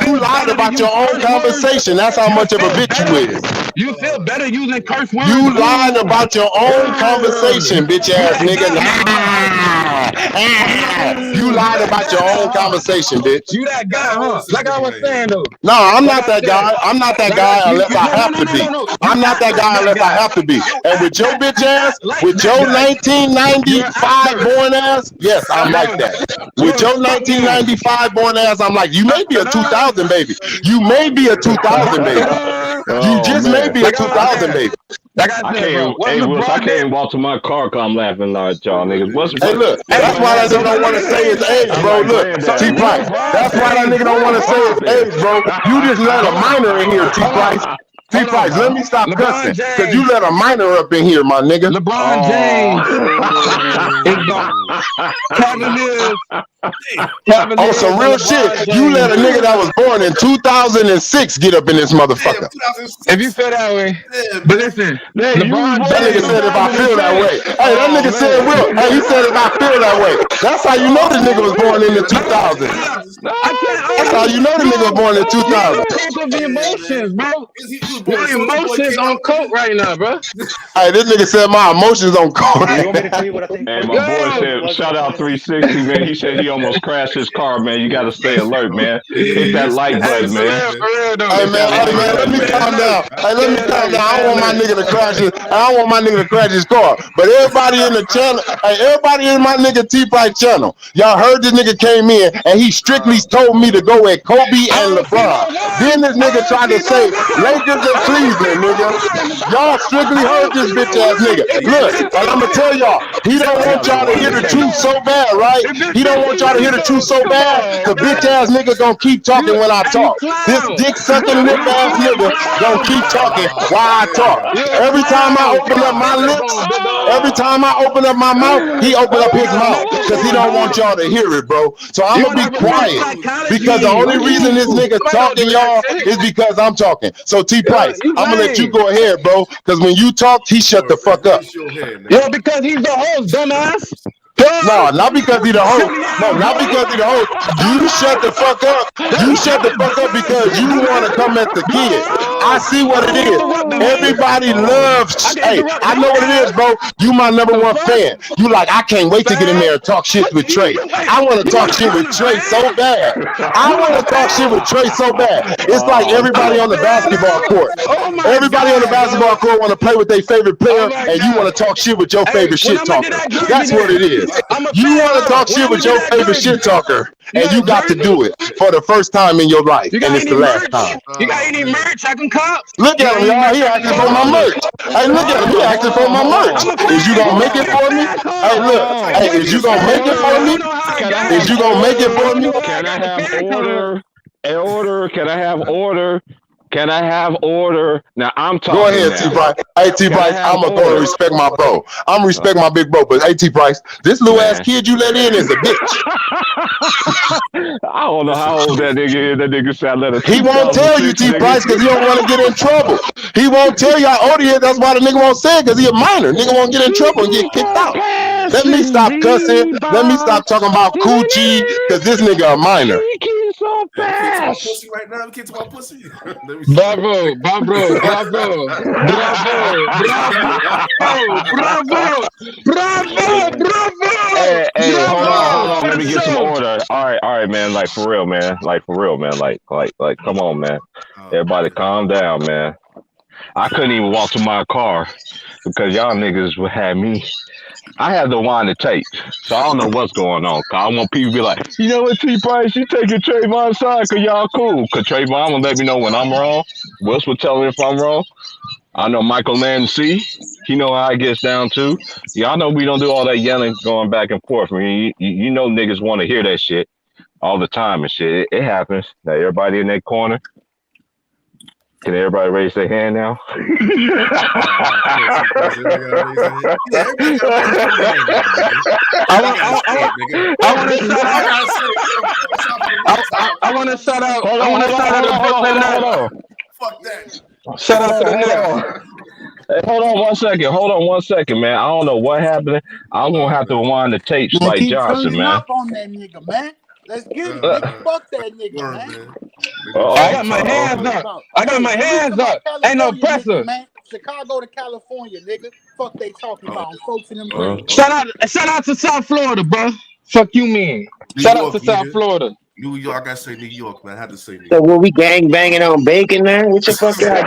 You lied about your own conversation. That's how much of a bitch you is. You feel better using curse words. You lied about your own conversation, bitch ass nigga. You lied about your own conversation, bitch. You that guy, huh? Like I was saying though. No, I'm not that guy. I'm not that guy unless I have to be. I'm not that guy unless I have to be. And with your bitch ass, with your 1995 born ass, yes, I'm like that. With your 1995 born ass, I'm like, you may be a 2000 baby. You may be a 2000 baby. You just may be a 2000 baby. Like I can't. Hey, Wills, I can't walk to my car 'cause I'm laughing like y'all niggas. Hey, look, that's why that nigga don't want to say his age, bro. Look, T-Price. That's why that nigga don't want to say his age, bro. You just let a minor in here, T-Price. T-Price, let me stop cussing, because you let a minor up in here, my nigga. LeBron James is gone. Cavaliers. On some real shit, you let a nigga that was born in 2006 get up in this motherfucker. If you feel that way, but listen, LeBron That nigga said if I feel that way. Hey, that nigga said, Will, hey, he said if I feel that way. That's how you know this nigga was born in the 2000s. That's how you know the nigga was born in 2000. Coke of the emotions, bro. Your emotions on coke right now, bro. Hey, this nigga said my emotions on coke. You want me to tell you what I think? Hey, my boy said, shout out 360, man. He said he almost crashed his car, man. You got to stay alert, man. Hit that like button, man. Hey, man, let me calm down. Hey, let me calm down. I don't want my nigga to crash his, I don't want my nigga to crash his car. But everybody in the channel, hey, everybody in my nigga T-Price channel, y'all heard this nigga came in and he strictly told me to go at Kobe and LeBron. Then this nigga tried to say Lakers and Cleveland, nigga. Y'all strictly heard this bitch ass nigga. Look, and I'm gonna tell y'all, he don't want y'all to hear the truth so bad, right? He don't want y'all to hear the truth so bad. The bitch ass nigga gonna keep talking when I talk. This dick sucking lip ass nigga gonna keep talking while I talk. Every time I open up my lips, every time I open up my mouth, he open up his mouth because he don't want y'all to hear it, bro. So I'm gonna be quiet because the only reason this nigga talking, y'all, is because I'm talking. So T-Price, I'm gonna let you go ahead, bro, because when you talk, he shut the fuck up. Yo, because he's the host, dumbass. No, not because he the host. No, not because he the host. You shut the fuck up. You shut the fuck up because you want to come at the kid. I see what it is. Everybody loves. Hey, I know what it is, bro. You my number one fan. You like, I can't wait to get in there and talk shit with Trey. I want to talk shit with Trey so bad. I want to talk shit with Trey so bad. It's like everybody on the basketball court. Everybody on the basketball court want to play with their favorite player, and you want to talk shit with your favorite shit talker. That's what it is. You want to talk shit with your favorite shit talker, and you got to do it for the first time in your life, and it's the last time. You got any merch I can cop? Look at him, y'all. He asking for my merch. Hey, look at him. He asking for my merch. Is you gonna make it for me? Hey, look. Hey, is you gonna make it for me? Is you gonna make it for me? Can I have order? Order? Can I have order? Can I have order? Now I'm talking. Go ahead, T-Price. Hey, T-Price, I'm gonna go and respect my bro. I'm gonna respect my big bro, but hey, T-Price, this little ass kid you let in is a bitch. I don't know how old that nigga is. That nigga said let us. He won't tell you, T-Price, because he don't want to get in trouble. He won't tell you how old he is. That's why the nigga won't say it, because he a minor. Nigga won't get in trouble and get kicked out. Let me stop cussing. Let me stop talking about coochie, because this nigga a minor. So fast. Pussy right now. We can't talk about pussy. Bravo, bravo, bravo, bravo. Hey, hold on. Let me get some order. All right, man. Like for real, man. Like, come on, man. Everybody calm down, man. I couldn't even walk to my car because y'all niggas would have me. I had to wind the tape, so I don't know what's going on. I want people to be like, you know what, T-Price, you taking Trayvon's side because y'all cool. Because Trayvon will let me know when I'm wrong. Wills will tell me if I'm wrong. I know Michael Landon C. He know how it gets down too. Y'all know we don't do all that yelling going back and forth. I mean, you know niggas want to hear that shit all the time and shit. It happens. Now everybody in that corner. Can everybody raise their hand now? I want to shout out. Hold I want to shout out the Brooklyn Nets. Fuck that. Shout out to the Nets. Hey, hold on 1 second, man. I don't know what happened. I'm gonna have to rewind the tapes Man, like keep Johnson, turning man. up on that nigga, man. Let's get it, nigga. Fuck that nigga, man. I got my hands up. I got my hands up. Ain't no pressure. Man. Chicago to California, nigga. Fuck they talking about. Folks in them grades. Shout out to South Florida, bro. Fuck you mean? Shout out to South Florida. New York, I gotta say New York, man. I had to say New So York. will we gang banging on bacon now? What the fuck y'all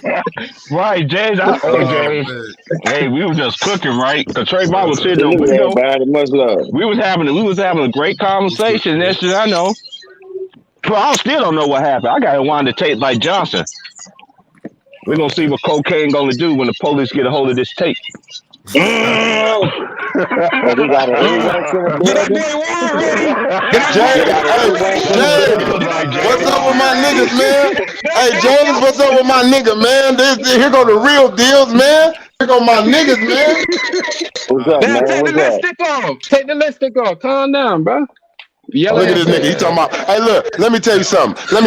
doing? Right, James. James. Hey, we were just cooking, right? Because Trayvon was sitting there. Much love. We was having a great conversation. Next thing I know, but I still don't know what happened. I gotta wind the tape like Johnson. We're gonna see what cocaine gonna do when the police get a hold of this tape. We got What's up with my niggas, man? Hey, James, what's up with my nigga, man? Here go the real deals, man. Here go my niggas, man. What's up, man? Take the lipstick off. Take the lipstick off. Calm down, bro. Look at this nigga. He talking about, hey, look, let me tell you something. I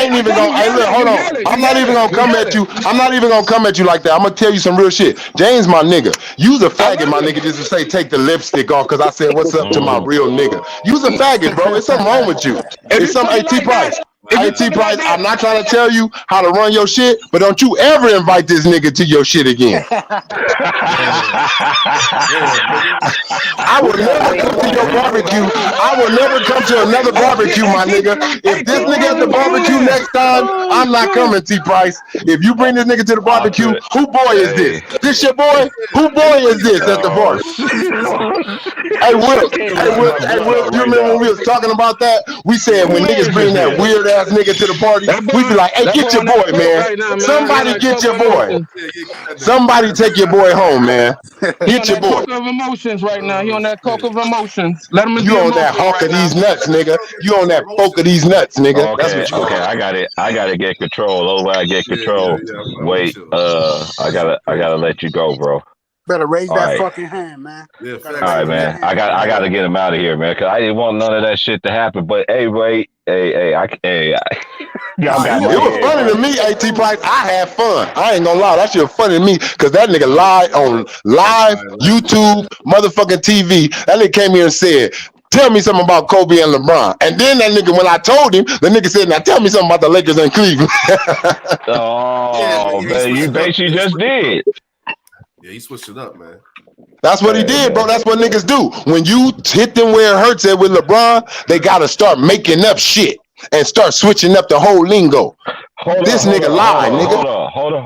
ain't even gonna, hey, look, hold on. I'm not even gonna come at you. I'm not even gonna come at you like that. I'm gonna tell you some real shit. James, my nigga. You's a faggot, my nigga, just to say take the lipstick off because I said what's up to my real nigga. You's a faggot, bro. There's something wrong with you. It's some AT Price. AT Price, I'm not trying to tell you how to run your shit, but don't you ever invite this nigga to your shit again. I will never come to your barbecue. I will never come to another barbecue, my nigga. If this nigga at the barbecue next time, I'm not coming, T Price. If you bring this nigga to the barbecue, who boy is this? This your boy? Who boy is this at the bar? Hey, Will, you remember when we was talking about that? We said when niggas bring that weird ass nigga to the party, we be like, hey, get your boy, man. Somebody get your boy. Somebody take your boy home, man. Get your boy. Coke of emotions right now. He on that coke of emotions. Let him. You on that hawk of these nuts, nigga. You on that poke of these nuts, nigga. Okay, that's what you okay, I got it. I gotta get control. Over, I get control. Wait, I gotta let you go, bro. Better raise that fucking hand, man. Yeah, all right, man. I gotta get him out of here, man, because I didn't want none of that shit to happen. But hey, Ray, y'all got it was funny to me, AT Price. I had fun. I ain't gonna lie, that shit was funny to me because that nigga lied on live YouTube, motherfucking TV. That nigga came here and said, tell me something about Kobe and LeBron. And then that nigga, when I told him, the nigga said, now tell me something about the Lakers and Cleveland. Oh, man, you basically just did. Yeah, he switched it up, man. That's what he did, bro. That's what niggas do. When you hit them where it hurts at with LeBron, they gotta start making up shit and start switching up the whole lingo. This nigga lied, nigga. Hold on.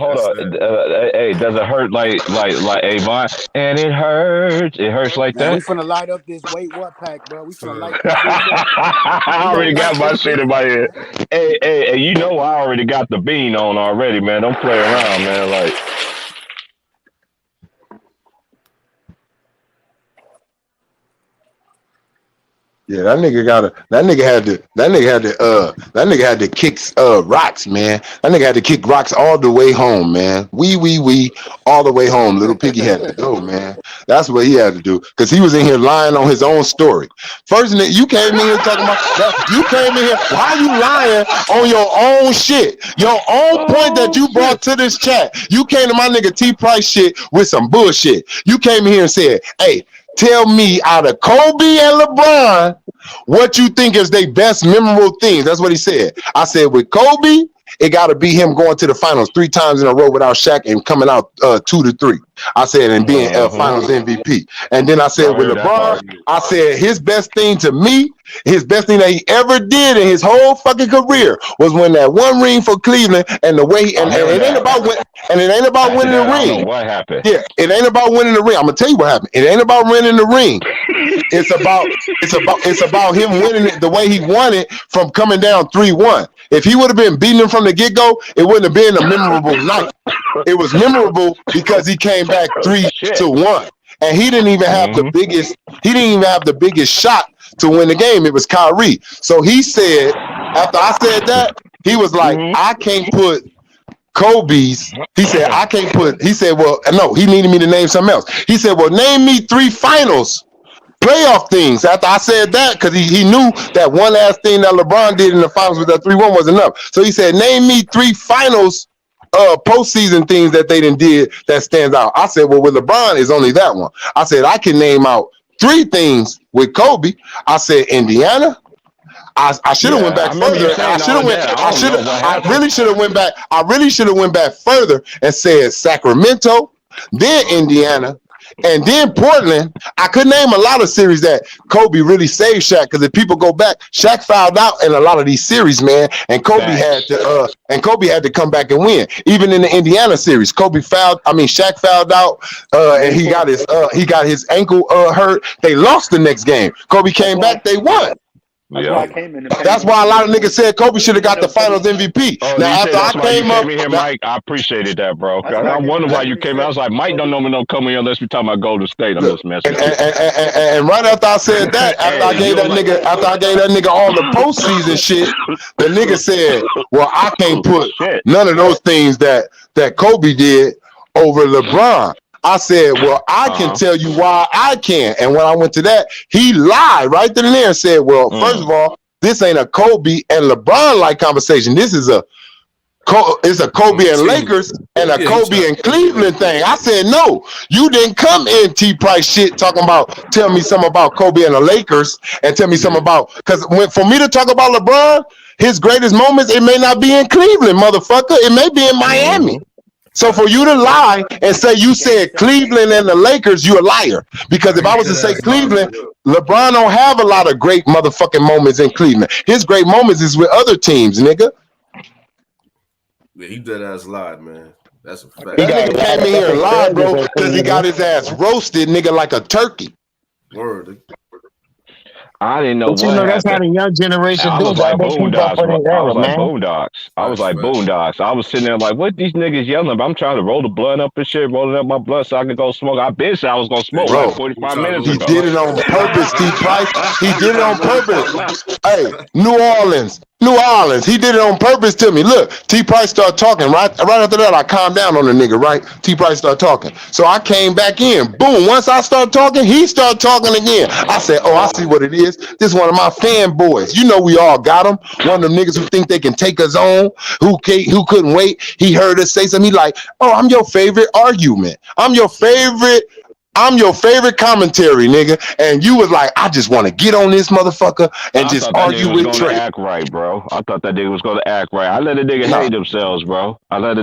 Hey, does it hurt like Avon? And it hurts like that. We finna light up this wait what pack, bro. We finna light I already got my shit in my head. Hey, you know I already got the bean on already, man. Don't play around, man. Like. Yeah, that nigga had to kick rocks, man. That nigga had to kick rocks all the way home, man. We all the way home. Little Piggy had to go, man. That's what he had to do. Cause he was in here lying on his own story. First you came in here talking about that. You came in here. Why you lying on your own shit? Your own point that you brought to this chat. You came to my nigga T Price shit with some bullshit. You came in here and said, hey, tell me out of Kobe and LeBron, what you think is their best memorable things. That's what he said. I said with Kobe, it got to be him going to the finals 3 times in a row without Shaq and coming out 2-3. I said, and being finals MVP. And then I said with LeBron, I said his best thing to me, his best thing that he ever did in his whole fucking career was when that one ring for Cleveland and the way and it ain't about winning the ring. What happened? Yeah, it ain't about winning the ring. I'm gonna tell you what happened. It ain't about winning the ring. It's about him winning it the way he won it from coming down 3-1. If he would have been beating him from the get-go, it wouldn't have been a memorable night. It was memorable because he came back 3-1. And he didn't even have the biggest shot to win the game. It was Kyrie. So he said, after I said that, He was like, I can't put Kobe's. He said, I can't put. He said, well, no, he needed me to name something else. He said, well, name me 3 finals playoff things. After I said that, because he knew that one last thing that LeBron did in the finals with that 3-1 was enough. So he said, name me 3 finals postseason things that they did that stands out. I said, well, with LeBron, it's only that one. I said, I can name out 3 things with Kobe. I said, Indiana. I should have went back further. I really should have went back. I really should have went back further and said Sacramento, then Indiana, and then Portland. I could name a lot of series that Kobe really saved Shaq, because if people go back, Shaq fouled out in a lot of these series, man, and Kobe had to come back and win. Even in the Indiana series, Shaq fouled out, and he got his ankle hurt. They lost the next game. Kobe came back, they won. That's why a lot of niggas said Kobe should have got the Finals MVP. Now after I came up here, Mike, I appreciated that, bro. I wonder why you came out. I was like, Mike don't normally come here unless we talk about Golden State. I'm just messing. And right after I said that, after I gave that nigga all the postseason shit, the nigga said, well, I can't put none of those things that Kobe did over LeBron. I said, well, I can tell you why I can. And when I went to that, he lied right then and there and said, well, first of all, this ain't a Kobe and LeBron like conversation. This is it's a Kobe and Lakers and a Kobe and Cleveland thing. I said, no, you didn't come in T Price shit talking about, tell me something about Kobe and the Lakers and tell me something about, because for me to talk about LeBron, his greatest moments, it may not be in Cleveland, motherfucker. It may be in Miami. So for you to lie and say you said Cleveland and the Lakers, you a liar. Because if I was to say Cleveland, LeBron don't have a lot of great motherfucking moments in Cleveland. His great moments is with other teams, nigga. Yeah, he dead ass lied, man. That's a fact. That nigga came in here and lied, bro, because he got his ass roasted, nigga, like a turkey. Word. I didn't know. But you know that's how the young generation do. I was like Boondocks. I was like Boondocks. I was sitting there like, what these niggas yelling about? I'm trying to roll the blunt up and shit, rolling up my blunt so I can go smoke. I bet I was gonna smoke like 45 minutes ago. He did it on purpose, T Price. He did it on purpose. Hey, New Orleans. He did it on purpose to me. Look, T Price started talking. Right after that, I calmed down on the nigga, right? T Price started talking. So I came back in. Boom. Once I started talking, he started talking again. I said, oh, I see what it is. This is one of my fanboys. You know we all got him. One of them niggas who think they can take us on, who couldn't wait. He heard us say something. He like, oh, I'm your favorite argument. I'm your favorite commentary, nigga. And you was like, I just want to get on this motherfucker and just argue with Trey. Act right, bro. I thought that nigga was gonna act right. I let a nigga hate themselves, bro. Bro. I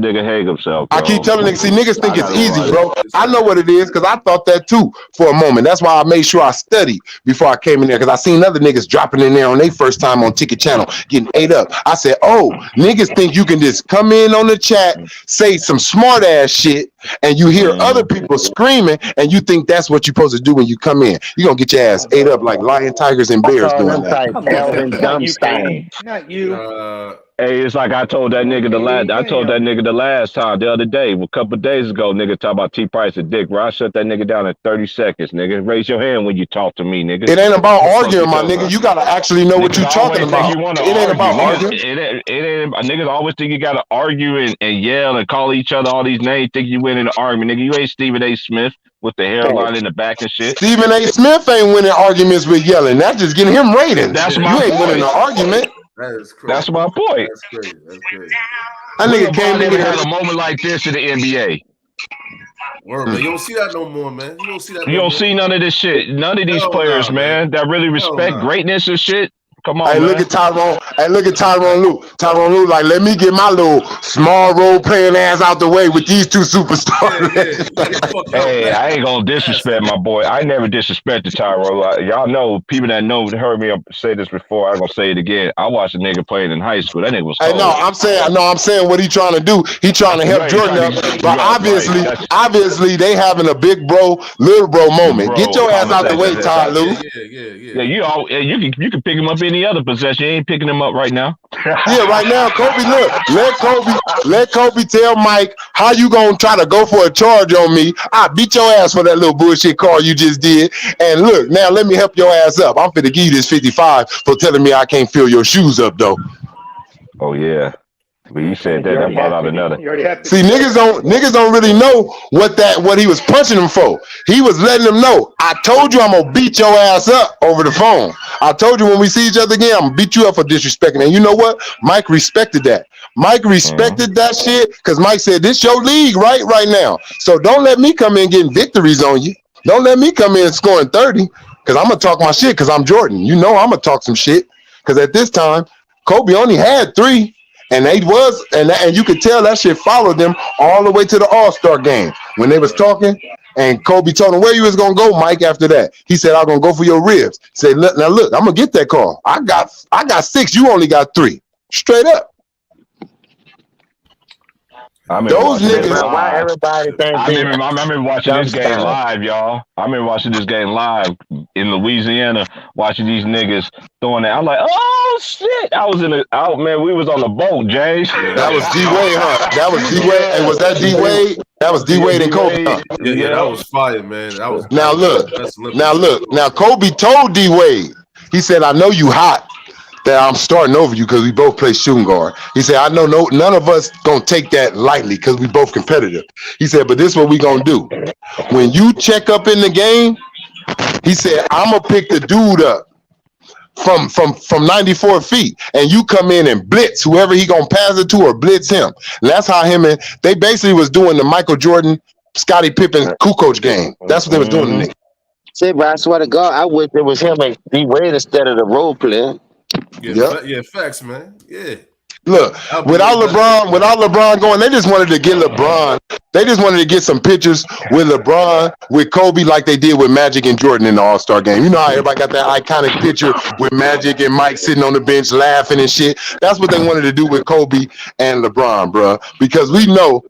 keep telling niggas, see, niggas think it's easy, bro. I know what it is because I thought that too for a moment. That's why I made sure I studied before I came in there, because I seen other niggas dropping in there on their first time on Ticket Channel getting ate up. I said, oh, niggas think you can just come in on the chat, say some smart ass shit, and you hear other people screaming, and you think that's what you're supposed to do when you come in. You're gonna get your ass ate up like lion, tigers, and bears doing that. Not you. Hey, it's like I told that nigga the last time, the other day, a couple of days ago, nigga, talk about T Price and dick, bro. I shut that nigga down in 30 seconds, nigga. Raise your hand when you talk to me, nigga. It ain't about arguing, my nigga. You gotta actually know what you're talking about. It ain't about arguing. It ain't. Niggas always think you gotta argue and yell and call each other all these names, think you win in the argument, nigga. You ain't Stephen A. Smith with the hairline in the back and shit. Stephen A. Smith ain't winning arguments with yelling. That's just getting him ratings. That's you ain't winning an argument. That is crazy. That's my point. That's crazy. That nigga came in here a moment like this in the NBA. Word, man. You don't see that no more, man. You don't see none of this shit. None of these players, man, that really respect greatness and shit. Come on, look at Tyrone. Hey, look at Tyronn Lue. Tyronn Lue, like, let me get my little small role playing ass out the way with these two superstars. Hey, I ain't gonna disrespect my boy. I never disrespected Tyrone. Y'all know, people that heard me say this before. I'm gonna say it again. I watched a nigga playing in high school. That nigga was cold. I'm saying what he trying to do. He trying to help Jordan up. But obviously, they having a big bro, little bro moment. Get your ass out the way, Ty Lue. Yeah, you can pick him up any other possession. You ain't picking him up right now. Yeah, right now, Kobe, look, let Kobe tell Mike how you gonna try to go for a charge on me. I beat your ass for that little bullshit call you just did. And look, now let me help your ass up. I'm finna give you this 55 for telling me I can't fill your shoes up, though. Oh yeah. But you said You that already brought out had 50. another. You already had 50. See, niggas don't really know what he was punching him for. He was letting them know. I told you I'm gonna beat your ass up over the phone. I told you when we see each other again, I'm gonna beat you up for disrespecting. And you know what? Mike respected that. Mike respected that shit because Mike said, "This your league right now. So don't let me come in getting victories on you. Don't let me come in scoring 30 because I'm gonna talk my shit because I'm Jordan. You know I'm gonna talk some shit because at this time Kobe only had 3. And and you could tell that shit followed them all the way to the All-Star game when they was talking. And Kobe told him where you was gonna go, Mike. After that, he said, "I'm gonna go for your ribs." He said, "Look, now look, I'm gonna get that call. I got 6. You only got 3. Straight up." I remember Those watching this niggas. Why live. everybody think I remember watching this game Dumpster. live, y'all. I remember watching this game live in Louisiana, watching these niggas throwing it. I'm like, oh shit! I was man. We was on the boat, James. That was D Wade, huh? That was D Wade. And was that D Wade? That was D Wade and Kobe. Huh? Yeah, that was fire, man. That was Now look, that's Olympics. now look. Now Kobe told D Wade. He said, "I know you hot. That I'm starting over you because we both play shooting guard." He said, "I know none of us gonna take that lightly because we both competitive." He said, "But this is what we gonna do. When you check up in the game," he said, "I'm gonna pick the dude up from 94 feet, and you come in and blitz whoever he gonna pass it to or blitz him." And that's how they basically was doing the Michael Jordan, Scottie Pippen, Kukoc game. That's what they was doing to niggas. See, but I swear to God, I wish it was him and D Wade instead of the role player. Yeah, facts, man. Yeah. Look, without LeBron going, they just wanted to get LeBron. They just wanted to get some pictures with LeBron, with Kobe, like they did with Magic and Jordan in the All-Star game. You know how everybody got that iconic picture with Magic and Mike sitting on the bench laughing and shit? That's what they wanted to do with Kobe and LeBron, bro. Because we know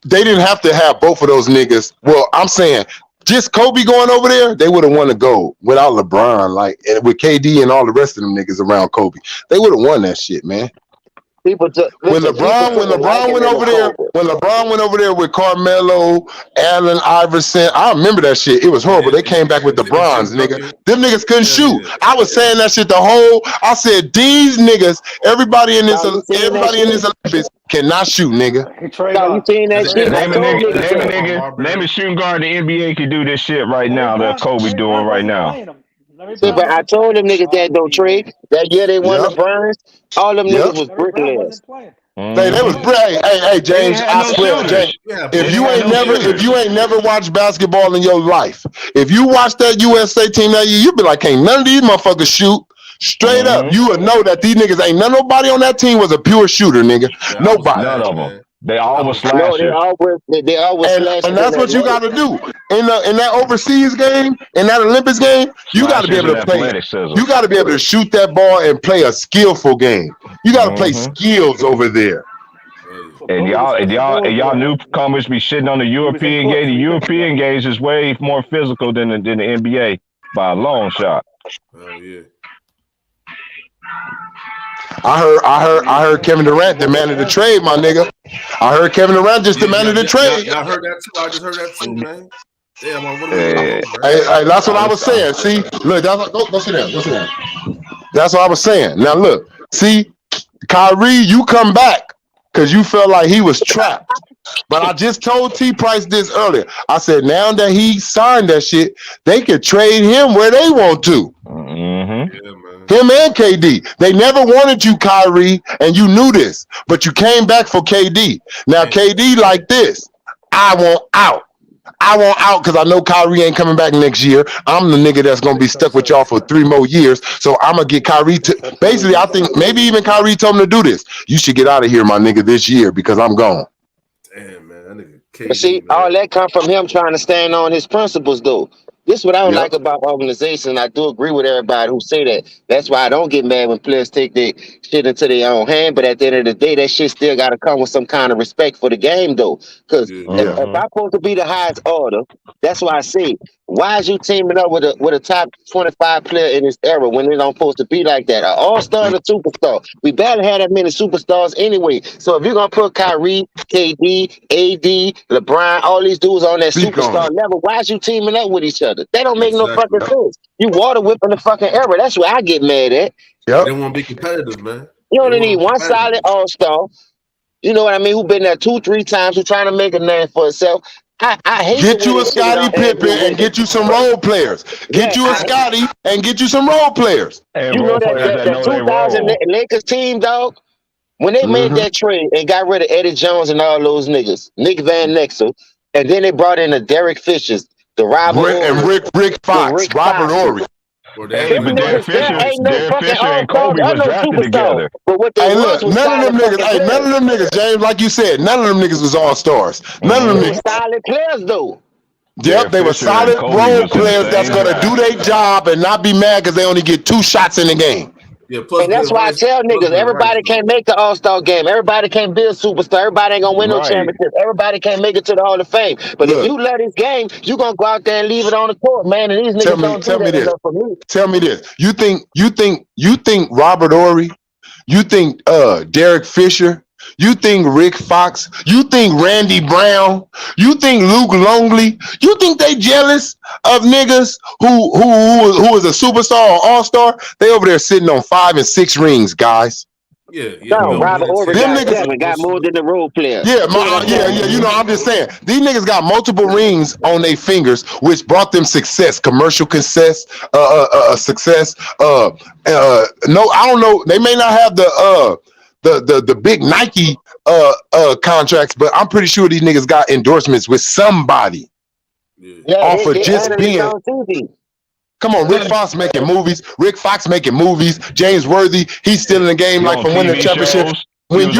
they didn't have to have both of those niggas. Well, I'm saying just Kobe going over there, they would have won the gold without LeBron, like, and with KD and all the rest of them niggas around Kobe. They would have won that shit, man. When LeBron went over there with Carmelo, Allen Iverson, I remember that shit. It was horrible. They came back with the bronze, nigga. Them niggas couldn't shoot. I was saying that shit I said, these niggas, everybody in this Olympics cannot shoot, nigga. You seen that shit? Name a shooting guard in the NBA can do this shit right now that Kobe doing right now. See, but I told them niggas that don't trade. That year they won the bronze. All them niggas was bricklayers. They was hey James, I swear, James, if you ain't never watched basketball in your life, if you watch that USA team that year, you be like, ain't none of these motherfuckers shoot. Straight up, you would know that these niggas nobody on that team was a pure shooter, nigga. Nobody. None of them. They always slash no, they always slash. And that's what you got to do in that overseas game, in that Olympics game. You got to be able to play. You got to be able to shoot that ball and play a skillful game. You got to play skills over there. And y'all newcomers be shitting on the European game. The European games is way more physical than the NBA by a long shot. Oh yeah. I heard Kevin Durant demanded a trade, my nigga. I heard Kevin Durant just demanded a trade. I heard that too. I just heard that too, man. Damn, hey, that's what I was saying. See, look, go sit down. Go sit down. That's what I was saying. Now look, see, Kyrie, you come back because you felt like he was trapped. But I just told T Price this earlier. I said now that he signed that shit, they could trade him where they want to. Him and KD. They never wanted you, Kyrie, and you knew this, but you came back for KD. Now KD like this. I want out. I want out because I know Kyrie ain't coming back next year. I'm the nigga that's gonna be stuck with y'all for 3 more years. So I'm gonna get Kyrie to basically. I think maybe even Kyrie told him to do this. You should get out of here, my nigga, this year because I'm gone. Damn, man, that nigga KD, but see, all that come from him trying to stand on his principles, though. This is what I don't like about organization. I do agree with everybody who say that. That's why I don't get mad when players take their shit into their own hand. But at the end of the day, that shit still got to come with some kind of respect for the game, though. Because if I'm supposed to be the highest order, that's why I say, why is you teaming up with a top 25 player in this era when it don't supposed to be like that? An all-star and a superstar. We barely had that many superstars anyway. So if you're going to put Kyrie, KD, AD, LeBron, all these dudes on that superstar level, why is you teaming up with each other? That don't make no fucking sense. You water whipping the fucking era. That's what I get mad at. They want to be competitive, man. You only need one solid all-star. You know what I mean? Who been there 2-3 times, who trying to make a name for himself. I hate Get the way you a they shit Scottie on Andrew Pippen and Wiggins. get you some role players. Get you a Scottie and get you some role players. And You role know players that that know their 2000 role. Lakers team, dog, when they made that trade and got rid of Eddie Jones and all those niggas, Nick Van Exel, and then they brought in the Derek Fishers, the Robert And Rick Fox, Robert Horry. Hey, but Derek Fisher and Kobe was drafted together. But what they Hey, look, none of them niggas, James, like you said, none of them niggas was all stars. None of them niggas. Solid players, though. Yep, they were solid role players that's gonna do their job and not be mad because they only get 2 shots in the game. Yeah, and that's why I tell niggas, everybody can't make the All-Star game. Everybody can't be a superstar. Everybody ain't gonna win no championship. Everybody can't make it to the Hall of Fame. But if you love this game, you gonna go out there and leave it on the court, man. And these niggas don't do that enough for me. Tell me this. You think Robert Horry, you think Derek Fisher, you think Rick Fox, you think Randy Brown, you think Luke Longley, you think they jealous of niggas who is a superstar or all-star? They over there sitting on 5 and 6 rings, guys. No, Robert Horry got more than the role player. Yeah. You know, I'm just saying these niggas got multiple rings on their fingers, which brought them success, commercial success, success. No, I don't know. They may not have the big Nike contracts, but I'm pretty sure these niggas got endorsements with somebody. Off of just being. Come on, Rick Fox making movies. Rick Fox making movies. James Worthy, he's still in the game like from winning the championship. When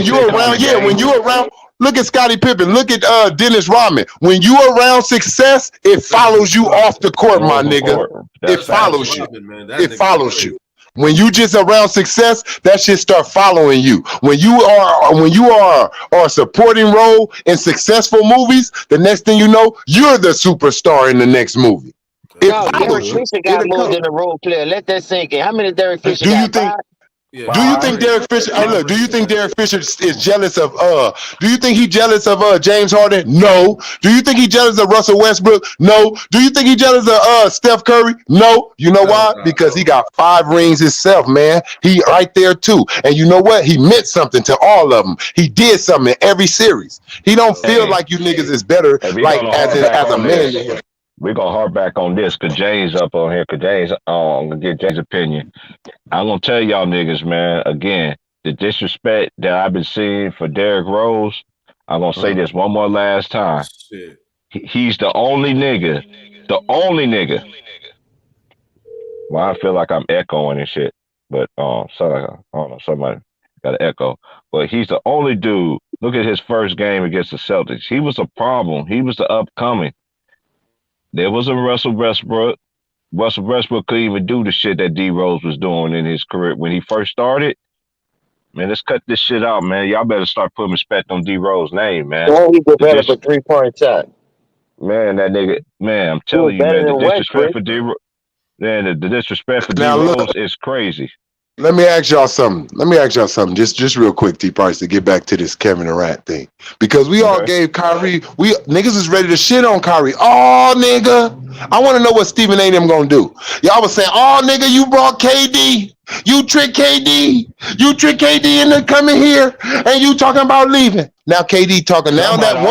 you're around, look at Scottie Pippen. Look at Dennis Rodman. When you around success, it follows you off the court, my nigga. It follows you. It follows you. When you just around success, that shit start following you. When you are a supporting role in successful movies, the next thing you know, you're the superstar in the next movie. Derek Fisher got more than a role player. Let that sink in. How many Derek Fisher got? Do you think Derek Fisher? Hey, look. Do you think Derek Fisher is jealous of? Do you think he jealous of James Harden? No. Do you think he jealous of Russell Westbrook? No. Do you think he jealous of Steph Curry? No. You know why? Because he got 5 rings himself, man. He right there too. And you know what? He meant something to all of them. He did something in every series. He don't feel like you niggas is better, like as a man. We're gonna harp back on this because James up on here. Because James, I'm gonna get James' opinion. I'm gonna tell y'all niggas, man. Again, the disrespect that I've been seeing for Derrick Rose. I'm gonna say this one more last time. He's the only nigga. The only nigga. Well, I feel like I'm echoing and shit, but so I don't know. Somebody got an echo. But he's the only dude. Look at his first game against the Celtics. He was a problem. He was the upcoming. There was a Russell Westbrook. Russell Westbrook couldn't even do the shit that D Rose was doing in his career when he first started. Man, let's cut this shit out, man. Y'all better start putting respect on D Rose's name, man. Well, he developed a 3-point shot. Man, that nigga, man, I'm telling you, man, the disrespect for D Rose, man, the disrespect for D Rose is crazy. Let me ask y'all something. Just real quick, T Price, to get back to this Kevin Durant thing. Because we all gave Kyrie, niggas is ready to shit on Kyrie. Oh, nigga. I want to know what Stephen A. them gonna do. Y'all was saying, oh, nigga, you brought KD. You tricked KD. You tricked KD into coming here, and you talking about leaving. Now KD talking. Now that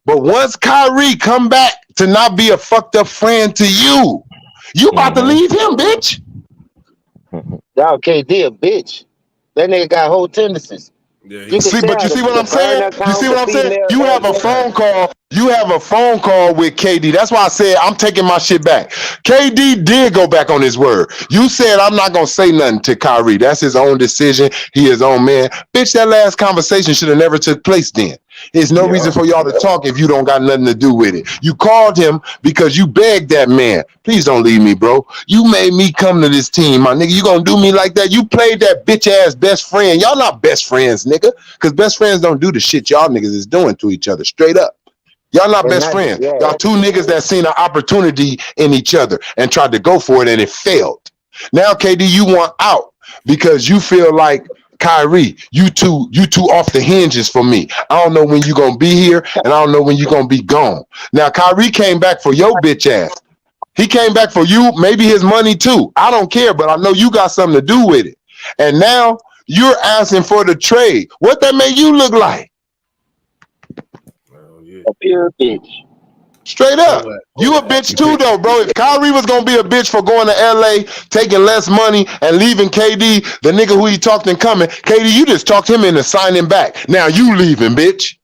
once Kyrie come back to not be a fucked up friend to you, you about to leave him, bitch. Y'all KD a bitch. That nigga got whole tendencies. Yeah, you see what I'm saying? You see what I'm saying? You have a phone call. You have a phone call with KD. That's why I said I'm taking my shit back. KD did go back on his word. You said I'm not gonna say nothing to Kyrie. That's his own decision. He his own man. Bitch, that last conversation should have never took place then. There's no reason for y'all to talk if you don't got nothing to do with it. You called him because you begged that man. Please don't leave me, bro. You made me come to this team, my nigga. You gonna do me like that? You played that bitch ass best friend. Y'all not best friends, nigga. Because best friends don't do the shit y'all niggas is doing to each other. Straight up. Y'all not best friends. Y'all 2 niggas that seen an opportunity in each other and tried to go for it and it failed. Now, KD, you want out because you feel like Kyrie, you two off the hinges for me. I don't know when you gonna be here, and I don't know when you gonna be gone. Now, Kyrie came back for your bitch ass. He came back for you, maybe his money too. I don't care, but I know you got something to do with it. And now you're asking for the trade. What that make you look like? Oh, yeah. A pure bitch. Straight up. You a bitch too, though, bro. If Kyrie was gonna be a bitch for going to LA, taking less money, and leaving KD, the nigga who he talked and coming, KD, you just talked him into signing back. Now you leaving, bitch.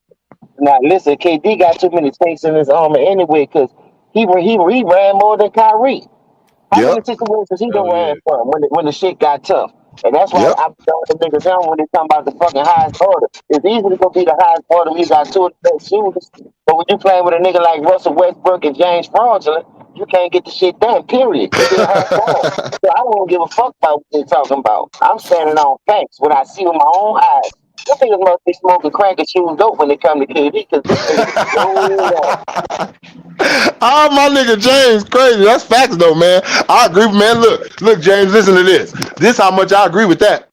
Now listen, KD got too many tanks in his armor anyway, because he ran more than Kyrie. How many Yep. situations he done Hell yeah. ran from when the shit got tough? And that's why Yep. I'm telling the niggas down when they talking about the fucking highest order. It's easy to go be the highest order when you got two of the best shooters. But when you playing with a nigga like Russell Westbrook and James Fraudulent, you can't get the shit done, period. You get hurt ball. So I don't give a fuck about what they're talking about. I'm standing on facts when I see with my own eyes. Them niggas must be smoking crack and shooting dope when they come to KD, because this nigga Oh, my nigga James, crazy. That's facts though, man. I agree, man. Look, James, listen to this. This how much I agree with that.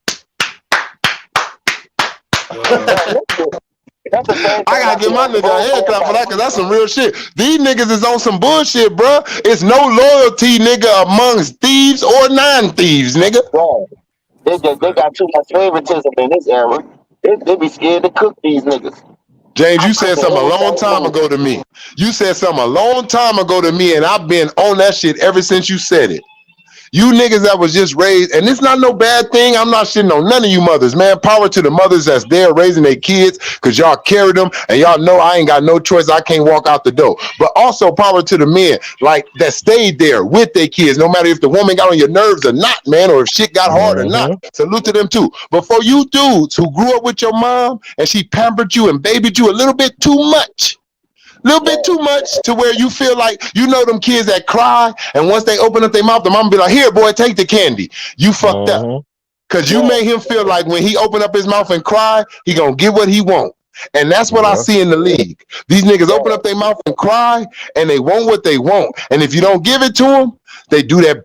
That's the same I gotta give my nigga a hand clap for that, because that's some real shit. These niggas is on some bullshit, bro. It's no loyalty, nigga, amongst thieves or non-thieves, nigga. They got too much favoritism in this era. They be scared to cook these niggas. James, you said something a long time ago to me. You said something a long time ago to me, and I've been on that shit ever since you said it. You niggas that was just raised, and it's not no bad thing. I'm not shitting on none of you mothers, man. Power to the mothers that's there raising their kids, because y'all carried them, and y'all know I ain't got no choice. I can't walk out the door. But also power to the men, like, that stayed there with their kids, no matter if the woman got on your nerves or not, man, or if shit got hard or not. Salute to them too. But for you dudes who grew up with your mom, and she pampered you and babied you a little bit too much, to where you feel like, you know, them kids that cry, and once they open up their mouth, the mama be like, here, boy, take the candy. You fucked up. Because you made him feel like when he open up his mouth and cry, he gonna get what he want. And that's what I see in the league. These niggas open up their mouth and cry, and they want what they want. And if you don't give it to them, they do that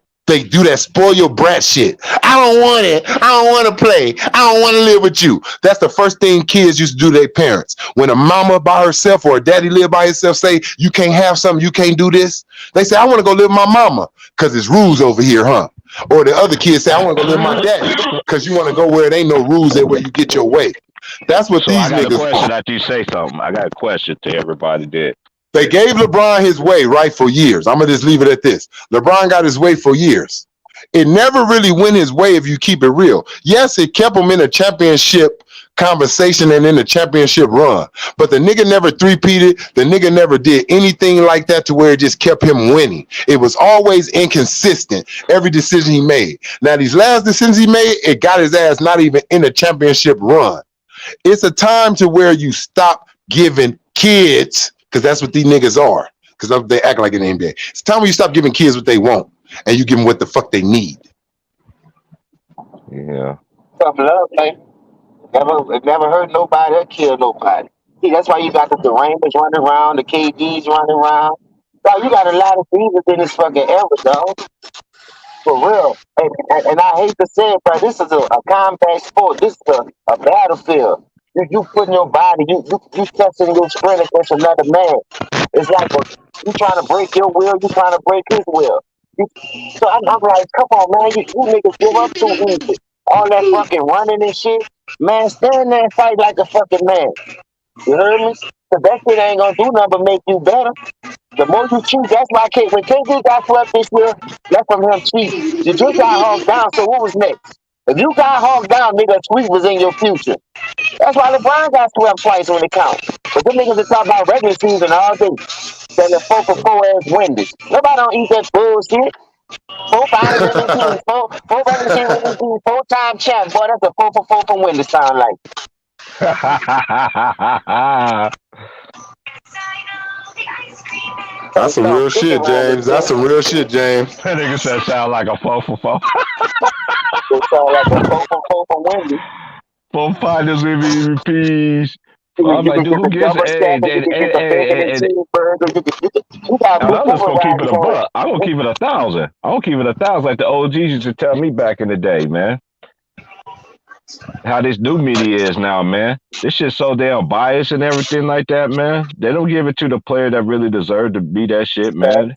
spoil your brat shit. I don't want it. I don't want to play. I don't want to live with you. That's the first thing kids used to do to their parents. When a mama by herself or a daddy live by himself say, you can't have something, you can't do this, they say, I want to go live with my mama because there's rules over here, huh? Or the other kids say, I want to go live with my daddy because you want to go where there ain't no rules there where you get your way. That's what these I got niggas a question after you say something. I got a question to everybody that. They gave LeBron his way, right, for years. I'm going to just leave it at this. LeBron got his way for years. It never really went his way if you keep it real. Yes, it kept him in a championship conversation and in the championship run. But the nigga never three-peated. The nigga never did anything like that to where it just kept him winning. It was always inconsistent, every decision he made. Now, these last decisions he made, it got his ass not even in a championship run. It's a time to where you stop giving kids, because that's what these niggas are, because they act like an NBA. It's time when you stop giving kids what they want and you give them what the fuck they need. Yeah. Tough love, man. It never hurt nobody or killed nobody. See, that's why you got the Durant's running around, the KD's running around. Dog, you got a lot of things in this fucking era, dog. For real. And I hate to say it, but this is a combat sport. This is a battlefield. You putting your body, you testing your strength against another man. It's like you trying to break your will, you trying to break his will. So I'm like, come on, man, you niggas give up too easy. All that fucking running and shit. Man, stand there and fight like a fucking man. You heard me? Cause that shit ain't gonna do nothing but make you better. The more you cheat, that's why when KD got swept this year, that's from him cheating. You just got hogged down, so what was next? If you got hogged down, nigga, tweet was in your future. That's why LeBron got swept twice when it counts. But them niggas that talk about regular season all day. Selling 4 for 4 ass Wendy's. Nobody don't eat that bullshit. 4 finals MVP, 4 regular season MVP, 4-time champ. Boy, that's a 4 for 4 from Wendy's sound like. That's some real shit, James. That's some real shit, James. That nigga said sound like a 4 for 4. It sound like a 4 for 4 from Wendy's. 4 finals MVPs. I'm like, dude, who gives I'm just gonna keep it a buck. I'm gonna keep it 1,000. I'm gonna keep it 1,000 like the OGs used to tell me back in the day, man. How this new media is now, man. This shit's so damn biased and everything like that, man. They don't give it to the player that really deserve to be that shit, man.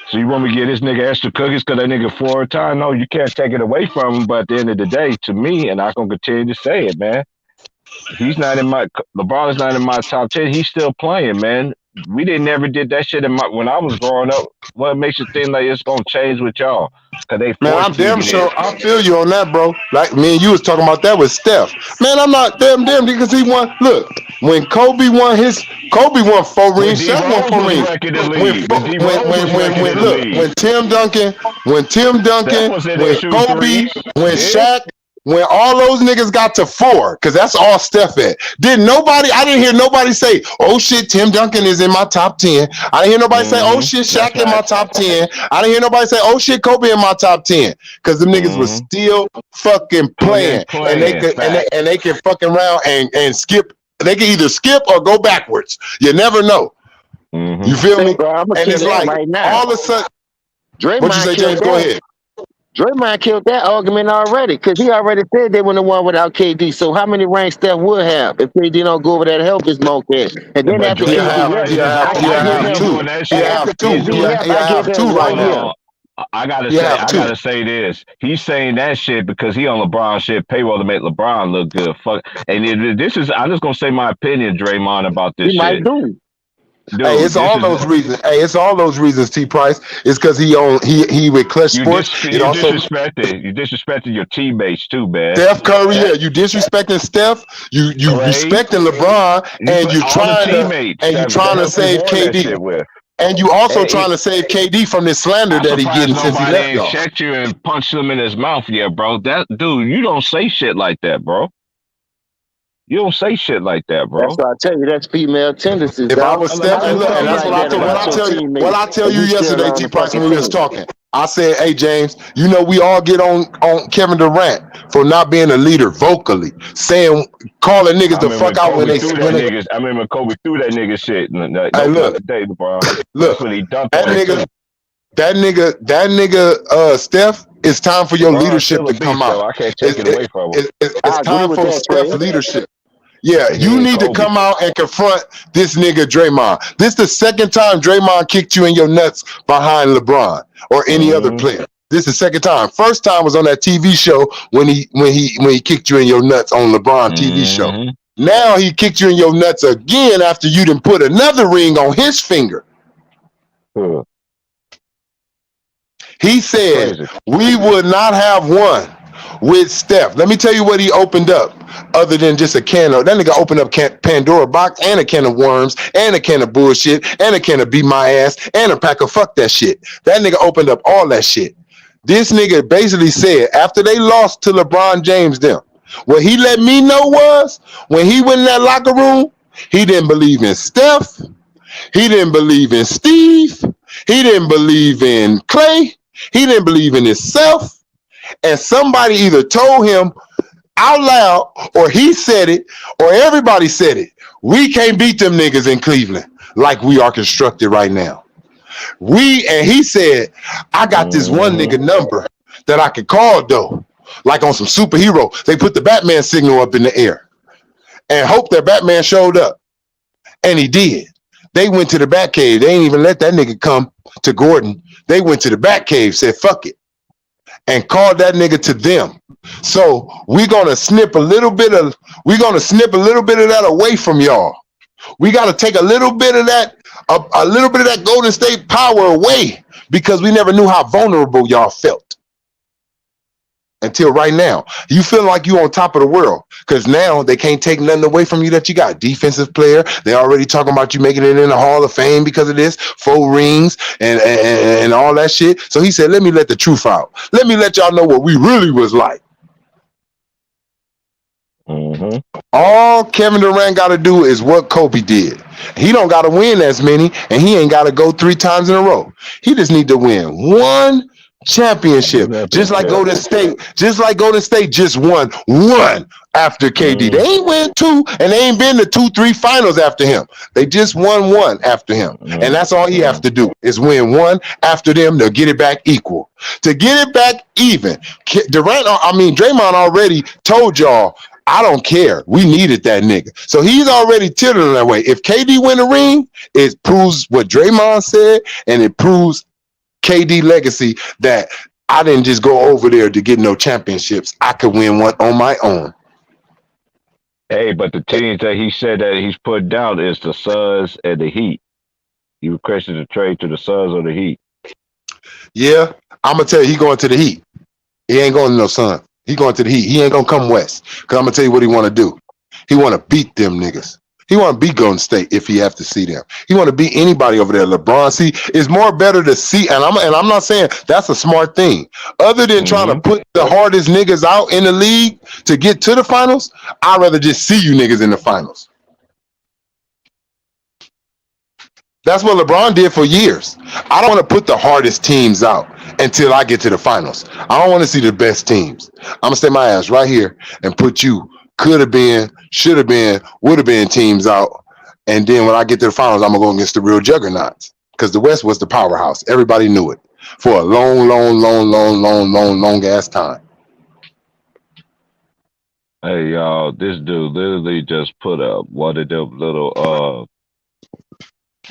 So you want me to give this nigga extra cookies because that nigga 4-time? No, you can't take it away from him. But at the end of the day, to me, and I'm gonna continue to say it, man. LeBron is not in my top 10. He's still playing, man. We never did that shit when I was growing up. What makes you think like it's gonna change with y'all? Cause they Man, I'm damn forced sure. I feel you on that, bro. Like me and you was talking about that with Steph. Man, I'm not damn because he won. Look, when Kobe won 4 rings. Shaq won 4 rings. When Tim Duncan, when Kobe, when Shaq. When all those niggas got to 4, because that's all Steph at. I didn't hear nobody say, oh shit, Tim Duncan is in my top 10. I didn't hear nobody say, oh shit, Shaq in my top 10. I didn't hear nobody say, oh shit, Kobe in my top 10. Because them niggas was still fucking playing. And they can fucking round and skip. They can either skip or go backwards. You never know. You feel me? Bro, and it's like right now. All of a sudden, what you say, James? Go ahead. Draymond killed that argument already because he already said they wouldn't have won without KD. So how many rings Steph would have if KD don't go over there to help his monkey? And then after KD, have two right now. I gotta say this. He's saying that shit because he on LeBron shit payroll to make LeBron look good. Fuck. And I'm just gonna say my opinion, Draymond, about this shit. Might do. Dude, it's all those reasons. It's all those reasons. T Price. It's because he with Clutch Sports. You disrespected your teammates too, man. Steph Curry, you disrespecting Steph. You respecting LeBron, and you trying to save KD. And you also trying to save KD from this slander that he getting since he left y'all. Checked you and punched him in his mouth, bro. That dude, you don't say shit like that, bro. You don't say shit like that, bro. That's what I tell you. That's female tendencies. If I was Steph, and that's what I tell you yesterday, T Price, when we was talking. I said, hey, James, you know, we all get on Kevin Durant for not being a leader vocally, calling niggas the fuck out when they I remember Kobe threw that nigga shit. Hey, look, that nigga, Steph, it's time for your leadership to come out. I can't take it away from him. It's time for Steph leadership. Yeah, you need to come out and confront this nigga Draymond. This is the second time Draymond kicked you in your nuts behind LeBron or any other player. This is the second time. First time was on that TV show when he kicked you in your nuts on LeBron TV show. Now he kicked you in your nuts again after you done put another ring on his finger. He said we would not have won with Steph. Let me tell you what he opened up other than just a can of, that nigga opened up Pandora box and a can of worms and a can of bullshit and a can of beat my ass and a pack of fuck that shit. That nigga opened up all that shit. This nigga basically said after they lost to LeBron James what he let me know was when he went in that locker room, he didn't believe in Steph. He didn't believe in Steve. He didn't believe in Clay. He didn't believe in himself. And somebody either told him out loud or he said it or everybody said it. We can't beat them niggas in Cleveland like we are constructed right now. And he said, I got this one nigga number that I could call though. Like on some superhero. They put the Batman signal up in the air and hope that Batman showed up. And he did. They went to the Batcave. They ain't even let that nigga come to Gordon. They went to the Batcave, said fuck it, and called that nigga to them. So we're gonna snip a little bit of that away from y'all. We gotta take a little bit of that Golden State power away because we never knew how vulnerable y'all felt. Until right now, you feel like you on top of the world because now they can't take nothing away from you that you got. Defensive player, they already talking about you making it in the Hall of Fame because of this, 4 rings and all that shit. So he said, let me let the truth out. Let me let y'all know what we really was like. All Kevin Durant got to do is what Kobe did. He don't got to win as many, and he ain't got to go 3 times in a row. He just need to win 1 championship, just like Golden State just won 1 after KD. They ain't win 2, and they ain't been to 2-3 finals after him. They just won 1 after him, and that's all he has to do is win 1 after them. They'll get it back equal. To get it back even, Draymond already told y'all, I don't care. We needed that nigga. So he's already tilting that way. If KD win a ring, it proves what Draymond said, and it proves KD legacy that I didn't just go over there to get no championships. I could win one on my own. Hey, but the teams that he said that he's put down is the Suns and the Heat. He requested a trade to the Suns or the Heat. Yeah, I'm gonna tell you, he going to the Heat. He ain't going to no Sun. He going to the Heat. He ain't gonna come west. Cause I'm gonna tell you what he want to do. He want to beat them niggas. He want to beat Golden State if he have to see them. He want to beat anybody over there. LeBron, see, it's more better to see. And I'm not saying that's a smart thing. Other than trying to put the hardest niggas out in the league to get to the finals, I'd rather just see you niggas in the finals. That's what LeBron did for years. I don't want to put the hardest teams out until I get to the finals. I don't want to see the best teams. I'm gonna stay my ass right here and put you could have been, should have been, would have been teams out. And then when I get to the finals, I'm gonna go against the real juggernauts. Because the West was the powerhouse. Everybody knew it for a long ass time. Hey y'all, this dude literally just put up one of them little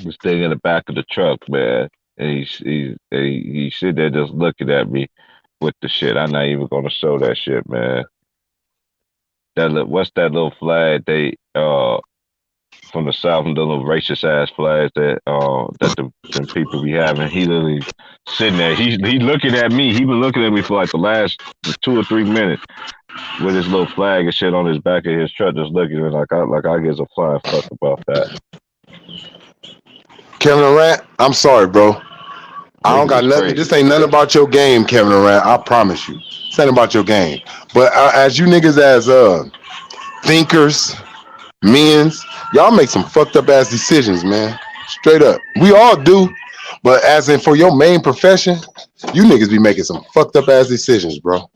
this thing in the back of the truck, man. And he sitting there just looking at me with the shit. I'm not even gonna show that shit, man. What's that little flag they from the South, the little racist ass flags that them people be having? He literally sitting there. He looking at me. He been looking at me for like the last 2 or 3 minutes with his little flag and shit on his back of his truck, just looking at me like I gives a flying fuck about that. Kevin Durant, I'm sorry, bro. I don't got nothing. Crazy. This ain't nothing about your game, Kevin Durant. I promise you. It's nothing about your game. But as you niggas as thinkers, men's, y'all make some fucked up ass decisions, man. Straight up. We all do. But as in for your main profession, you niggas be making some fucked up ass decisions, bro.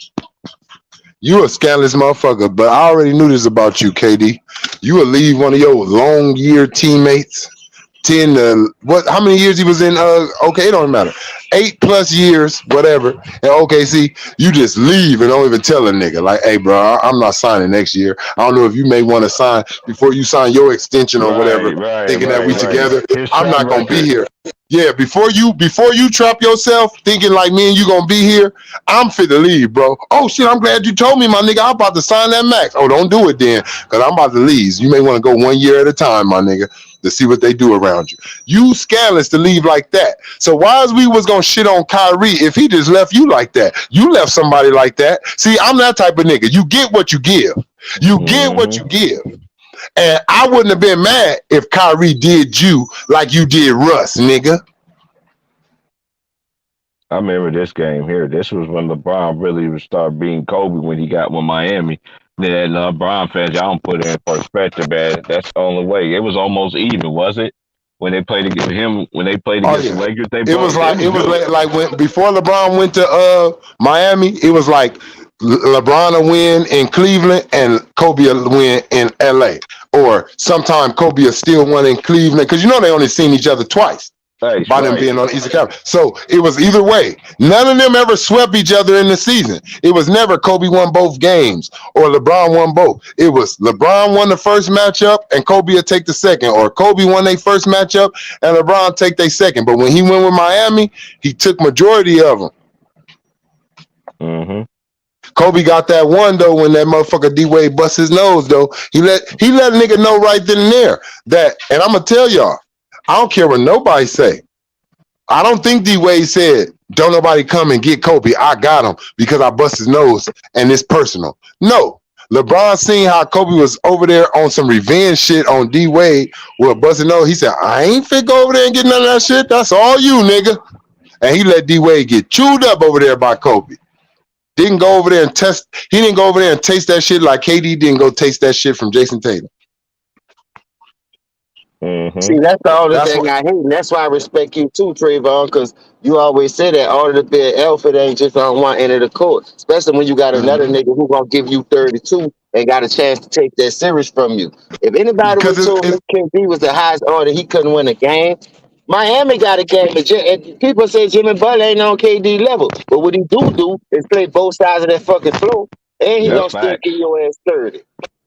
You a scandalous motherfucker, but I already knew this about you, KD. You would leave one of your long year teammates. 10 how many years he was in okay, it don't matter. 8+ years, whatever. And OKC, you just leave and don't even tell a nigga like, hey bro, I'm not signing next year. I don't know if you may want to sign before you sign your extension or whatever, thinking that we together. I'm not gonna be here. Yeah, before you trap yourself thinking like me and you gonna be here, I'm fit to leave, bro. Oh shit, I'm glad you told me, my nigga. I'm about to sign that max. Oh, don't do it then, because I'm about to leave. You may want to go 1 year at a time, my nigga, to see what they do around you. You scandalous to leave like that. So why is we was gonna shit on Kyrie if he just left you like that? You left somebody like that. See, I'm that type of nigga. You get what you give. You get what you give. And I wouldn't have been mad if Kyrie did you like you did Russ, nigga. I remember this game here. This was when LeBron really started being Kobe when he got with Miami. Then LeBron fans, y'all don't put it in perspective, man. That's the only way. It was almost even, was it? When they played against him, when they played against the Lakers, it was like when before LeBron went to Miami, it was like LeBron will win in Cleveland and Kobe will win in LA. Or sometime Kobe will still win in Cleveland. Because you know they only seen each other twice. By them being on the Eastern Conference. So it was either way. None of them ever swept each other in the season. It was never Kobe won both games or LeBron won both. It was LeBron won the first matchup and Kobe would take the second, or Kobe won their first matchup and LeBron take their second. But when he went with Miami, he took majority of them. Kobe got that one though when that motherfucker D-Wade bust his nose though. He let a nigga know right then and there that, and I'm gonna tell y'all, I don't care what nobody say. I don't think D-Wade said, don't nobody come and get Kobe. I got him because I bust his nose and it's personal. No. LeBron seen how Kobe was over there on some revenge shit on D-Wade with a busted nose. He said, I ain't fit go over there and get none of that shit. That's all you, nigga. And he let D-Wade get chewed up over there by Kobe. Didn't go over there and test. He didn't go over there and taste that shit like KD didn't go taste that shit from Jason Tatum. See, that's the only thing I hate, and that's why I respect you too, Trayvon, because you always say that all of the big alpha ain't just on one end of the court, especially when you got another nigga who gonna give you 32 and got a chance to take that series from you. If anybody was told KD was the highest order, he couldn't win a game. Miami got a game, and people say Jimmy Butler ain't on KD level, but what he do is play both sides of that fucking floor, and he gonna still give your ass 30.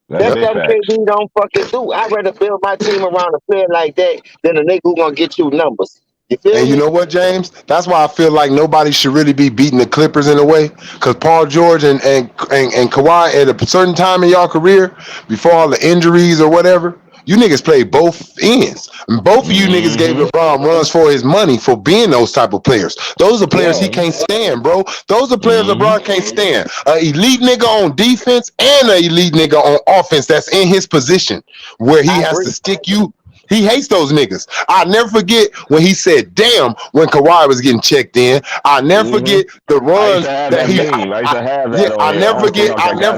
That's something KD don't fucking do. I'd rather build my team around a player like that than a nigga who gonna get you numbers. You feel And you me? know what, James? That's why I feel like nobody should really be beating the Clippers in a way. Because Paul George and Kawhi at a certain time in y'all career, before all the injuries or whatever, you niggas played both ends. And both of you niggas gave LeBron runs for his money for being those type of players. Those are players he can't stand, bro. Those are players LeBron can't stand. An elite nigga on defense and an elite nigga on offense that's in his position where he has to stick you. He hates those niggas. I'll never forget when he said, damn, when Kawhi was getting checked in. I'll never forget the runs that he I never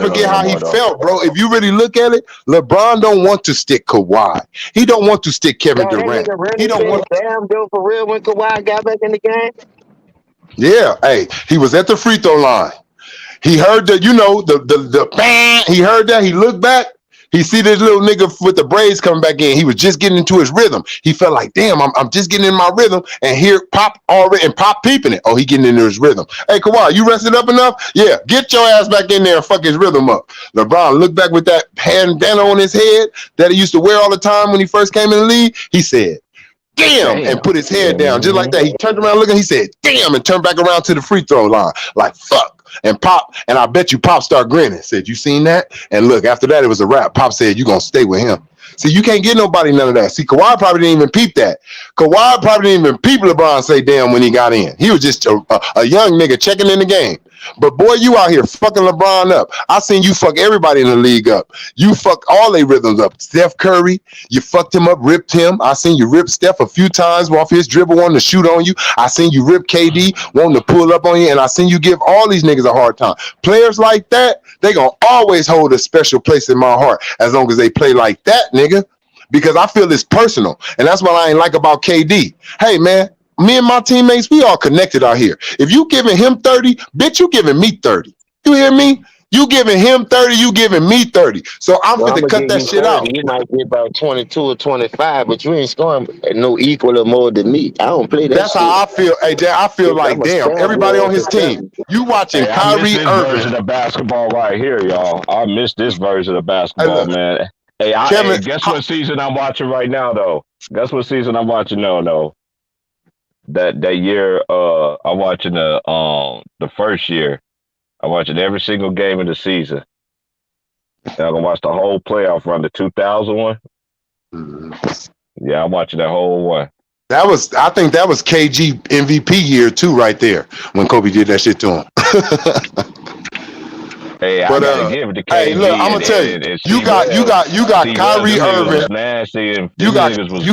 forget how he felt, bro. If you really look at it, LeBron don't want to stick Kawhi. He don't want to stick Kevin Durant. He don't want damn though for real when Kawhi got back in the game. Yeah, hey, he was at the free throw line. He heard the, you know, the bang. He heard that. He looked back. He see this little nigga with the braids coming back in. He was just getting into his rhythm. He felt like, damn, I'm just getting in my rhythm. And here Pop already and Pop peeping it. Oh, he getting into his rhythm. Hey, Kawhi, you rested up enough? Yeah, get your ass back in there and fuck his rhythm up. LeBron looked back with that bandana on his head that he used to wear all the time when he first came in the league. He said, damn, and put his head down just like that. He turned around looking. He said, damn, and turned back around to the free throw line like, fuck. And Pop, and I bet you Pop started grinning. Said, you seen that? And look, after that, it was a wrap. Pop said, you going to stay with him. See, you can't get nobody none of that. See, Kawhi probably didn't even peep that. Kawhi probably didn't even peep LeBron say damn when he got in. He was just a young nigga checking in the game. But boy, you out here fucking LeBron up. I seen you fuck everybody in the league up. You fucked all their rhythms up. Steph Curry, you fucked him up, ripped him. I seen you rip Steph a few times off his dribble wanting to shoot on you. I seen you rip KD wanting to pull up on you. And I seen you give all these niggas a hard time. Players like that, they gonna always hold a special place in my heart as long as they play like that, nigga. Because I feel it's personal. And that's what I ain't like about KD. Hey, man. Me and my teammates, we all connected out here. If you giving him 30, bitch, you giving me 30. You hear me? You giving him 30, you giving me 30. So I'm going to cut that shit 30. Out. You might get about 22 or 25, but you ain't scoring no equal or more than me. I don't play that. That's shit. How I feel. Hey, I feel like, damn, everybody on his team. You watching Kyrie Irving. Version of basketball right here, y'all. I missed this version of basketball, man. Hey, Kevin, guess what season I'm watching right now, though? Guess what season I'm watching? No. That year, I'm watching the first year. I'm watching every single game of the season. And I'm gonna watch the whole playoff run, the 2001. Yeah, I'm watching that whole one. I think that was KG MVP year too, right there when Kobe did that shit to him. Hey, but, I gotta give it to KG. Hey, look, I'm gonna tell you, you got Kyrie Irving. You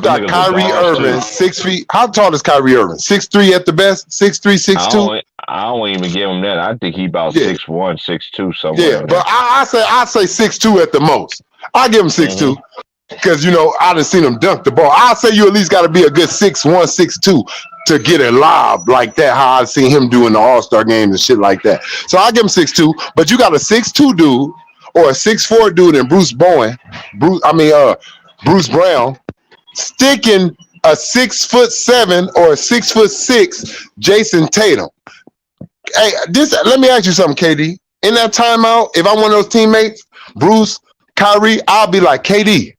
got Kyrie Irving, 6 feet. How tall is Kyrie Irving? 6'3" at the best. 6'3", 6'2". I don't even give him that. I think he about 6'1", 6'2", somewhere. Yeah, but I say 6'2" at the most. I give him 6'2", because you know I done seen him dunk the ball. I say you at least got to be a good 6'1", 6'2". To get a lob like that, how I seen him doing the All-Star games and shit like that. So I give him 6'2", but you got a 6'2" dude or a 6'4" dude in Bruce Brown sticking a 6'7" or a 6'6" Jason Tatum. Hey, let me ask you something, KD. In that timeout, if I'm one of those teammates, Bruce, Kyrie, I'll be like, KD,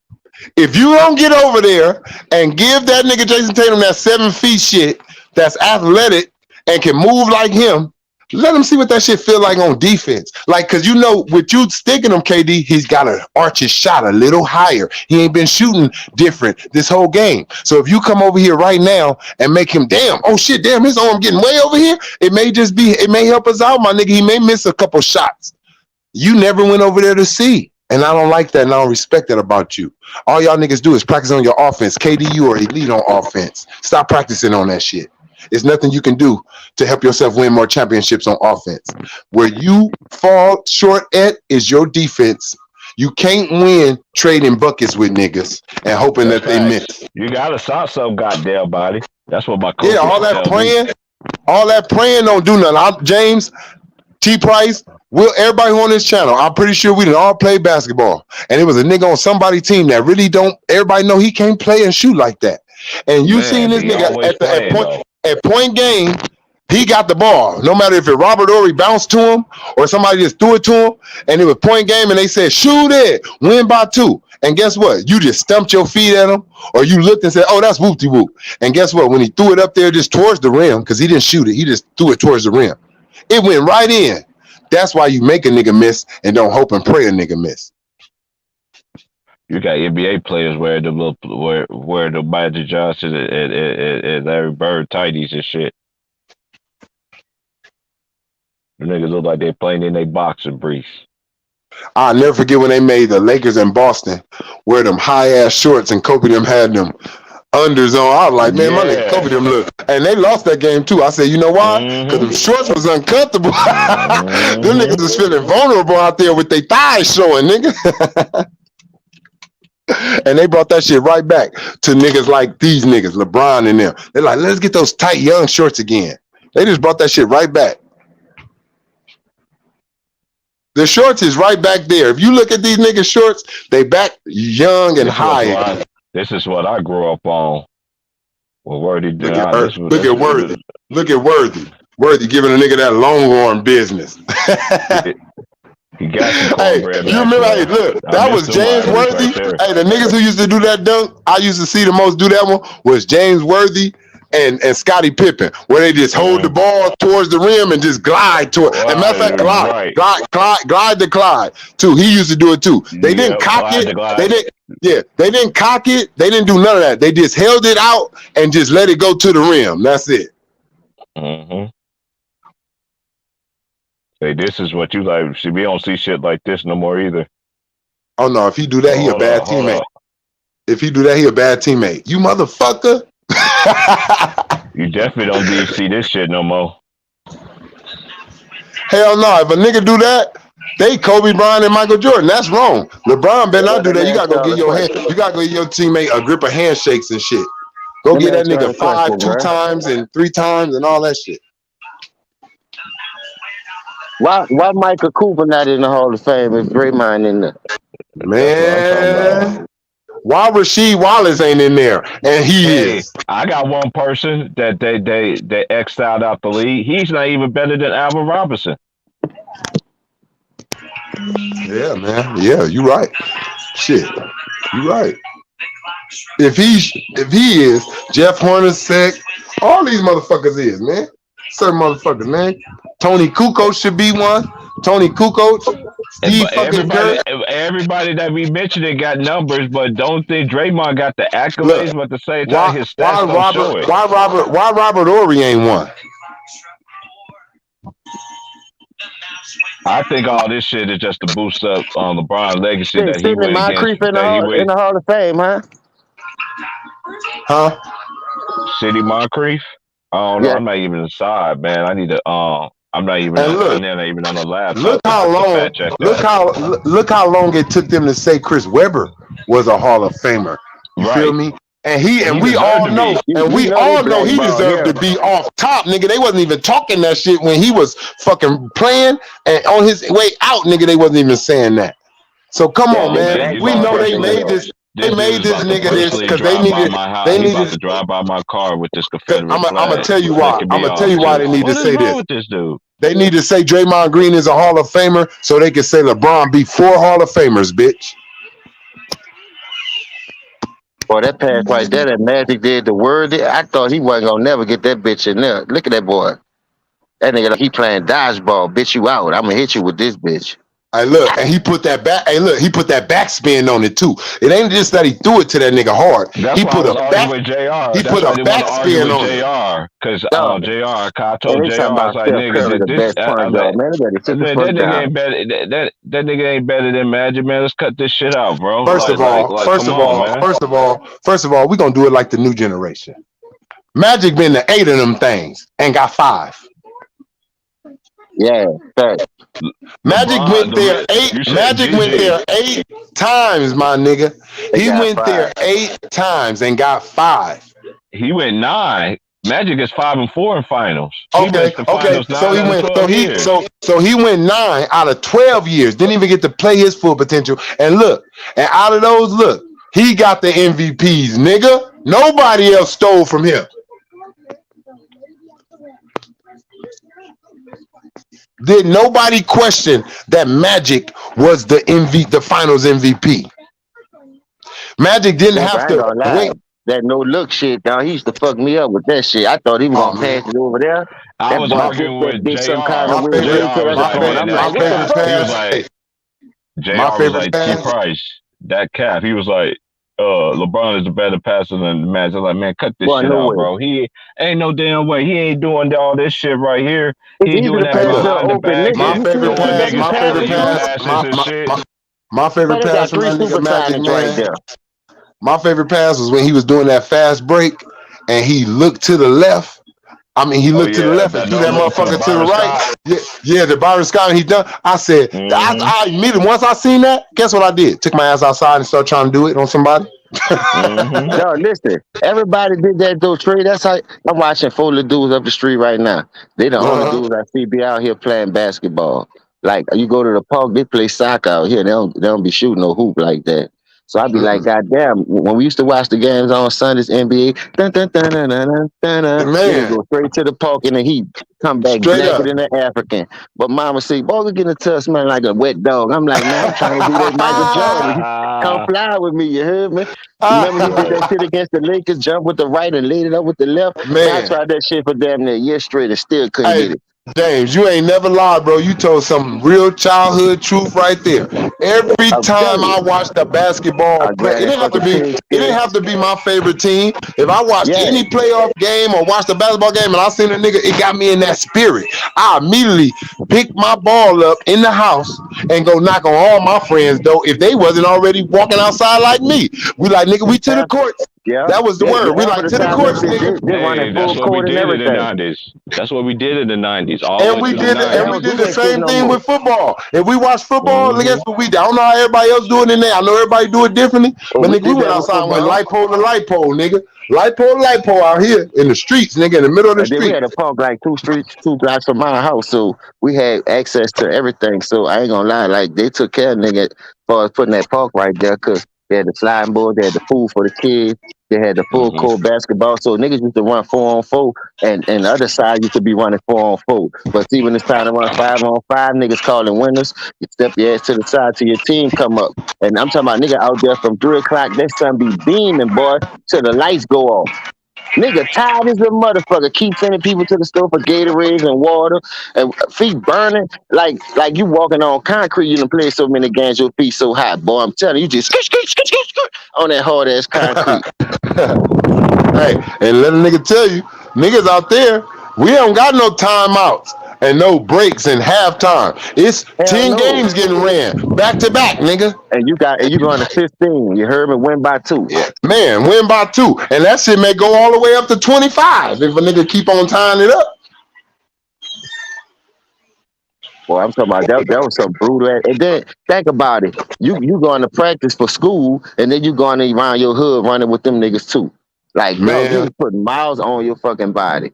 if you don't get over there and give that nigga Jason Tatum that 7 feet shit that's athletic and can move like him, let him see what that shit feel like on defense. Like, cause you know, with you sticking him, KD, he's got to arch his shot a little higher. He ain't been shooting different this whole game. So if you come over here right now and make him, damn, his arm getting way over here, it may help us out, my nigga. He may miss a couple shots. You never went over there to see. And I don't like that, and I don't respect that about you. All y'all niggas do is practice on your offense. KD, you are elite on offense. Stop practicing on that shit. There's nothing you can do to help yourself win more championships on offense. Where you fall short at is your defense. You can't win trading buckets with niggas and hoping that they miss. You gotta stop some goddamn body. That's what my coach. Yeah, all that praying don't do nothing. James T. Price. Everybody who on this channel, I'm pretty sure we didn't all play basketball. And it was a nigga on somebody's team that really everybody know he can't play and shoot like that. And you seen this nigga at point game, he got the ball. No matter if it Robert Horry bounced to him or somebody just threw it to him, and it was point game and they said, shoot it, win by 2. And guess what? You just stumped your feet at him, or you looked and said, "Oh, that's whoop-de-whoop." And guess what? When he threw it up there just towards the rim, because he didn't shoot it, he just threw it towards the rim. It went right in. That's why you make a nigga miss and don't hope and pray a nigga miss. You got NBA players wear the Magic Johnson and Larry Bird tighties and shit. The niggas look like they playing in their boxing briefs. I'll never forget when they made the Lakers in Boston wear them high ass shorts and Kobe them had them unders on. I was like, man, my nigga Kobe them look. And they lost that game too. I said, you know why? Because them shorts was uncomfortable. Them niggas was feeling vulnerable out there with their thighs showing, nigga. And they brought that shit right back to niggas like these niggas, LeBron and them. They're like, let's get those tight young shorts again. They just brought that shit right back. The shorts is right back there. If you look at these niggas' shorts, they back young and high. This is what I grew up on. Well, Worthy. Look at Worthy. Look at Worthy. Worthy giving a nigga that long arm business. He got some hey, you remember? Hey, look, that was James Worthy. Hey, the niggas who used to do that dunk, I used to see the most do that one was James Worthy and Scottie Pippen, where they just hold the ball towards the rim and just glide to it. As a matter of fact, glide to Clyde too. He used to do it too. They didn't cock it. They didn't. Yeah, they didn't cock it. They didn't do none of that. They just held it out and just let it go to the rim. That's it. Hey, this is what you like. See, we don't see shit like this no more either. Oh no, if he do that, he a bad teammate. If he do that, he a bad teammate. You motherfucker. You definitely don't see this shit no more. Hell no. If a nigga do that, they Kobe Bryant and Michael Jordan. That's wrong. LeBron better not do that. You gotta go get your hand. You gotta go get your teammate a grip of handshakes and shit. Go get that nigga 5 2 times and 3 times and all that shit. Why Michael Cooper not in the Hall of Fame if Draymond in there? Man, why Rasheed Wallace ain't in there and he is? I got one person that they X'd out the league. He's not even better than Alvin Robinson. Yeah, man. Yeah, you right. Shit, you right. If he is, Jeff Hornacek, all these motherfuckers is, man. Certain motherfuckers, man. Tony Kukoc should be one. Tony Kukoc. Everybody that we mentioned it got numbers, but don't think Draymond got the accolades. But at the same time, his stats don't show it. Why Robert Horry ain't one? I think all this shit is just to boost up on LeBron's legacy that he went against. In the Hall of Fame, huh? Huh? City Moncrief? I don't know. Yeah. I'm not even inside, man. I need to. I'm not even. Even on the lab. Look how long. Look how long it took them to say Chris Webber was a Hall of Famer. You feel me? And we all know he deserved to be off top, nigga. They wasn't even talking that shit when he was fucking playing, and on his way out, nigga, they wasn't even saying that. So come on, man. We know they made this. They made this nigga this because they needed to drive by my car with this Confederate flag. I'm gonna tell you why. I'm gonna tell you why they need to say this. With this dude? They need to say Draymond Green is a Hall of Famer so they can say LeBron beat 4 Hall of Famers, bitch. Boy, that pass right there that Magic did the word. I thought he wasn't gonna never get that bitch in there. Look at that boy. That nigga, he playing dodgeball. Bitch, you out. I'm gonna hit you with this bitch. Hey, look, and he put that back. Hey, look, he put that backspin on it too. It ain't just that he threw it to that nigga hard. He put a back. He put a backspin on it. JR, because JR, I told JR, I was like, nigga, that nigga ain't better than Magic, man. Let's cut this shit out, bro. First of all, we gonna do it like the new generation. Magic been to 8 of them things and got 5. Yeah, fact. Magic went there 8. Magic went there 8 times, my nigga. He went there 8 times and got 5. He went 9. Magic is 5 and 4 in finals. Okay. So he went 9 out of 12 years. Didn't even get to play his full potential. And look, and out of those, he got the MVPs, nigga. Nobody else stole from him. Did nobody question that Magic was the finals MVP? Magic didn't Yeah, but have I ain't to gonna lie. wait. That no look shit, dog. He used to fuck me up with that shit. I thought he was Oh gonna man, pass it over there. I That was boy my hit arguing that with bitch some kind JR. of my way favorite way to JR the was my like, phone. man, favorite I'm that's my like, what the favorite cap. fuck? He was pass. like, Hey, my JR was favorite like, T pass. Price, that cap. He was like, LeBron is a better passer than the Magic. I was like, man, cut this Boy, shit no out, way. bro. He ain't no damn way. He ain't doing all this shit right here. It's He easy doing to that Hey, pass to look, an behind the open back nigga. my and You see favorite what the throwing nigga pass, be niggas my alley favorite passing oop to? pass, passes and shit. my Man, favorite they pass got from 3 that nigga Magic, supersonics right man. there. My favorite pass was when he was doing that fast break and he looked to the left. I mean, he Oh looked to the yeah, left and that threw no that look to motherfucker to the Byron right. Scott. Yeah, yeah, the Byron Scott, and he done. I said, Mm-hmm. I immediately, once I seen that, guess what I did? Took my ass outside and started trying to do it on somebody. Mm-hmm. No, listen. Everybody did that though, Trey. That's how I'm watching 4 little dudes up the street right now. They the only Uh-huh. dudes I see be out here playing basketball. Like you go to the park, they play soccer out here. They don't be shooting no hoop like that. So I'd be like, Mm-mm. God damn, when we used to watch the games on Sundays, NBA, dun, dun, dun, dun, dun, dun, dun, dun, niggas Man, go straight to the park in the heat, come back straight blacker up. than an African. But mama say, boy, we get a touch, man, like a wet dog. I'm like, man, I'm trying to do that Michael Jordan. Come fly with me, you heard me? Remember he did that shit against the Lakers, jump with the right and laid it up with the left. Man, I Man, tried that shit for damn near a year straight and still couldn't hey, get it. James, you ain't never lied, bro. You told some real childhood truth right there. Every I'm time telling you, I watched a basketball I play, grabbed that fucking pig it didn't stick. have to be my favorite team. If I watched Yeah, any playoff game or watched a basketball game and I seen a nigga, it got me in that spirit. I immediately pick my ball up in the house and go knock on all my friends though if they wasn't already walking outside like me. We like, nigga, we to the half, courts. yeah, That was the yeah, word. We half of like the to the time that courts, bitch, nigga. they running Hey, that's full what we court and did in the everything. '90s. That's what we did in the '90s, all the And way we through the did it, They and we don't '90s. do did the that shit same no thing more. with football. If we watch football, Mm-hmm. guess what we do? I don't know how everybody else doing it now. I know everybody do it differently, Oh, but we nigga, we did went that with outside and went football. light pole to light pole, nigga. Light pole out here in the streets, nigga, in the middle of the And then we street. had a park like 2 blocks from my house, so we had access to everything. So I ain't gonna lie, like they took care of nigga for putting that park right there, cause they had the sliding board, they had the pool for the kids, they had the full Mm-hmm. court basketball. So niggas used to run 4-on-4, and the other side used to be running 4-on-4. But see, when it's time to run 5-on-5, niggas calling winners. You step your ass to the side till your team come up. And I'm talking about nigga out there from 3 o'clock. That sun be beaming, boy, till the lights go off. Nigga tired as a motherfucker. Keep sending people to the store for Gatorades and water and feet burning. Like you walking on concrete. You done played so many games, your feet so hot, boy. I'm telling you, just on that hard ass concrete. Hey, and let a nigga tell you, niggas out there, we don't got no timeouts and no breaks in halftime. It's Hell 10 no. games getting ran back to back, nigga. And you going to 15. You heard me? Win by 2. Yeah, man, win by 2, and that shit may go all the way up to 25 if a nigga keep on tying it up. Boy, I'm talking about that was some brutal ass. And then think about it. You going to practice for school, and then you going around your hood running with them niggas too. Like, dog, you Man, was putting miles on your fucking body.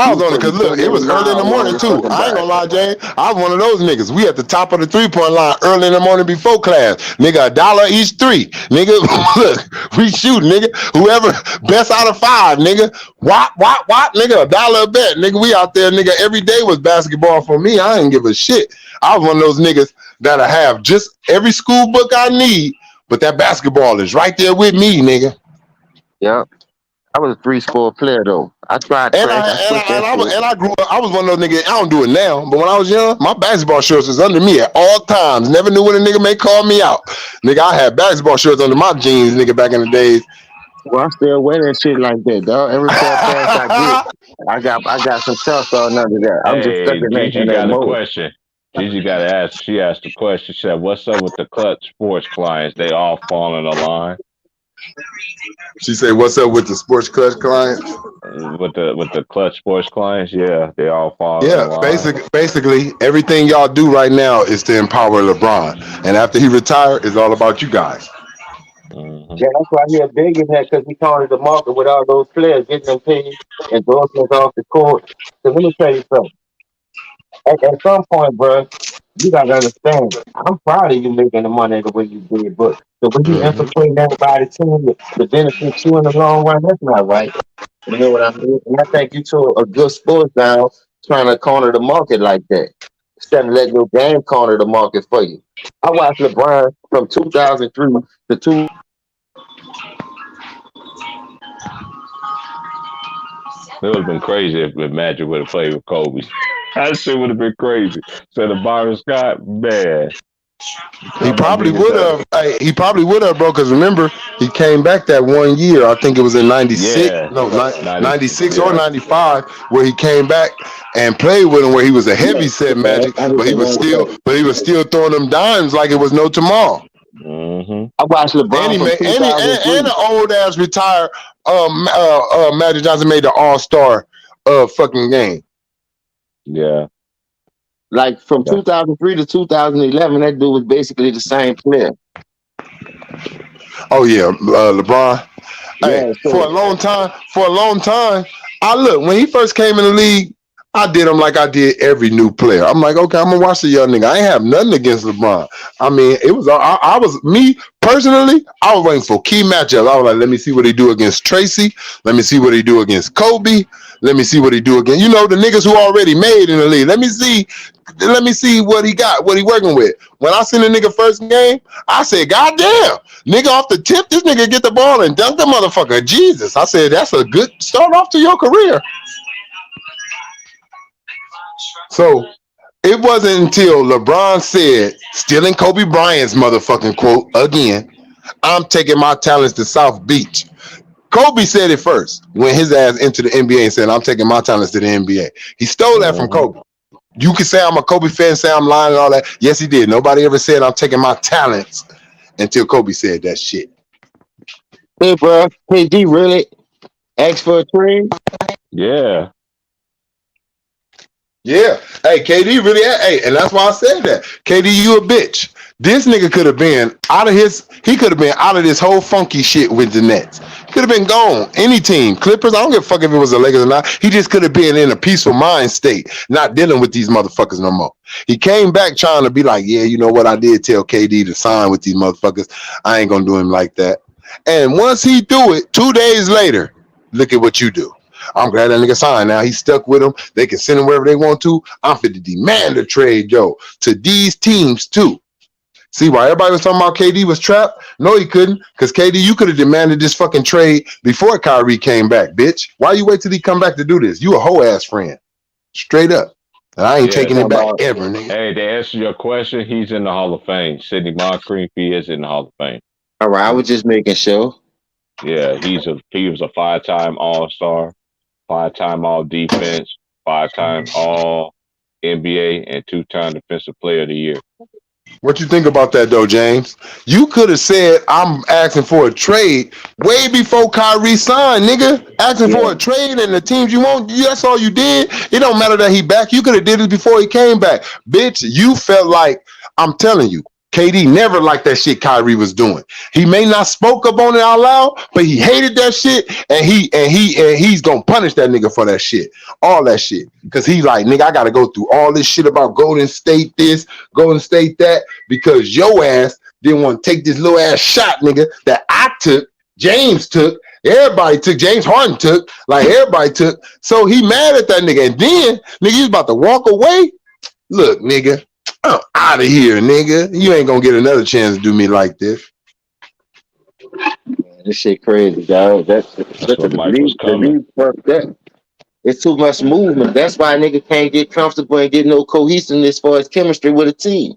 You miles was on it, putting cause so look, it many was early in the miles on morning your too. fucking I ain't body. gonna lie, Jay. I was one of those niggas. We at the top of the 3-point line early in the morning before class. Nigga, $1 each 3. Nigga, look, we shoot, nigga. Whoever best out of 5, nigga. Wop, nigga, $1 a bet. Nigga, we out there, nigga. Every day was basketball for me. I didn't give a shit. I was one of those niggas that'll have just every school book I need, but that basketball is right there with me, nigga. Yeah. I was a 3-sport player though. I tried And track. I quit that shit. I grew up. I was one of those niggas. I don't do it now, but when I was young, my basketball shorts was under me at all times. Never knew when a nigga may call me out. Nigga, I had basketball shorts under my jeans, nigga, back in the days. Well, I still wear that shit like that, dog. Every pair of pants I get, I got some stuff on under there. I'm just stuck Hey, in Gigi that got a mode. question. Gigi got to ask. She asked a question. She said, "What's up with the Clutch Sports clients? They all fall in the line She said, "What's up with the sports clutch clients?" with the Clutch Sports clients? Yeah, they all fall in the Yeah, line. basically, everything y'all do right now is to empower LeBron, and after he retire, it's all about you guys. Mm-hmm. Yeah, that's why he a billionaire because he cornered the market with all those players getting them paid endorsements off the court. So let me tell you something. At some point, bro, you gotta understand. I'm proud of you making the money the way you did, but the way you Mm-hmm. infiltrate everybody team to benefit you in the long run, that's not right. You know what I mean? And I think you took a good sports down trying to corner the market like that. Instead of letting your game corner the market for you. I watched LeBron from 2003 to It would have been crazy if Magic would have played with Kobe. That shit would have been crazy. So the Byron Scott, man. He probably would have. He probably would have, bro. Because remember, he came back that one year. I think it was in '96. Yeah. No, 96 or '95, where he came back and played with him, where he was a heavy set Magic, but he was still throwing them dimes like it was no tomorrow. Mm-hmm. I watched LeBron And an old ass retired Magic Johnson made the All-Star fucking game. Yeah. Like from 2003 to 2011, that dude was basically the same player. Oh yeah, LeBron. Yeah, Hey, for a long time, I look when he first came in the league, I did him like I did every new player. I'm like, okay, I'm gonna watch the young nigga. I ain't have nothing against LeBron. I mean, it was I was me personally. I was waiting for key matchups. I was like, let me see what he do against Tracy. Let me see what he do against Kobe. Let me see what he do against the niggas who already made in the league. Let me see what he got, what he working with. When I seen the nigga first game, I said, God damn, nigga off the tip, this nigga get the ball and dunk the motherfucker. Jesus. I said, that's a good start off to your career. So it wasn't until LeBron said, stealing Kobe Bryant's motherfucking quote again, I'm taking my talents to South Beach. Kobe said it first when his ass entered the NBA and said, I'm taking my talents to the NBA. He stole that from Kobe. You can say I'm a Kobe fan, say I'm lying and all that. Yes, he did. Nobody ever said I'm taking my talents until Kobe said that shit. Hey, bro, KD really asked for a trade? Yeah. Yeah. Hey, KD really, and that's why I said that. KD, you a bitch. This nigga could have been out of this whole funky shit with the Nets. Could have been gone. Any team. Clippers, I don't give a fuck if it was the Lakers or not. He just could have been in a peaceful mind state, not dealing with these motherfuckers no more. He came back trying to be like, yeah, you know what? I did tell KD to sign with these motherfuckers. I ain't gonna do him like that. And once he do it, 2 days later, look at what you do. I'm glad that nigga signed. Now he's stuck with them. They can send him wherever they want to. I'm fit to demand a trade, yo, to these teams too. See why everybody was talking about KD was trapped? No, he couldn't, because KD, you could have demanded this fucking trade before Kyrie came back, bitch. Why you wait till he come back to do this? You a hoe ass friend, straight up. And I ain't taking it back ever, nigga. Hey, to answer your question, he's in the Hall of Fame. Sidney Moncrief, he is in the Hall of Fame. All right, I was just making sure. Yeah, he was a 5-time All-Star, 5-time All-Defense, 5-time All-NBA, and 2-time Defensive Player of the Year. What you think about that though, James? You could have said I'm asking for a trade way before Kyrie signed, nigga. Asking for a trade and the teams you want, that's all you did. It don't matter that he back. You could have did it before he came back. Bitch, you felt like, I'm telling you, KD never liked that shit Kyrie was doing. He may not spoke up on it out loud, but he hated that shit, and he's gonna punish that nigga for that shit, all that shit. Cause he's like, nigga, I gotta go through all this shit about Golden State this, Golden State that, because your ass didn't want to take this little ass shot, nigga, that I took, James took, everybody took, James Harden took, like everybody took. So he mad at that nigga, and then nigga, he's about to walk away. Look, nigga, I'm out of here, nigga. You ain't gonna get another chance to do me like this. Man, this shit crazy, dog. That's what Mike was coming. It's too much movement. That's why a nigga can't get comfortable and get no cohesiveness for his chemistry with a team.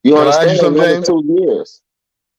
You understand? 2 years.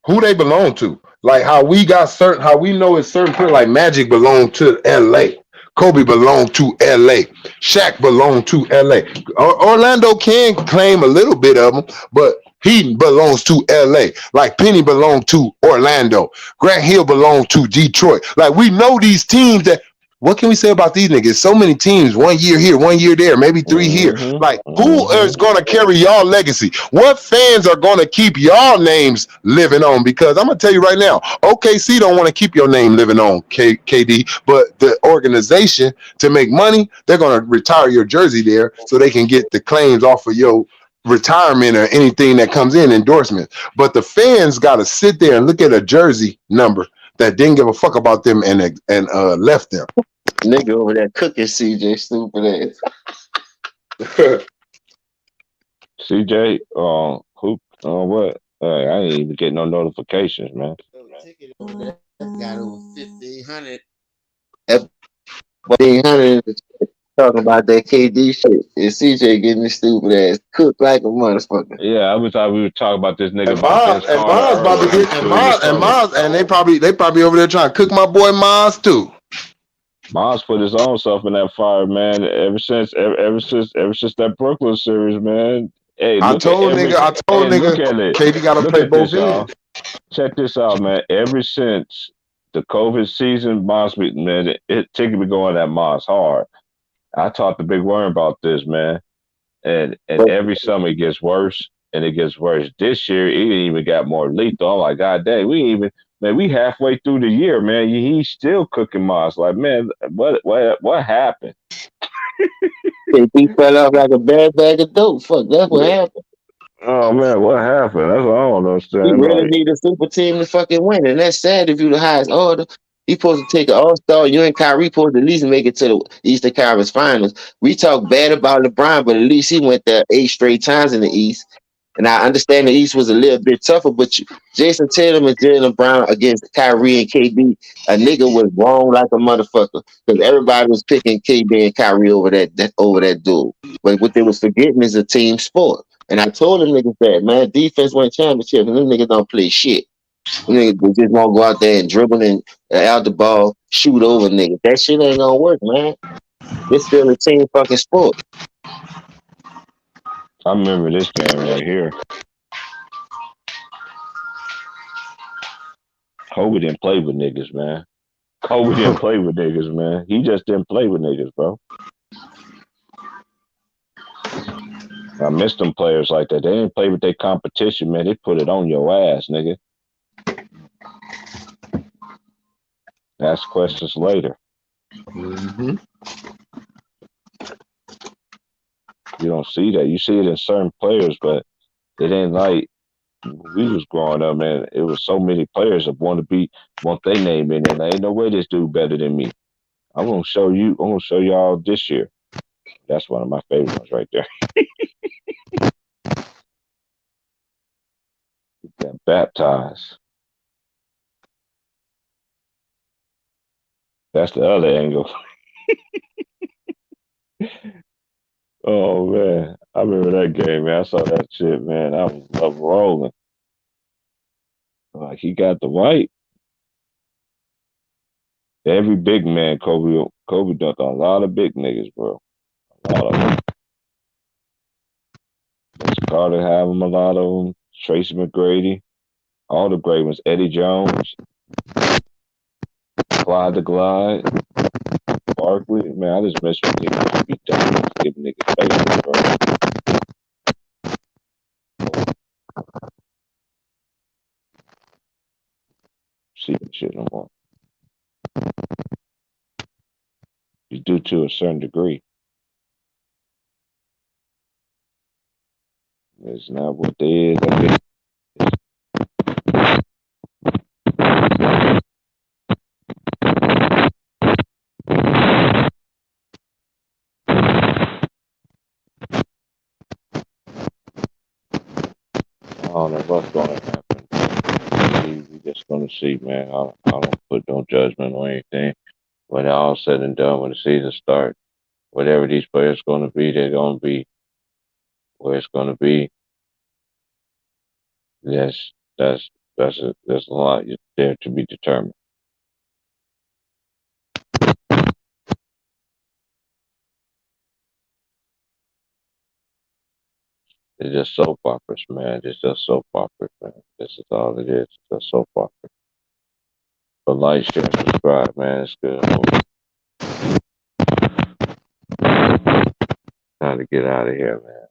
Who they belong to? Like how we know it's certain people like Magic belong to LA. Kobe belonged to LA. Shaq belonged to LA. Orlando can claim a little bit of them, but he belongs to LA. Like Penny belonged to Orlando. Grant Hill belonged to Detroit. Like we know these teams that. What can we say about these niggas? So many teams, 1 year here, 1 year there, maybe 3 here. Like, who is going to carry y'all legacy? What fans are going to keep y'all names living on? Because I'm going to tell you right now, OKC don't want to keep your name living on, KD, but the organization, to make money, they're going to retire your jersey there so they can get the claims off of your retirement or anything that comes in, endorsements. But the fans got to sit there and look at a jersey number that didn't give a fuck about them and left them. Nigga over there cooking CJ, stupid ass. CJ, what? I didn't even get no notifications, man. Ticket over there got over 1,500. But they 100 talking about that KD shit. And CJ getting this stupid ass cooked like a motherfucker. Yeah, I thought we were talking about this nigga And Miles Vince and Carter Miles about to earlier get and too in the summer. Miles and they probably over there trying to cook my boy Miles too. Miles put his own self in that fire, man. Ever since that Brooklyn series, man. Hey, I look at told every. Look at it. KD got to Look play at both this, ends. y'all. Check this out, man. Ever since the COVID season, Miles, man, it taking me going at Miles hard. I talked to Big Worm about this, man. And But every summer it gets worse and it gets worse. This year it even got more lethal. I'm like, God dang, we halfway through the year, man. He's still cooking Moss. Like, man, what happened? KD fell off like a bad bag of dope. Fuck, that's what happened. Oh man, what happened? That's what I don't We understand. really Like, need a super team to fucking win, and that's sad if you the highest order. He supposed to take an all-star. You and Kyrie supposed to at least make it to the Eastern Conference Finals. We talk bad about LeBron, but at least he went there 8 straight times in the East. And I understand the East was a little bit tougher, but Jason Tatum and Jalen Brown against Kyrie and KD, a nigga was wrong like a motherfucker because everybody was picking KD and Kyrie over that duel. But what they was forgetting is a team sport. And I told them niggas that, man, defense win championships, and them niggas don't play shit. Them niggas just won't go out there and dribble and out the ball, shoot over niggas. That shit ain't gonna work, man. It's still a team fucking sport. I remember this game right here. Kobe didn't play with niggas, man. Kobe didn't play with niggas, man. He just didn't play with niggas, bro. I miss them players like that. They didn't play with their competition, man. They put it on your ass, nigga. Ask questions later. Mm-hmm. You don't see that. You see it in certain players, but it ain't like we was growing up, man. It was so many players that want their name in it. Ain't no way this dude better than me. I'm gonna show y'all this year. That's one of my favorite ones right there. He got baptized. That's the other angle. Oh man, I remember that game, man. I saw that shit, man. I was love rolling. Like he got the white. Every big man, Kobe done a lot of big niggas, bro. A lot of them. Vince Carter have them, a lot of them. Tracy McGrady, all the great ones. Eddie Jones, Clyde the Glide, Barkley. Man, I just miss when niggas be done giving niggas favors, bro. See that shit no more. You do to a certain degree. It's not what they is. I guess. I don't know what's going to happen. We just going to see, man. I don't put no judgment on anything. When all said and done, when the season starts, whatever these players going to be, they're going to be where it's going to be. Yes, there's a lot there to be determined. It's just soap operas, man. It's just soap operas, man. This is all it is. It's just soap operas. But like, share, subscribe, man. It's good. Time to get out of here, man.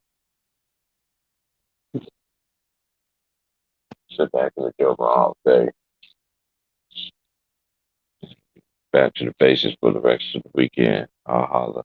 Sit back and look over all day. Back to the faces for the rest of the weekend. I'll holler.